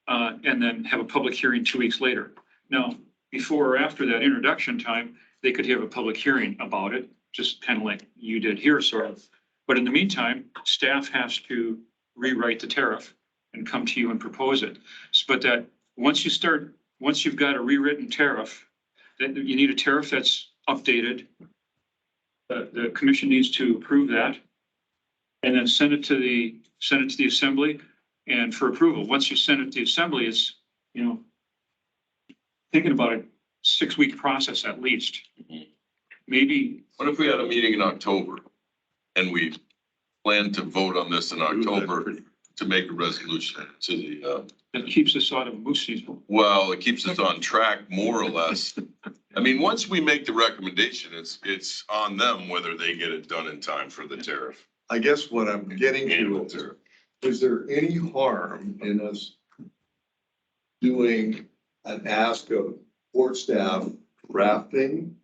and then have a public hearing 2 weeks later. Now, before or after that introduction time, they could have a public hearing about it, just kind of like you did here, sort of. But in the meantime, staff has to rewrite the tariff and come to you and propose it. But that once you've got a rewritten tariff, that you need a tariff that's updated. The commission needs to approve that and then send it to the assembly and for approval. Once you send it to the assembly, it's, thinking about a 6-week process at least. Maybe. What if we had a meeting in October and we plan to vote on this in October to make a resolution to the, It keeps us out of moose season. well, it keeps us on track more or less. I mean, once we make the recommendation, it's on them whether they get it done in time for the tariff. I guess what I'm getting Annual to tariff. is there any harm in us doing an ask of board staff drafting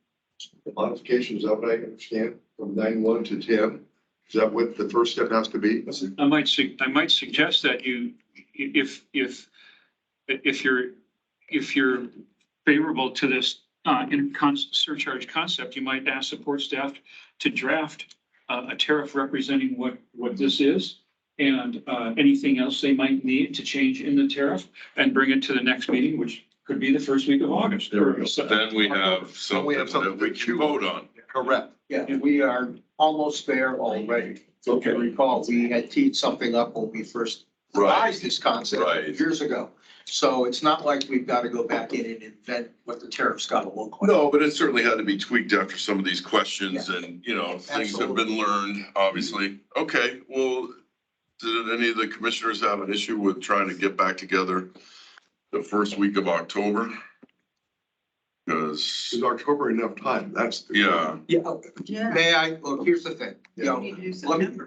the modifications of what I understand from 9.1 to 10? Is that what the first step has to be? I might suggest that if you're favorable to this surcharge concept, you might ask support staff to draft a tariff representing what this is and anything else they might need to change in the tariff and bring it to the next meeting, which could be the first week of August. Then we have something that we can vote on. Correct. Yeah, we are almost there already. So if you recall, we had teed something up when we first devised this concept years ago. So it's not like we've got to go back in and invent what the tariff's got to look like. No, but it certainly had to be tweaked after some of these questions and, things have been learned, obviously. Okay, well, did any of the commissioners have an issue with trying to get back together the first week of October? Because. Is October enough time? That's. Yeah. Yeah. May I, look, here's the thing,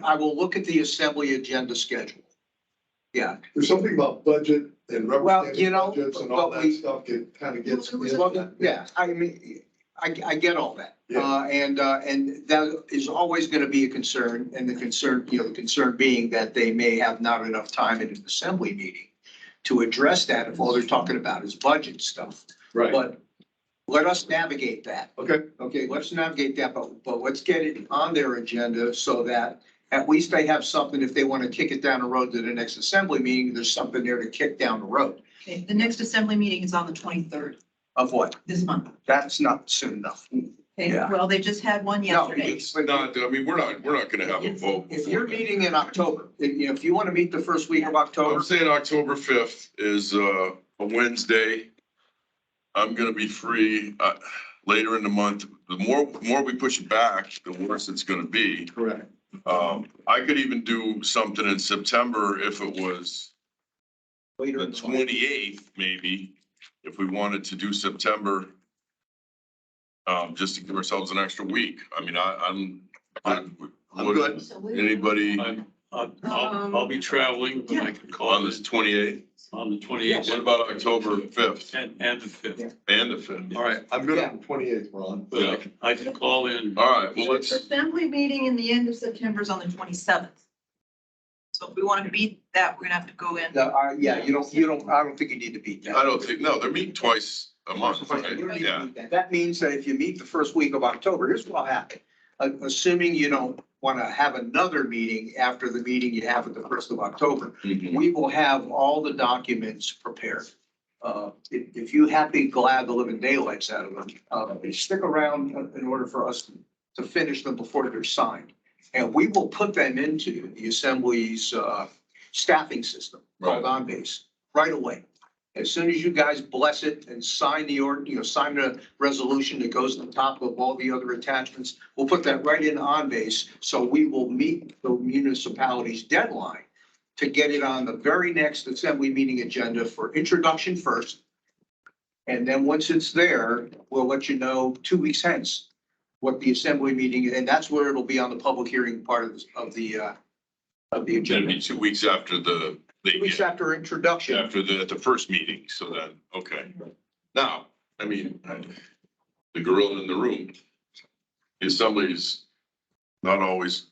I will look at the assembly agenda schedule. Yeah. There's something about budget and representing Well, budgets and all that stuff kind of gets. Yeah, I mean, I get all that. And that is always going to be a concern, and the concern being that they may have not enough time in an assembly meeting to address that if all they're talking about is budget stuff. Right. But let us navigate that. Okay, let's navigate that, but let's get it on their agenda so that at least they have something, if they want to kick it down the road to the next assembly meeting, there's something there to kick down the road. Okay, the next assembly meeting is on the 23rd Of what? this month. That's not soon enough. Okay, Yeah. well, they just had one yesterday. It's not, I mean, we're not gonna have a vote. If you're meeting in October, if you want to meet the first week of October. I'm saying October 5th is a Wednesday. I'm gonna be free later in the month. The more we push it back, the worse it's gonna be. Correct. I could even do something in September if it was the 28th, maybe, if we wanted to do September. Just to give ourselves an extra week. I mean, I'm good. Anybody I'll be traveling, but I can call on this 28th? on the 28th. What about October 5th? And the 5th. And the 5th? All right, I'm good on the 28th, Ron. Yeah. I can call in. All right, well, let's. Assembly meeting in the end of September is on the 27th. So if we want to beat that, we're gonna have to go in. Yeah, I don't think you need to beat that. I don't think, no, they're meeting twice a month, right? You don't need to Yeah. beat that. That means that if you meet the first week of October, here's what'll happen. Assuming you don't want to have another meeting after the meeting you have at the first of October, we will have all the documents prepared. If you have to glad the living daylights out of them, stick around in order for us to finish them before they're signed. And we will put them into the Assembly's staffing system called OnBase right away. As soon as you guys bless it and sign sign the resolution that goes on top of all the other attachments, we'll put that right in OnBase. So we will meet the municipality's deadline to get it on the very next Assembly meeting agenda for introduction first. And then once it's there, we'll let you know 2 weeks hence what the Assembly meeting, and that's where it'll be on the public hearing part of the It'll agenda. be 2 weeks after 2 weeks after introduction. after the first meeting, so then, okay. Now, I mean, the gorilla in the room, the Assembly's not always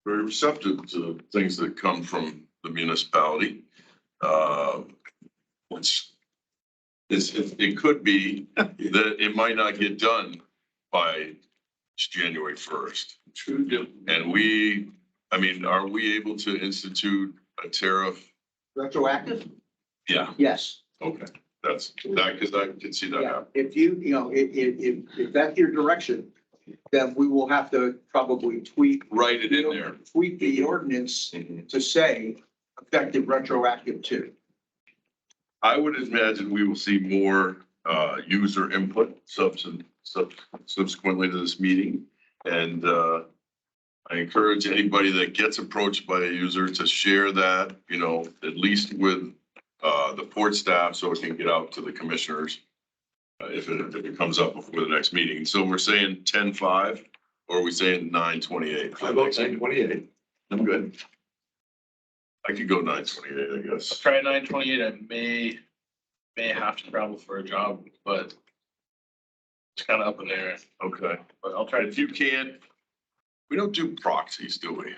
very receptive to things that come from the municipality. Which it could be that it might not get done by January 1st. True. And I mean, are we able to institute a tariff? Retroactive? Yeah, Yes. okay, that's that, because I can see that Yeah, happening. if if that's your direction, then we will have to probably Write it in there. tweak the ordinance to say effective retroactive too. I would imagine we will see more user input subsequently to this meeting. And I encourage anybody that gets approached by a user to share that, at least with the port staff, so it can get out to the commissioners if it comes up before the next meeting. So we're saying 10-5, or are we saying 9/28? I vote 9/28. I'm good. I could go 9/28, I guess. Try 9/28. I may have to travel for a job, but it's kind of up in the air. Okay. But I'll try to. If you can't, we don't do proxies, do we?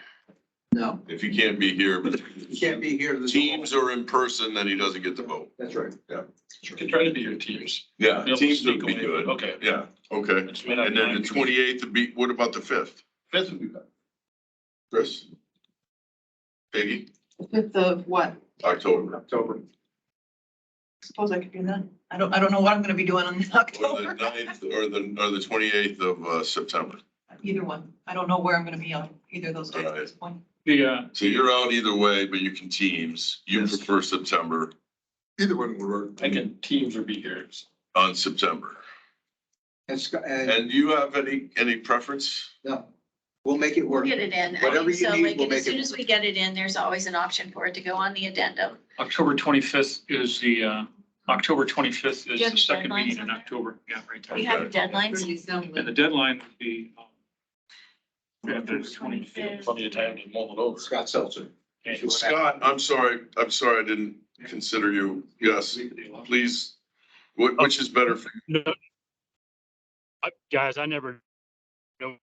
No. If you can't be here, but You can't be here. Teams or in person, then he doesn't get to vote. That's right. Yeah. You can try to be your teams. Yeah, Be able to teams sneak would be away. good. Okay. Yeah, okay. Just may not And be then the 9. 28th would be, what about the 5th? 5th would be better. Chris? Peggy? 5th of what? October. Suppose I could do that. I don't know what I'm gonna be doing in Or the October. 9th or the 28th of September. Either one. I don't know where I'm gonna be on either of those days at Right. this point. So you're out either way, but you can teams. You prefer September Either one would work. I can teams or be here. on September. And do you have any preference? No, we'll make it work. Get it in. I Whatever mean, you so need, like, we'll as make soon it as we get it in, there's always an option for it to go on the addendum. October 25th is the You have second deadlines meeting in on that? October. Yeah, right there. We have deadlines. And the deadline would be After 25th. Plenty of time to mull it over. Scott Seltzer. Scott, I'm sorry I didn't consider you. Yes, please. Which is better for you? No. Guys, I never know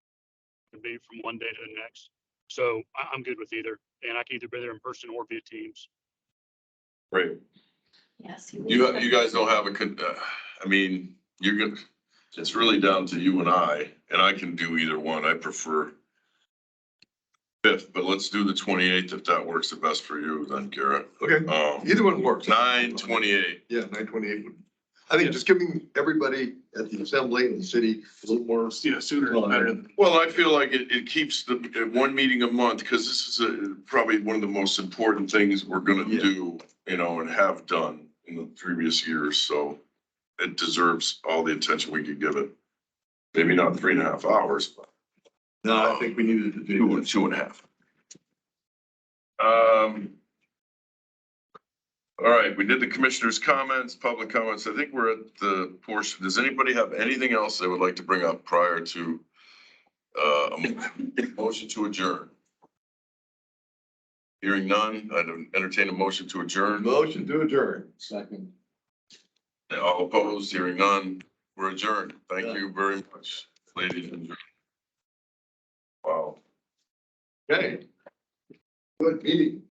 to be from one day to the next. So I'm good with either. And I can either be there in person or via Teams. Great. Yes. You guys don't have I mean, it's really down to you and I can do either one. I prefer 5th, but let's do the 28th if that works the best for you then, Garrett. Okay, either one works. 9/28. Yeah, 9/28 would. I think just giving everybody at the assembly and the city a little more. Yeah, sooner is better than. Well, I feel like it keeps the one meeting a month, because this is probably one of the most important things we're gonna do, and have done in the previous years, so it deserves all the attention we could give it. Maybe not 3.5 hours, but. No, I think we needed to do. 2.5. All right, we did the commissioner's comments, public comments. I think we're at the portion. Does anybody have anything else they would like to bring up prior to a motion to adjourn? Hearing none, I'd entertain a motion to adjourn. Motion to adjourn. Second. All opposed, hearing none, we're adjourned. Thank you very much, ladies and gentlemen. Wow. Okay. Good meeting.